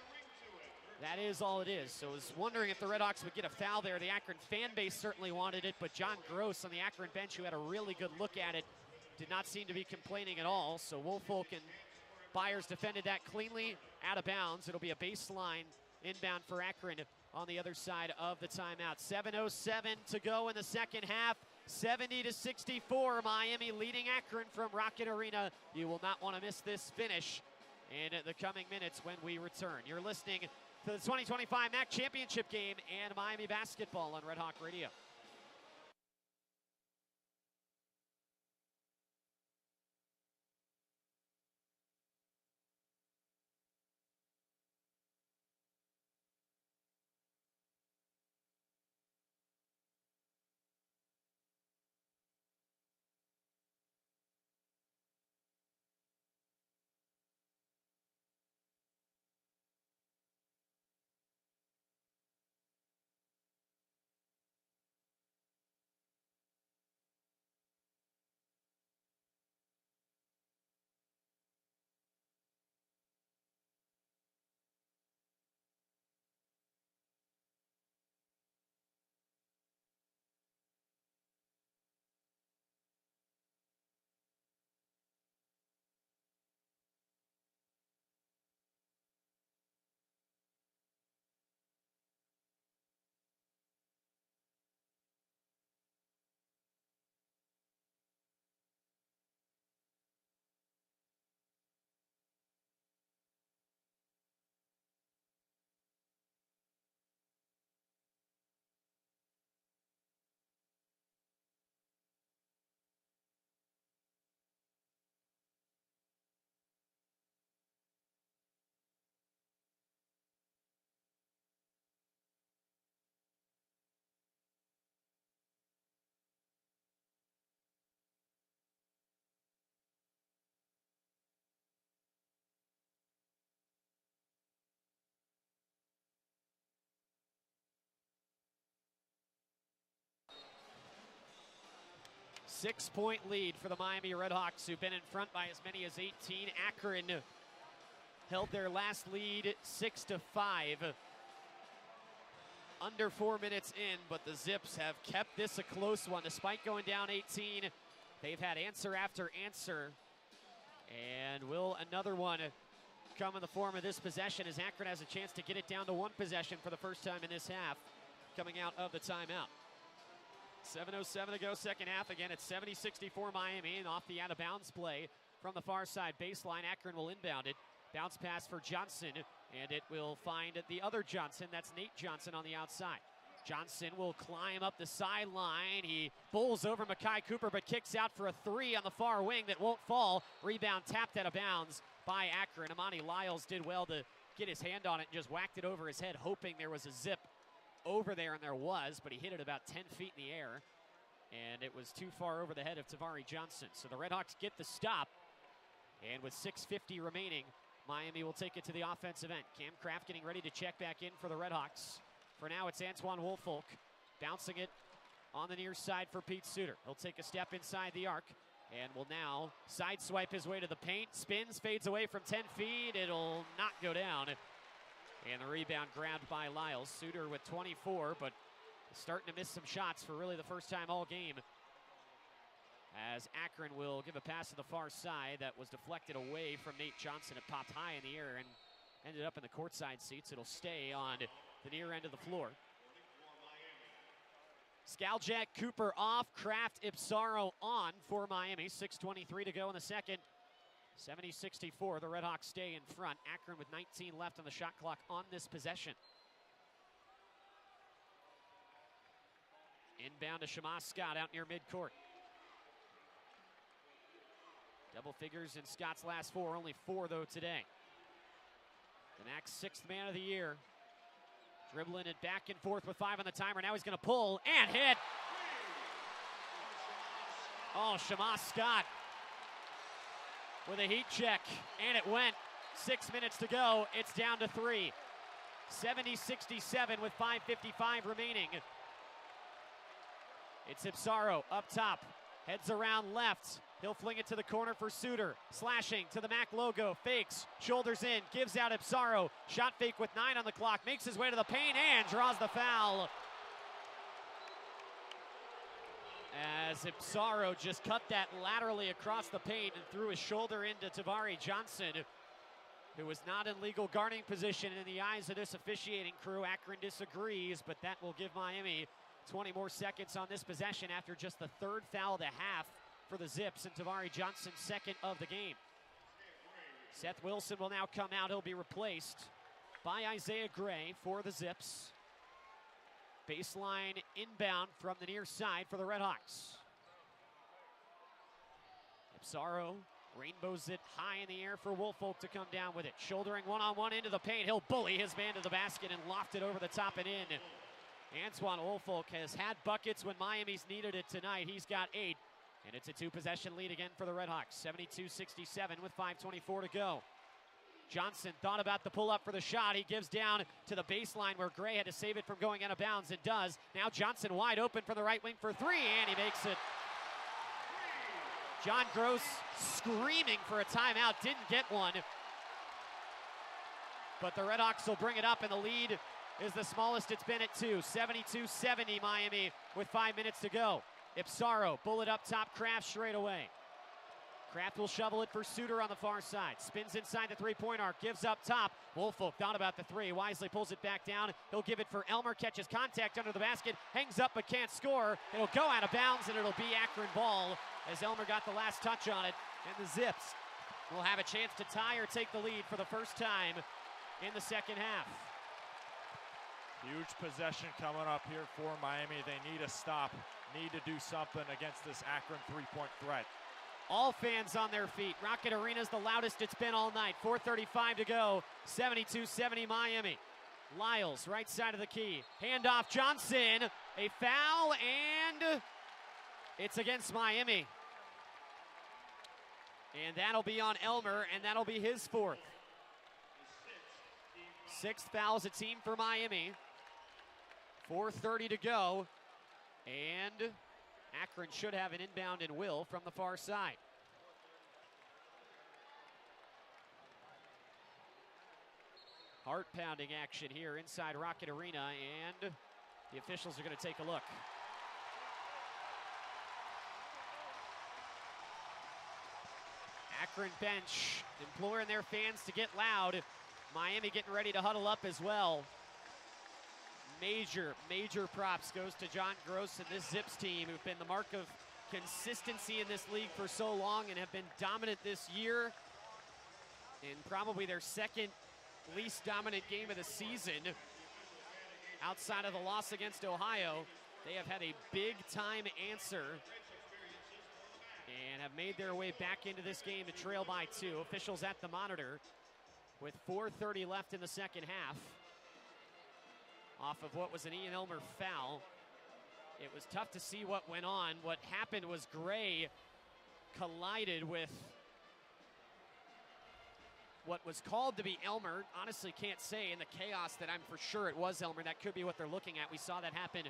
[SPEAKER 2] that is all it is. So I was wondering if the RedHawks would get a foul there. The Akron fan base certainly wanted it, but John Gross on the Akron bench, who had a really good look at it, did not seem to be complaining at all. So Woolfolk and Byers defended that cleanly, out of bounds. It'll be a baseline inbound for Akron on the other side of the timeout. 7:07 to go in the second half. 70-64, Miami leading Akron from Rocket Arena. You will not want to miss this finish in the coming minutes when we return. You're listening to the 2025 MAC Championship game and Miami basketball on Red Hawk Radio. 6-point lead for the Miami RedHawks, who've been in front by as many as 18. Akron held their last lead 6-5. Under 4 minutes in, but the Zips have kept this a close one. Despite going down 18, they've had answer after answer. And will another one come in the form of this possession, as Akron has a chance to get it down to one possession for the first time in this half, coming out of the timeout. 7:07 to go, second half. Again, it's 70-64 Miami, and off the out-of-bounds play from the far side baseline. Akron will inbound it. Bounce pass for Johnson, and it will find the other Johnson. That's Nate Johnson on the outside. Johnson will climb up the sideline. He bowls over Makai Cooper, but kicks out for a three on the far wing that won't fall. Rebound tapped out of bounds by Akron. Amani Lyles did well to get his hand on it and just whacked it over his head, hoping there was a zip over there, and there was, but he hit it about 10 feet in the air, and it was too far over the head of Tavari Johnson. So the RedHawks get the stop, and with 6:50 remaining, Miami will take it to the offensive end. Cam Kraft getting ready to check back in for the RedHawks. For now, it's Antoine Woolfolk bouncing it on the near side for Pete Suter. He'll take a step inside the arc and will now sideswipe his way to the paint. Spins, fades away from 10 feet. It'll not go down. And the rebound grabbed by Lyles. Suter with 24, but starting to miss some shots for really the first time all game, as Akron will give a pass to the far side that was deflected away from Nate Johnson. It popped high in the air and ended up in the courtside seats. It'll stay on the near end of the floor. Skaljak, Cooper off, Kraft, Ipsaro on for Miami. 6:23 to go in the second. 70-64, the RedHawks stay in front. Akron with 19 left on the shot clock on this possession. Inbound to Shamas Scott out near midcourt. Double figures in Scott's last four, only 4 though today. The Mac's 6th man of the year. Dribbling it back and forth with 5 on the timer. Now he's going to pull and hit. Oh, Shamas Scott with a heat check, and it went. 6 minutes to go. It's down to 3. 70-67 with 5:55 remaining. It's Ipsaro up top. Heads around left. He'll fling it to the corner for Suter. Slashing to the Mac logo. Fakes. Shoulders in. Gives out Ipsaro. Shot fake with 9 on the clock. Makes his way to the paint and draws the foul. As Ipsaro just cut that laterally across the paint and threw his shoulder into Tavari Johnson, who was not in legal guarding position in the eyes of this officiating crew. Akron disagrees, but that will give Miami 20 more seconds on this possession after just the 3rd foul of the half for the Zips, and Tavari Johnson's 2nd of the game. Seth Wilson will now come out. He'll be replaced by Isaiah Gray for the Zips. Baseline inbound from the near side for the RedHawks. Ipsaro rainbows it high in the air for Woolfolk to come down with it. Shouldering one-on-one into the paint. He'll bully his man to the basket and loft it over the top and in. Antoine Woolfolk has had buckets when Miami's needed it tonight. He's got 8, and it's a 2-possession lead again for the RedHawks. 72-67 with 5:24 to go. Johnson thought about the pull-up for the shot. He gives down to the baseline where Gray had to save it from going out of bounds. It does. Now Johnson wide open for the right wing for 3, and he makes it. John Gross screaming for a timeout. Didn't get one. But the RedHawks will bring it up, and the lead is the smallest it's been at 2. 72-70 Miami with 5 minutes to go. Ipsaro, bullet up top, Kraft straight away. Kraft will shovel it for Suter on the far side. Spins inside the three-point arc, gives up top. Woolfolk thought about the 3, wisely pulls it back down. He'll give it for Elmer, catches contact under the basket, hangs up but can't score. It'll go out of bounds, and it'll be Akron ball as Elmer got the last touch on it. And the Zips will have a chance to tie or take the lead for the first time in the second half.
[SPEAKER 3] Huge possession coming up here for Miami. They need a stop, need to do something against this Akron three-point threat.
[SPEAKER 2] All fans on their feet. Rocket Arena's the loudest it's been all night. 4:35 to go. 72-70 Miami. Lyles, right side of the key. Handoff Johnson. A foul, and it's against Miami. And that'll be on Elmer, and that'll be his 4th. 6th foul as a team for Miami. 4:30 to go. And Akron should have an inbound and will from the far side. Heart-pounding action here inside Rocket Arena, and the officials are going to take a look. Akron bench imploring their fans to get loud. Miami getting ready to huddle up as well. Major props goes to John Gross and this Zips team, who've been the mark of consistency in this league for so long and have been dominant this year. In probably their second least dominant game of the season, outside of the loss against Ohio, they have had a big-time answer and have made their way back into this game to trail by 2. Officials at the monitor with 4:30 left in the second half. Off of what was an Ian Elmer foul. It was tough to see what went on. What happened was Gray collided with what was called to be Elmer. Honestly can't say in the chaos that I'm for sure it was Elmer. That could be what they're looking at. We saw that happen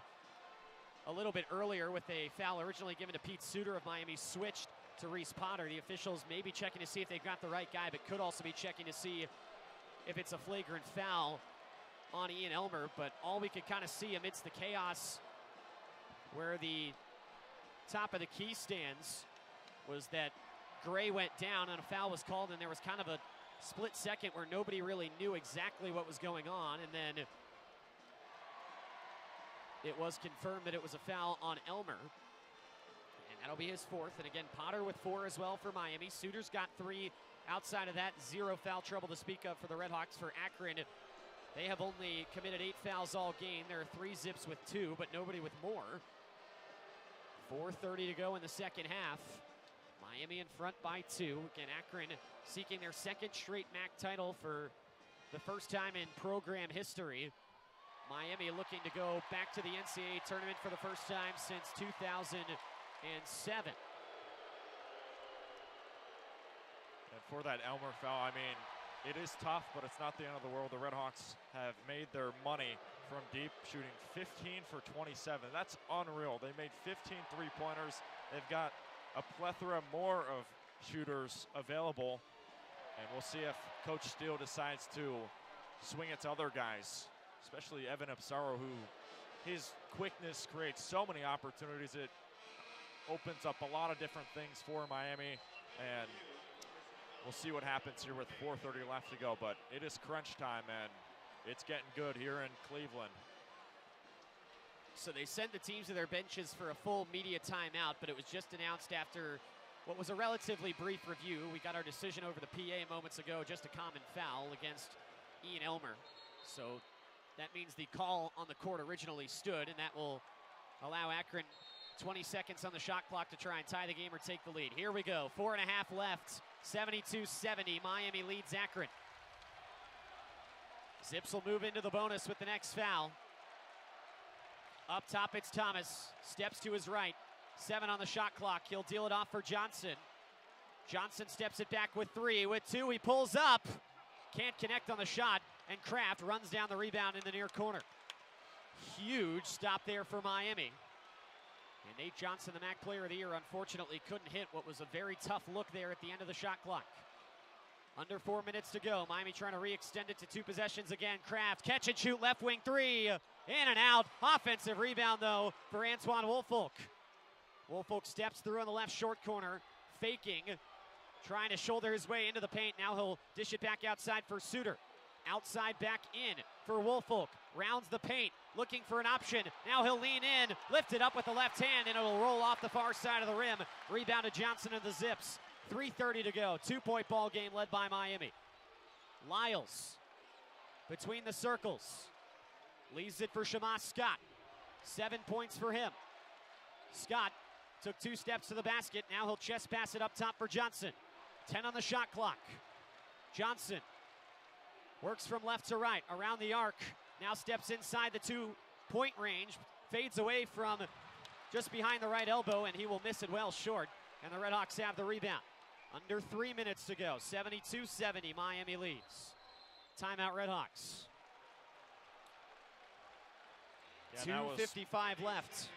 [SPEAKER 2] a little bit earlier with a foul originally given to Pete Suter of Miami, switched to Reese Potter. The officials may be checking to see if they've got the right guy, but could also be checking to see if it's a flagrant foul on Ian Elmer. But all we could kind of see amidst the chaos where the top of the key stands was that Gray went down and a foul was called, and there was kind of a split second where nobody really knew exactly what was going on, and then it was confirmed that it was a foul on Elmer, and that'll be his 4th. And again, Potter with 4 as well for Miami. Suter's got 3. Outside of that, 0 foul trouble to speak of for the RedHawks. For Akron, they have only committed 8 fouls all game. There are 3 Zips with 2, but nobody with more. 4:30 to go in the second half. Miami in front by 2. Again, Akron seeking their 2nd straight MAC title for the first time in program history. Miami looking to go back to the NCAA tournament for the first time since 2007.
[SPEAKER 3] And for that Elmer foul, I mean, it is tough, but it's not the end of the world. The RedHawks have made their money from deep, shooting 15 for 27. That's unreal. They made 15 three-pointers. They've got a plethora more of shooters available, and we'll see if Coach Steele decides to swing it to other guys, especially Evan Apsaro, who his quickness creates so many opportunities. It opens up a lot of different things for Miami, and we'll see what happens here with 4:30 left to go. But it is crunch time, and it's getting good here in Cleveland.
[SPEAKER 2] So they sent the teams to their benches for a full media timeout, but it was just announced after what was a relatively brief review. We got our decision over the PA moments ago, just a common foul against Ian Elmer. So that means the call on the court originally stood, and that will allow Akron 20 seconds on the shot clock to try and tie the game or take the lead. Here we go, 4.5 left, 72-70, Miami leads Akron. Zips will move into the bonus with the next foul. Up top, it's Thomas. Steps to his right. 7 on the shot clock. He'll deal it off for Johnson. Johnson steps it back with 3. With 2, he pulls up. Can't connect on the shot. And Kraft runs down the rebound in the near corner. Huge stop there for Miami. And Nate Johnson, the MAC Player of the Year, unfortunately couldn't hit what was a very tough look there at the end of the shot clock. Under 4 minutes to go. Miami trying to re-extend it to 2 possessions again. Kraft, catch and shoot, left wing 3. In and out. Offensive rebound, though, for Antoine Woolfolk. Woolfolk steps through on the left short corner, faking, trying to shoulder his way into the paint. Now he'll dish it back outside for Suter. Outside back in for Woolfolk. Rounds the paint, looking for an option. Now he'll lean in, lift it up with the left hand, and it'll roll off the far side of the rim. Rebound to Johnson and the Zips. 3:30 to go. 2-point ball game led by Miami. Lyles between the circles. Leaves it for Shamas Scott. 7 points for him. Scott took 2 steps to the basket. Now he'll chest pass it up top for Johnson. 10 on the shot clock. Johnson works from left to right around the arc. Now steps inside the 2-point range. Fades away from just behind the right elbow, and he will miss it well short. And the RedHawks have the rebound. Under 3 minutes to go. 72-70, Miami leads. Timeout, RedHawks.
[SPEAKER 3] Yeah,
[SPEAKER 2] 2:55 left.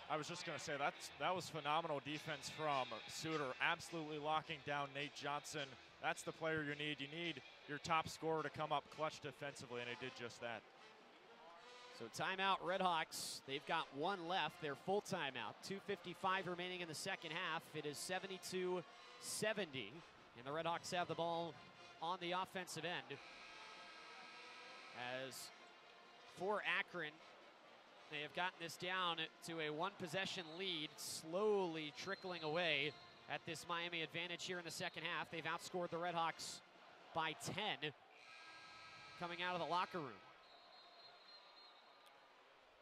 [SPEAKER 3] I was just going to say that was phenomenal defense from Suter, absolutely locking down Nate Johnson. That's the player you need. You need your top scorer to come up clutch defensively, and he did just that.
[SPEAKER 2] So timeout, RedHawks. They've got one left, their full timeout. 2:55 remaining in the second half. It is 72-70, and the RedHawks have the ball on the offensive end. As for Akron, they have gotten this down to a one-possession lead, slowly trickling away at this Miami advantage here in the second half. They've outscored the RedHawks by 10 coming out of the locker room.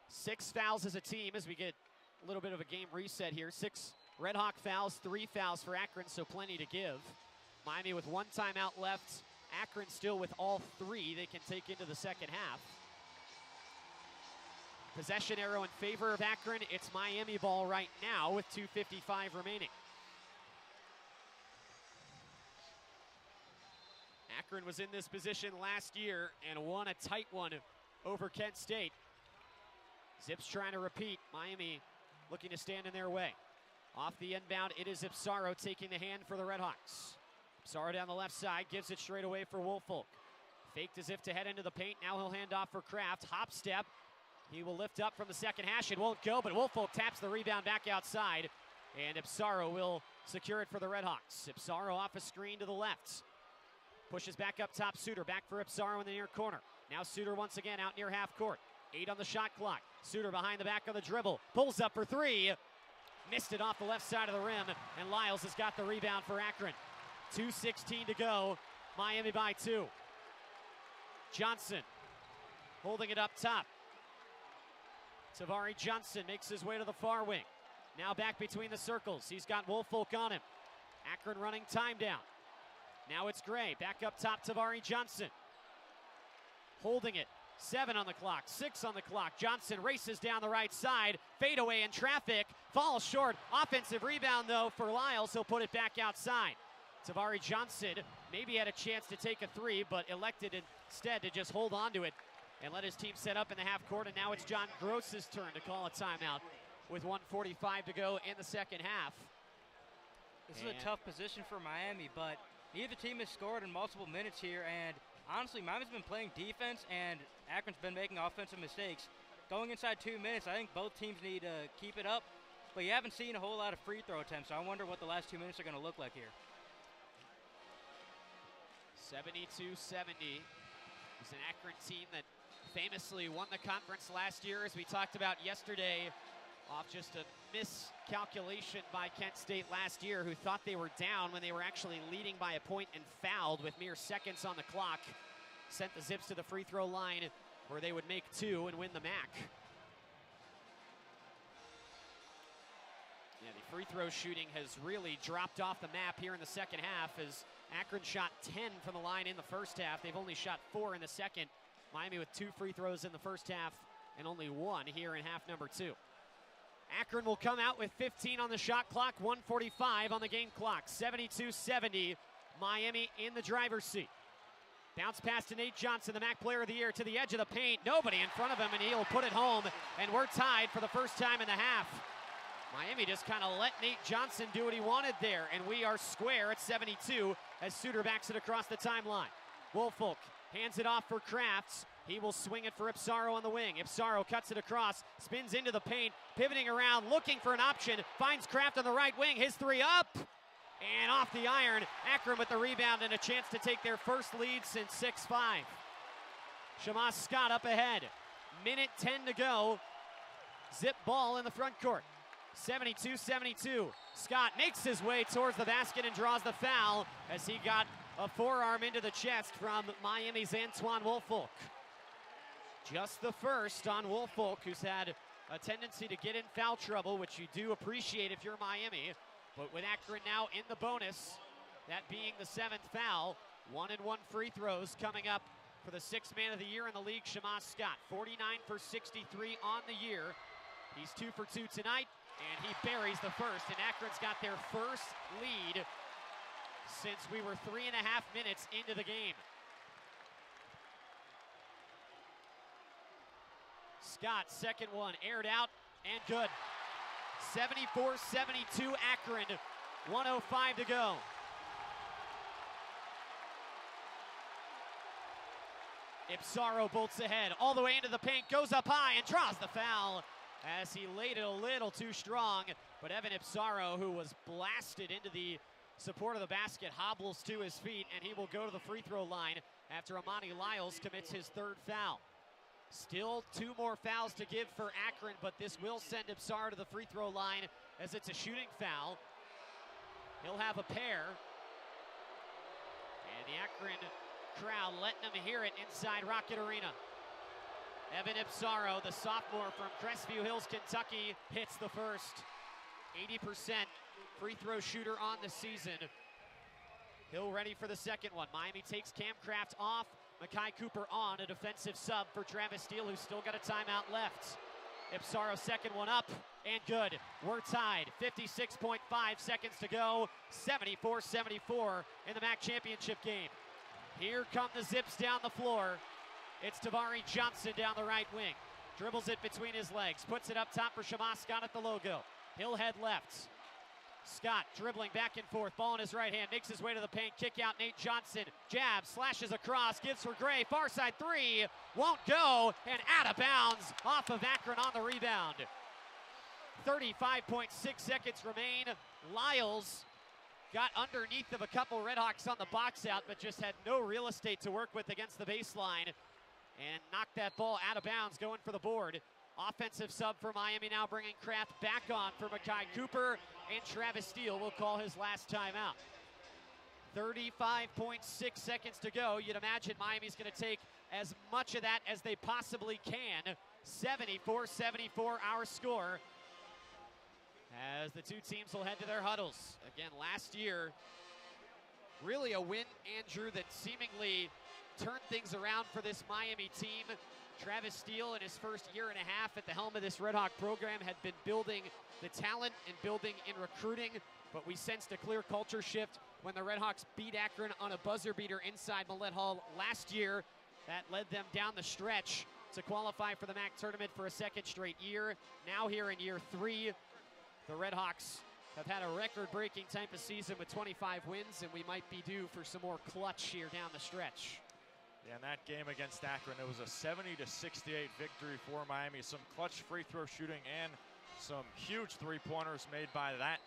[SPEAKER 2] 6 fouls as a team as we get a little bit of a game reset here. 6 RedHawk fouls, 3 fouls for Akron, so plenty to give. Miami with 1 timeout left. Akron still with all 3 they can take into the second half. Possession arrow in favor of Akron. It's Miami ball right now with 2:55 remaining. Akron was in this position last year and won a tight one over Kent State. Zips trying to repeat. Miami looking to stand in their way. Off the inbound, it is Ipsaro taking the hand for the RedHawks. Ipsaro down the left side, gives it straight away for Woolfolk. Faked as if to head into the paint. Now he'll hand off for Kraft. Hop step. He will lift up from the second hash. It won't go, but Woolfolk taps the rebound back outside. And Ipsaro will secure it for the RedHawks. Ipsaro off a screen to the left. Pushes back up top. Suter back for Ipsaro in the near corner. Now Suter once again out near half court. 8 on the shot clock. Suter behind the back of the dribble. Pulls up for 3. Missed it off the left side of the rim. And Lyles has got the rebound for Akron. 2:16 to go. Miami by 2. Johnson holding it up top. Tavari Johnson makes his way to the far wing. Now back between the circles. He's got Woolfolk on him. Akron running time down. Now it's Gray. Back up top, Tavari Johnson. Holding it. 7 on the clock, 6 on the clock. Johnson races down the right side. Fadeaway in traffic. Falls short. Offensive rebound, though, for Lyles. He'll put it back outside. Tavari Johnson maybe had a chance to take a 3, but elected instead to just hold on to it and let his team set up in the half court. And now it's John Gross's turn to call a timeout with 1:45 to go in the second half.
[SPEAKER 4] This is a tough position for Miami, but neither team has scored in multiple minutes here, and honestly, Miami's been playing defense, and Akron's been making offensive mistakes. Going inside 2 minutes, I think both teams need to keep it up, but you haven't seen a whole lot of free throw attempts, so I wonder what the last 2 minutes are going to look like here.
[SPEAKER 2] 72-70. It's an Akron team that famously won the conference last year, as we talked about yesterday, off just a miscalculation by Kent State last year, who thought they were down when they were actually leading by a point and fouled with mere seconds on the clock. Sent the Zips to the free throw line where they would make 2 and win the MAC. Yeah, the free throw shooting has really dropped off the map here in the second half, as Akron shot 10 from the line in the first half. They've only shot 4 in the second. Miami with 2 free throws in the first half and only 1 here in half number 2. Akron will come out with 15 on the shot clock, 1:45 on the game clock. 72-70, Miami in the driver's seat. Bounce pass to Nate Johnson, the MAC player of the year, to the edge of the paint. Nobody in front of him, and he'll put it home, and we're tied for the first time in the half. Miami just kind of let Nate Johnson do what he wanted there, and we are square at 72 as Suter backs it across the timeline. Woolfolk hands it off for Crafts. He will swing it for Ipsaro on the wing. Ipsaro cuts it across, spins into the paint, pivoting around, looking for an option, finds Kraft on the right wing, his 3 up, and off the iron. Akron with the rebound and a chance to take their first lead since 6-5. Shamas Scott up ahead. Minute 10 to go. Zip ball in the front court. 72-72. Scott makes his way towards the basket and draws the foul as he got a forearm into the chest from Miami's Antoine Woolfolk. Just the first on Woolfolk, who's had a tendency to get in foul trouble, which you do appreciate if you're Miami. But with Akron now in the bonus, that being the 7th foul, 1-and-1 free throws coming up for the 6th man of the year in the league, Shamas Scott. 49 for 63 on the year. He's 2 for 2 tonight, and he buries the first. And Akron's got their first lead since we were 3.5 minutes into the game. Scott, second one, aired out and good. 74-72 Akron, 1:05 to go. Ipsaro bolts ahead, all the way into the paint, goes up high and draws the foul as he laid it a little too strong. But Evan Ipsaro, who was blasted into the support of the basket, hobbles to his feet, and he will go to the free throw line after Amani Lyles commits his third foul. Still 2 more fouls to give for Akron, but this will send Ipsaro to the free throw line as it's a shooting foul. He'll have a pair. And the Akron crowd letting them hear it inside Rocket Arena. Evan Ipsaro, the sophomore from Crestview Hills, Kentucky, hits the first. 80% free throw shooter on the season. Hill ready for the second one. Miami takes Camcraft off. Makai Cooper on, a defensive sub for Travis Steele, who's still got a timeout left. Ipsaro second one up and good. We're tied. 56.5 seconds to go. 74-74 in the MAC championship game. Here come the Zips down the floor. It's Tavari Johnson down the right wing. Dribbles it between his legs. Puts it up top for Shamas Scott at the logo. He'll head left. Scott dribbling back and forth. Ball in his right hand. Makes his way to the paint. Kick out Nate Johnson. Jab. Slashes across. Gives for Gray. Far side three. Won't go. And out of bounds. Off of Akron on the rebound. 35.6 seconds remain. Lyles got underneath of a couple RedHawks on the box out, but just had no real estate to work with against the baseline. And knocked that ball out of bounds, going for the board. Offensive sub for Miami now, bringing Kraft back on for Makai Cooper, and Travis Steele will call his last timeout. 35.6 seconds to go. You'd imagine Miami's going to take as much of that as they possibly can. 74-74 our score, as the two teams will head to their huddles. Again, last year, really a win, Andrew, that seemingly turned things around for this Miami team. Travis Steele, in his first year and a half at the helm of this RedHawk program, had been building the talent and building in recruiting, but we sensed a clear culture shift when the RedHawks beat Akron on a buzzer beater inside Millett Hall last year. That led them down the stretch to qualify for the MAC tournament for a second straight year. Now here in year 3, the RedHawks have had a record-breaking type of season with 25 wins, and we might be due for some more clutch here down the stretch.
[SPEAKER 3] Yeah, in that game against Akron, it was a 70-68 victory for Miami. Some clutch free throw shooting and some huge three-pointers made by that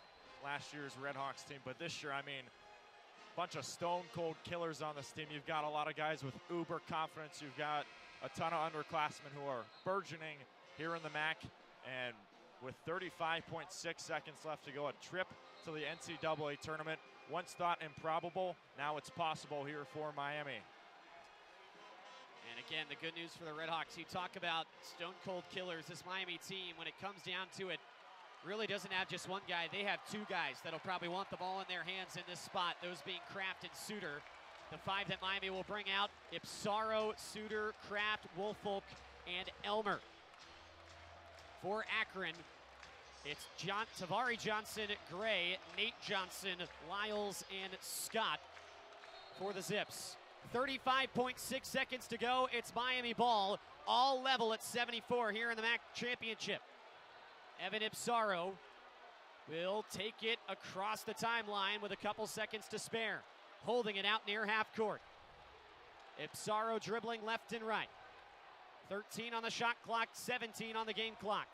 [SPEAKER 3] last year's RedHawks team. But this year, I mean, a bunch of stone-cold killers on this team. You've got a lot of guys with uber confidence. You've got a ton of underclassmen who are burgeoning here in the MAC. And with 35.6 seconds left to go, a trip to the NCAA tournament. Once thought improbable, now it's possible here for Miami.
[SPEAKER 2] And again, the good news for the RedHawks, you talk about stone-cold killers. This Miami team, when it comes down to it, really doesn't have just one guy. They have 2 guys that'll probably want the ball in their hands in this spot, those being Kraft and Suter. The 5 that Miami will bring out: Ipsaro, Suter, Kraft, Woolfolk, and Elmer. For Akron, it's Tavari Johnson, Gray, Nate Johnson, Lyles, and Scott for the Zips. 35.6 seconds to go. It's Miami ball, all level at 74 here in the MAC championship. Evan Ipsaro will take it across the timeline with a couple seconds to spare, holding it out near half court. Ipsaro dribbling left and right. 13 on the shot clock, 17 on the game clock.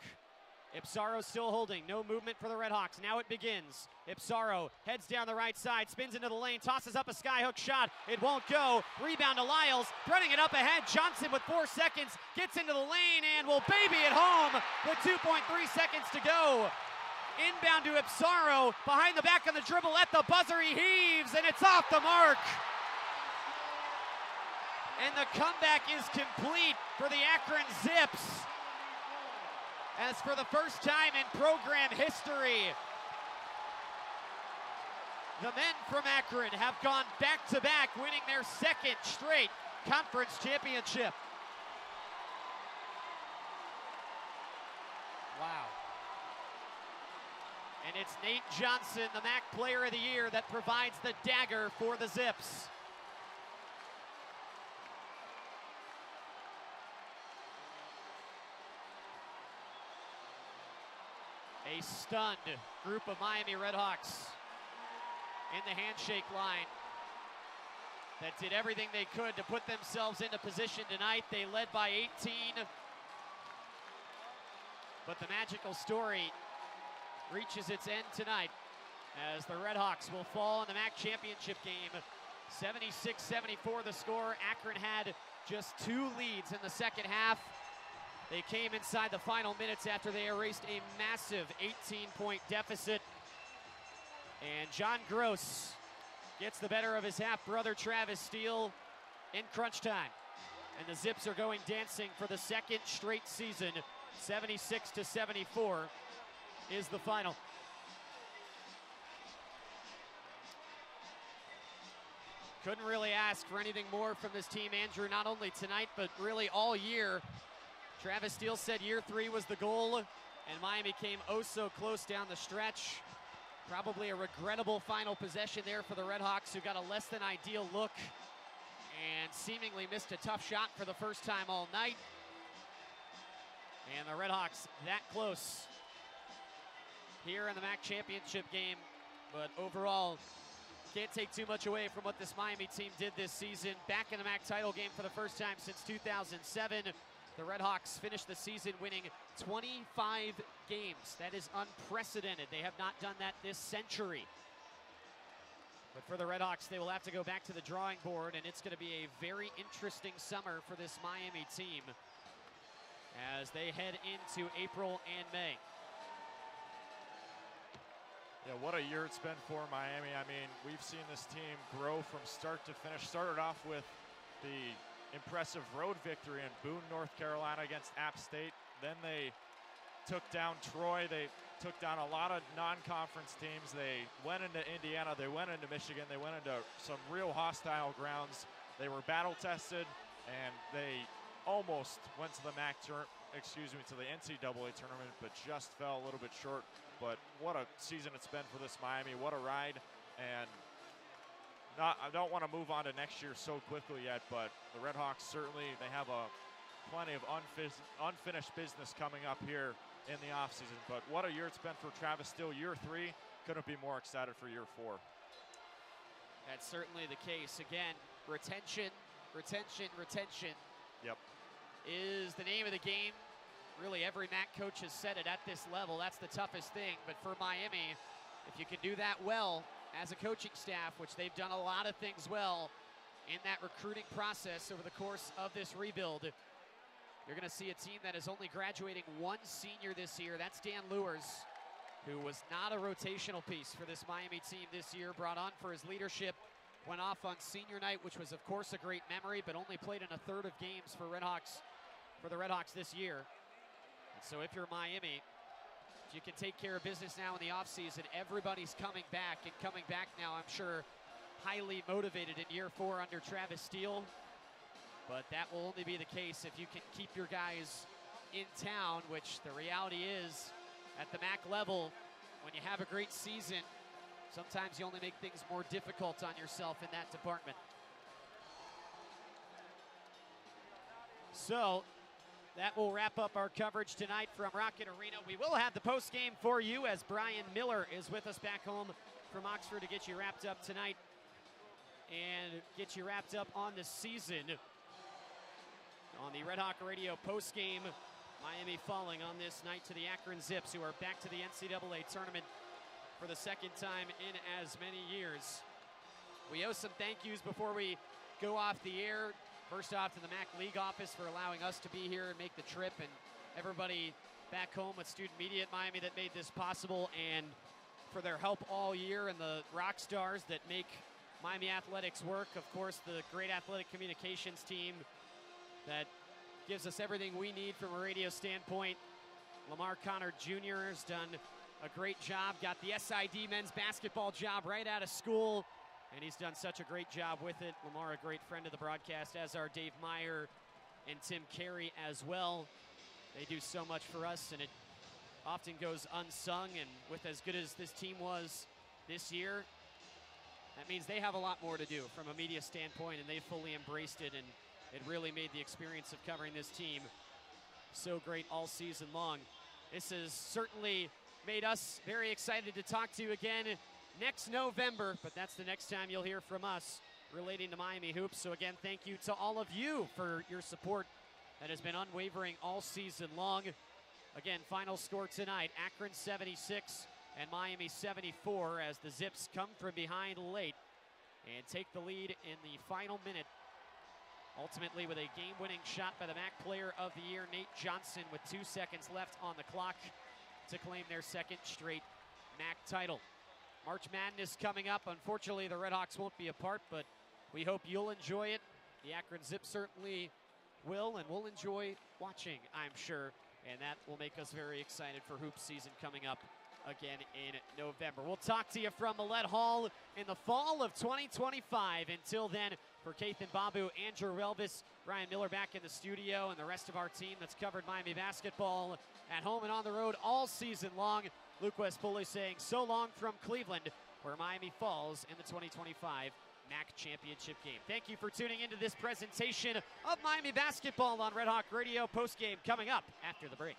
[SPEAKER 2] Ipsaro still holding, no movement for the RedHawks. Now it begins. Ipsaro heads down the right side, spins into the lane, tosses up a skyhook shot. It won't go. Rebound to Lyles, threading it up ahead. Johnson with 4 seconds, gets into the lane and will baby it home with 2.3 seconds to go. Inbound to Ipsaro, behind the back on the dribble at the buzzer, he heaves, and it's off the mark. And the comeback is complete for the Akron Zips, as for the first time in program history, the men from Akron have gone back-to-back, winning their 2nd straight conference championship.
[SPEAKER 4] Wow.
[SPEAKER 2] And it's Nate Johnson, the MAC Player of the Year, that provides the dagger for the Zips. A stunned group of Miami RedHawks in the handshake line that did everything they could to put themselves into position tonight. They led by 18. But the magical story reaches its end tonight as the RedHawks will fall in the MAC championship game. 76-74 the score. Akron had just 2 leads in the second half. They came inside the final minutes after they erased a massive 18-point deficit. And John Gross gets the better of his half-brother Travis Steele in crunch time. And the Zips are going dancing for the second straight season. 76-74 is the final. Couldn't really ask for anything more from this team, Andrew, not only tonight, but really all year. Travis Steele said year 3 was the goal, and Miami came oh so close down the stretch. Probably a regrettable final possession there for the RedHawks, who got a less than ideal look and seemingly missed a tough shot for the first time all night. And the RedHawks that close here in the MAC championship game, but overall, can't take too much away from what this Miami team did this season. Back in the MAC title game for the first time since 2007. The RedHawks finished the season winning 25 games. That is unprecedented. They have not done that this century. But for the RedHawks, they will have to go back to the drawing board, and it's going to be a very interesting summer for this Miami team as they head into April and May.
[SPEAKER 3] Yeah, what a year it's been for Miami. I mean, we've seen this team grow from start to finish. Started off with the impressive road victory in Boone, North Carolina against App State. Then they took down Troy. They took down a lot of non-conference teams. They went into Indiana. They went into Michigan. They went into some real hostile grounds. They were battle-tested, and they almost went to the to the NCAA tournament, but just fell a little bit short. But what a season it's been for this Miami. What a ride. And I don't want to move on to next year so quickly yet, but the RedHawks certainly, they have plenty of unfinished business coming up here in the offseason. But what a year it's been for Travis Steele. Year 3, couldn't be more excited for year 4.
[SPEAKER 2] That's certainly the case. Again, retention.
[SPEAKER 3] Yep.
[SPEAKER 2] Is the name of the game. Really, every MAC coach has said it at this level. That's the toughest thing. But for Miami, if you can do that well as a coaching staff, which they've done a lot of things well in that recruiting process over the course of this rebuild, you're going to see a team that is only graduating 1 senior this year. That's Dan Lewers, who was not a rotational piece for this Miami team this year, brought on for his leadership, went off on senior night, which was, of course, a great memory, but only played in a third of games for the RedHawks this year. So if you're Miami, if you can take care of business now in the offseason, everybody's coming back now, I'm sure, highly motivated in year 4 under Travis Steele. But that will only be the case if you can keep your guys in town, which the reality is, at the MAC level, when you have a great season, sometimes you only make things more difficult on yourself in that department. So that will wrap up our coverage tonight from Rocket Arena. We will have the post game for you as Bryan Miller is with us back home from Oxford to get you wrapped up tonight and get you wrapped up on the season. On the Red Hawk Radio post game, Miami falling on this night to the Akron Zips, who are back to the NCAA tournament for the second time in as many years. We owe some thank yous before we go off the air. First off, to the MAC League office for allowing us to be here and make the trip, and everybody back home with student media at Miami that made this possible, and for their help all year, and the rock stars that make Miami athletics work. Of course, the great athletic communications team that gives us everything we need from a radio standpoint. Lamar Connor Jr. has done a great job, got the SID men's basketball job right out of school, and he's done such a great job with it. Lamar, a great friend of the broadcast, as are Dave Meyer and Tim Carey as well. They do so much for us, and it often goes unsung. And with as good as this team was this year, that means they have a lot more to do from a media standpoint, and they fully embraced it, and it really made the experience of covering this team so great all season long. This is certainly made us very excited to talk to you again next November, but that's the next time you'll hear from us relating to Miami Hoops. So again, thank you to all of you for your support that has been unwavering all season long. Again, final score tonight, Akron 76 and Miami 74 as the Zips come from behind late and take the lead in the final minute. Ultimately with a game-winning shot by the MAC Player of the Year, Nate Johnson, with 2 seconds left on the clock to claim their second straight MAC title. March Madness coming up. Unfortunately, the RedHawks won't be a part, but we hope you'll enjoy it. The Akron Zips certainly will, and we'll enjoy watching, I'm sure. And that will make us very excited for hoop season coming up again in November. We'll talk to you from Millett Hall in the fall of 2025. Until then, for Kethan, Babu, Andrew Relvas, Bryan Miller back in the studio, and the rest of our team that's covered Miami basketball at home and on the road all season long, Luke West Poley saying so long from Cleveland, where Miami falls in the 2025 MAC Championship game. Thank you for tuning into this presentation of Miami basketball on Red Hawk Radio. Postgame coming up after the break.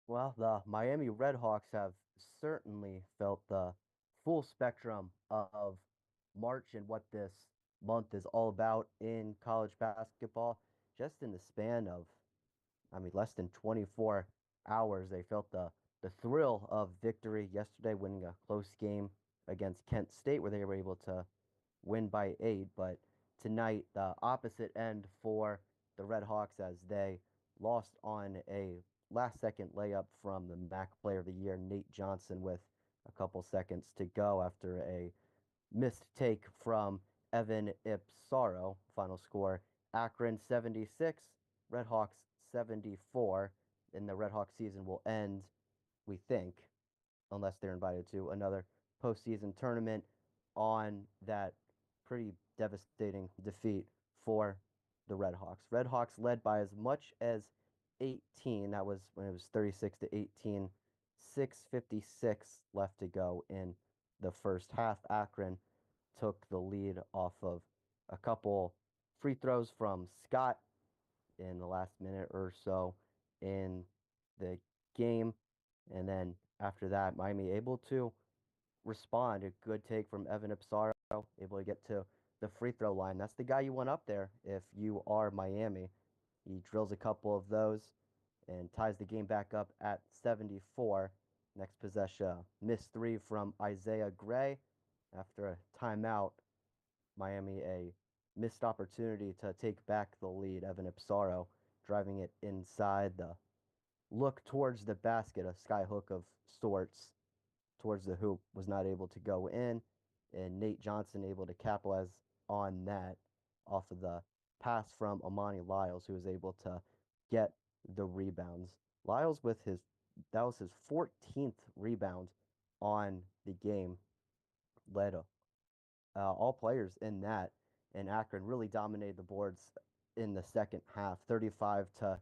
[SPEAKER 1] Well, the Miami RedHawks have certainly felt the full spectrum of March and what this month is all about in college basketball. Just in the span of, less than 24 hours, they felt the thrill of victory yesterday, winning a close game against Kent State, where they were able to win by 8. But tonight, the opposite end for the RedHawks as they lost on a last second layup from the MAC Player of the Year, Nate Johnson, with a couple seconds to go after a missed take from Evan Ipsaro. Final score, Akron 76, RedHawks 74. And the RedHawks season will end, we think, unless they're invited to another postseason tournament, on that pretty devastating defeat for the RedHawks. RedHawks led by as much as 18. That was when it was 36 to 18. 6:56 left to go in the first half. Akron took the lead off of a couple free throws from Scott in the last minute or so in the game. And then after that, Miami able to respond. A good take from Evan Ipsaro, able to get to the free throw line. That's the guy you want up there if you are Miami. He drills a couple of those and ties the game back up at 74. Next possession, missed three from Isaiah Gray. After a timeout, Miami a missed opportunity to take back the lead. Evan Ipsaro driving it inside the look towards the basket, a sky hook of sorts towards the hoop, was not able to go in, and Nate Johnson able to capitalize on that off of the pass from Amani Lyles, who was able to get the rebounds. Lyles with his that was his 14th rebound on the game, led all players in that, and Akron really dominated the boards in the second half, 35 to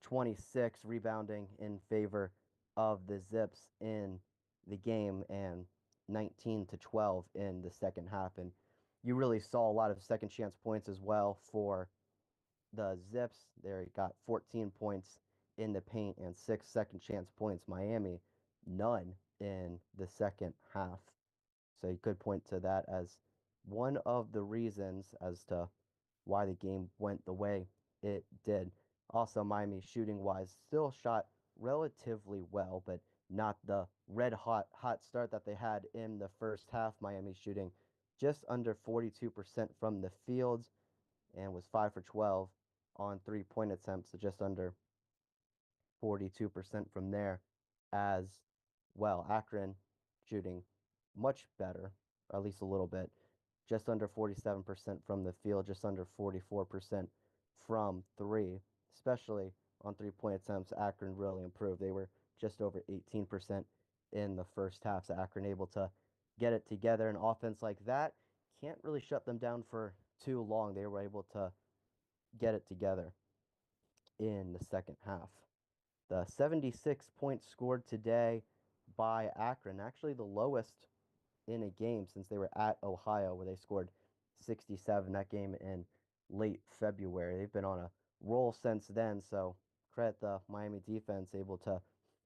[SPEAKER 1] 26, rebounding in favor of the Zips in the game, and 19 to 12 in the second half. And you really saw a lot of second chance points as well for the Zips. They got 14 points in the paint and 6 second chance points. Miami, none in the second half. So you could point to that as one of the reasons as to why the game went the way it did. Also, Miami shooting wise still shot relatively well, but not the red hot start that they had in the first half. Miami shooting just under 42% from the field and was 5 for 12 on 3-point attempts, so just under 42% from there as well. Akron shooting much better, or at least a little bit, just under 47% from the field, just under 44% from three, especially on 3-point attempts. Akron really improved. They were just over 18% in the first half. So Akron able to get it together. An offense like that can't really shut them down for too long. They were able to get it together in the second half. The 76 points scored today by Akron, actually the lowest in a game since they were at Ohio, where they scored 67, that game in late February. They've been on a roll since then, so credit the Miami defense, able to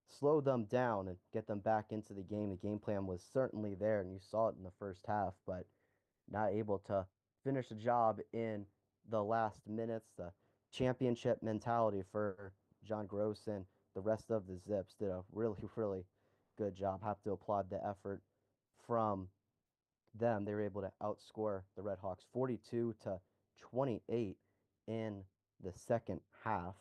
[SPEAKER 1] slow them down and get them back into the game. The game plan was certainly there, and you saw it in the first half, but not able to finish the job in the last minutes. The championship mentality for John Gross and the rest of the Zips did a really, really good job. Have to applaud the effort from them. They were able to outscore the RedHawks 42 to 28 in the second half.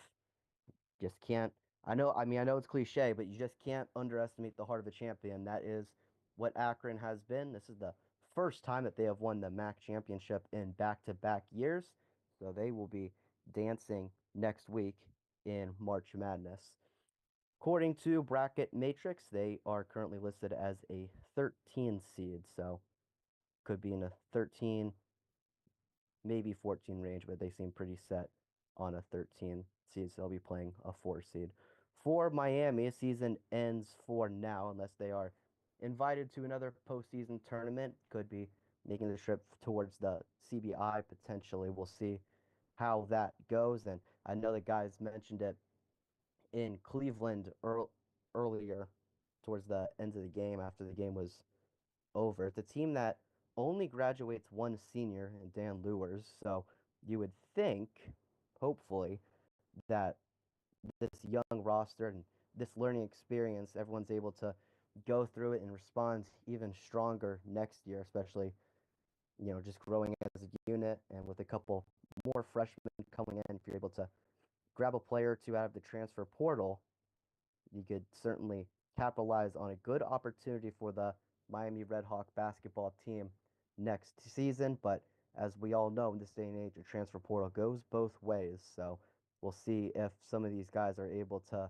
[SPEAKER 1] Just can't. I know it's cliche, but you just can't underestimate the heart of a champion. That is what Akron has been. This is the first time that they have won the MAC championship in back-to-back years. So they will be dancing next week in March Madness. According to Bracket Matrix, they are currently listed as a 13 seed. So could be in a 13, maybe 14 range, but they seem pretty set on a 13 seed, so they'll be playing a 4 seed. For Miami, season ends for now, unless they are invited to another postseason tournament. Could be making the trip towards the CBI potentially. We'll see how that goes. And I know the guys mentioned it in Cleveland earlier towards the end of the game after the game was over. It's a team that only graduates one senior in Dan Lewers, so you would think, hopefully, that this young roster and this learning experience, everyone's able to go through it and respond even stronger next year, especially, just growing as a unit and with a couple more freshmen coming in. If you're able to grab a player or two out of the transfer portal, you could certainly capitalize on a good opportunity for the Miami RedHawk basketball team next season. But as we all know, in this day and age, the transfer portal goes both ways. So we'll see if some of these guys are able to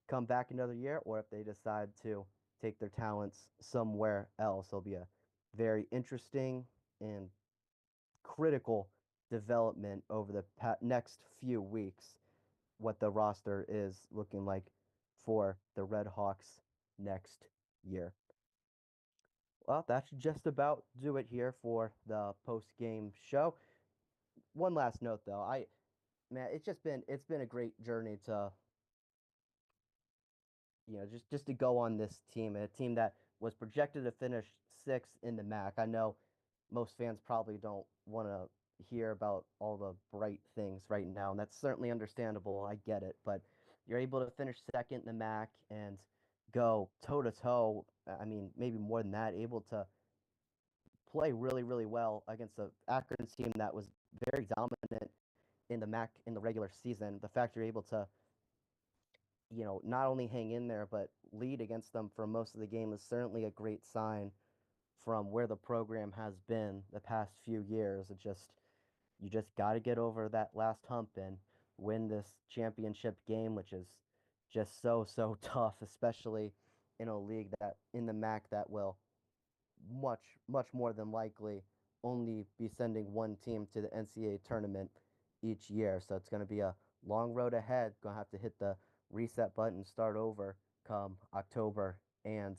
[SPEAKER 1] come back another year or if they decide to take their talents somewhere else. It'll be a very interesting and critical development over the next few weeks what the roster is looking like for the Red Hawks next year. Well, that should just about do it here for the post game show. One last note though, man, it's been a great journey to just to go on this team, a team that was projected to finish sixth in the MAC. I know most fans probably don't want to hear about all the bright things right now, and that's certainly understandable. I get it, but you're able to finish second in the MAC and go toe to toe. I mean, maybe more than that, able to play really, really well against the Akron team that was very dominant in the MAC in the regular season. The fact you're able to not only hang in there, but lead against them for most of the game is certainly a great sign from where the program has been the past few years. You just got to get over that last hump and win this championship game, which is just so tough, especially in a league that in the MAC that will much more than likely only be sending one team to the NCAA tournament each year. So it's going to be a long road ahead. Going to have to hit the reset button, start over come October and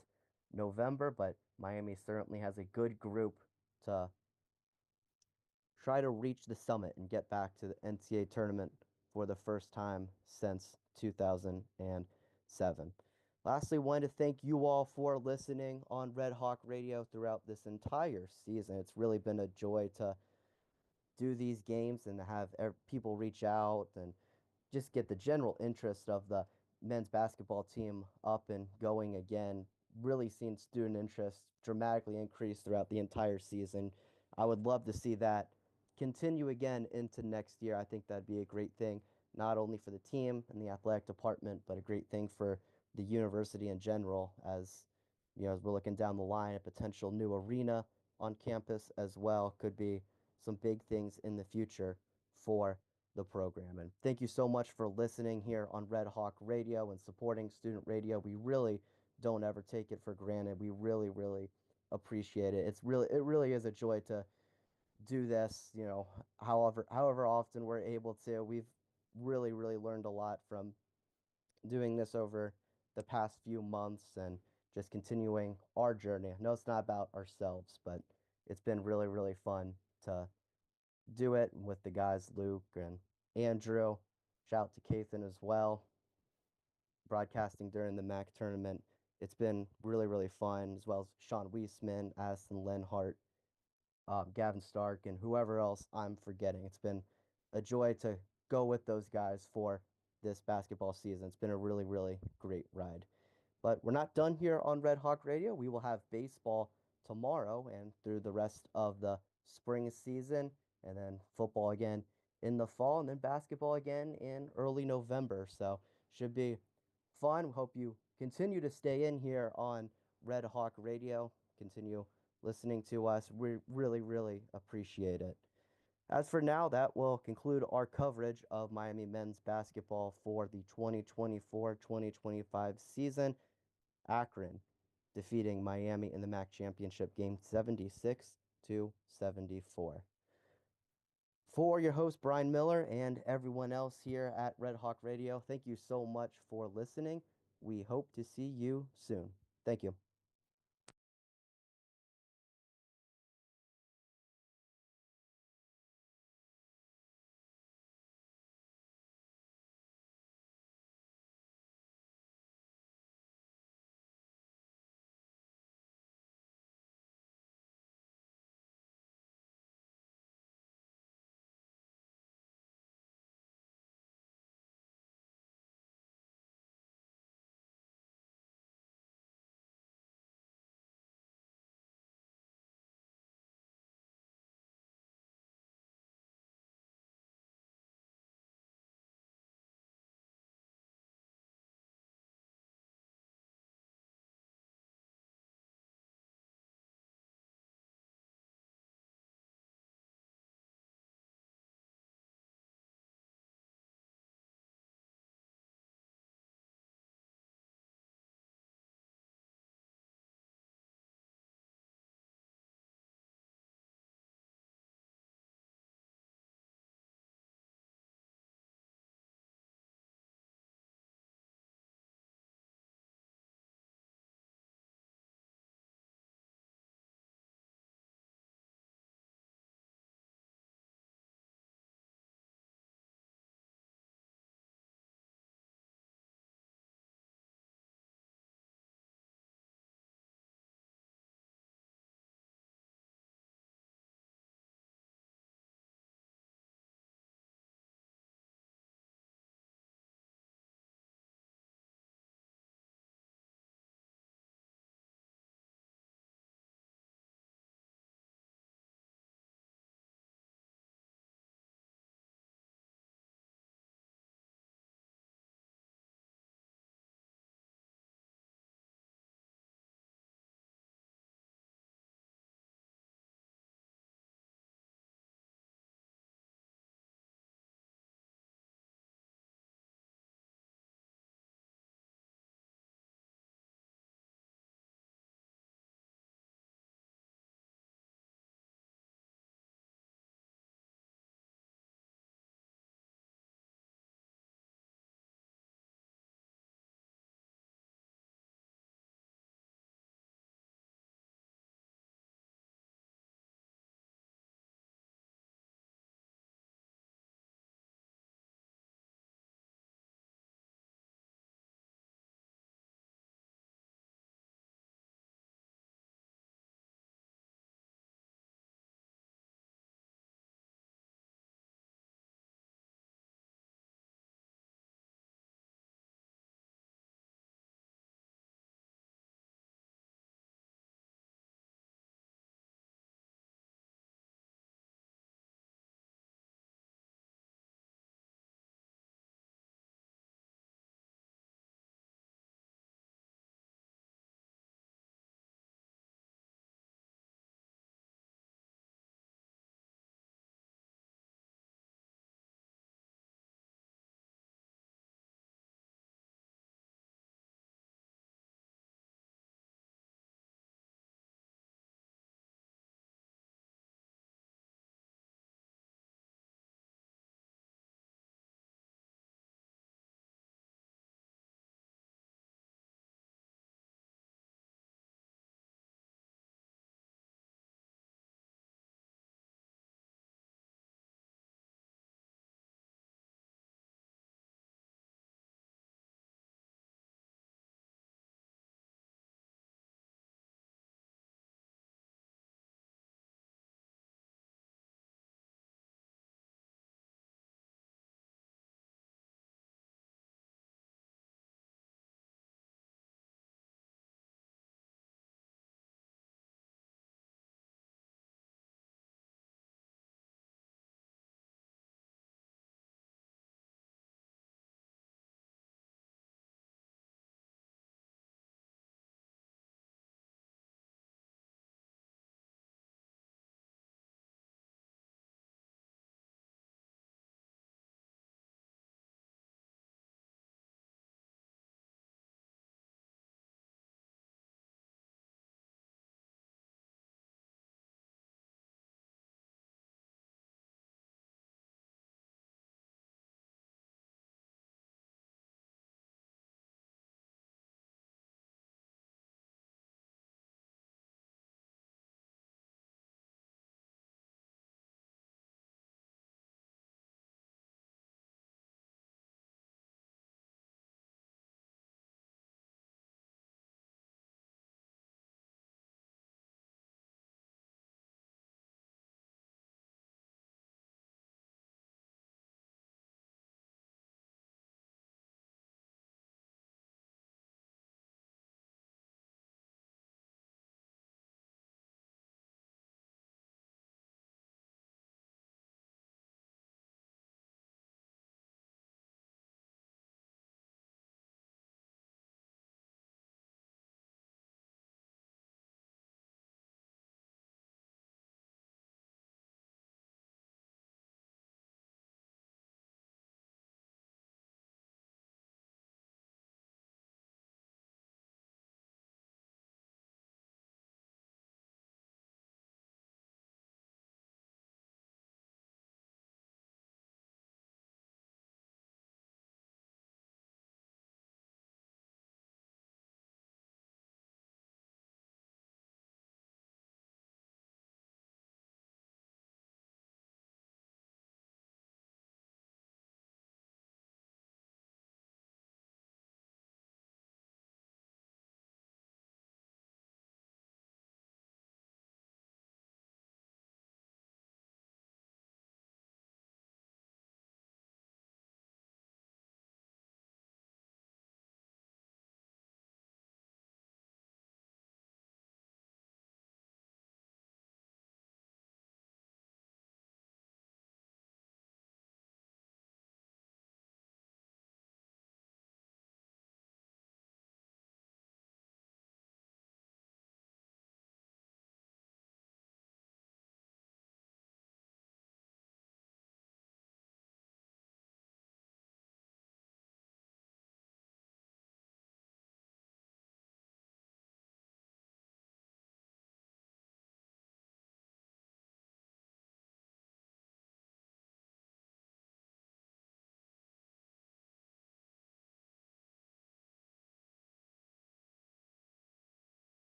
[SPEAKER 1] November. But Miami certainly has a good group to try to reach the summit and get back to the NCAA tournament for the first time since 2007. Lastly, wanted to thank you all for listening on Red Hawk Radio throughout this entire season. It's really been a joy to do these games and to have people reach out and just get the general interest of the men's basketball team up and going again. Really seen student interest dramatically increase throughout the entire season. I would love to see that continue again into next year. I think that'd be a great thing, not only for the team and the athletic department, but a great thing for the university in general. As we're looking down the line, a potential new arena on campus as well could be some big things in the future for the program. And thank you so much for listening here on Red Hawk Radio and supporting student radio. We really don't ever take it for granted. We really, really appreciate it. It really is a joy to do this, however often we're able to. We've really, really learned a lot from doing this over the past few months and just continuing our journey. I know it's not about ourselves, but it's been really, really fun to do it with the guys, Luke and Andrew. Shout out to Kethan as well, broadcasting during the MAC tournament. It's been really, really fun, as well as Sean Weisman, Addison Lenhart, Gavin Stark, and whoever else I'm forgetting. It's been a joy to go with those guys for this basketball season. It's been a really, really great ride. But we're not done here on Red Hawk Radio. We will have baseball tomorrow and through the rest of the spring season, and then football again in the fall, and then basketball again in early November. So should be fun. Hope you continue to stay in here on Red Hawk Radio. Continue listening to us. We really, really appreciate it. As for now, that will conclude our coverage of Miami men's basketball for the 2024-2025 season. Akron defeating Miami in the MAC championship game 76-74. For your host, Bryan Miller, and everyone else here at Red Hawk Radio, thank you so much for listening. We hope to see you soon. Thank you.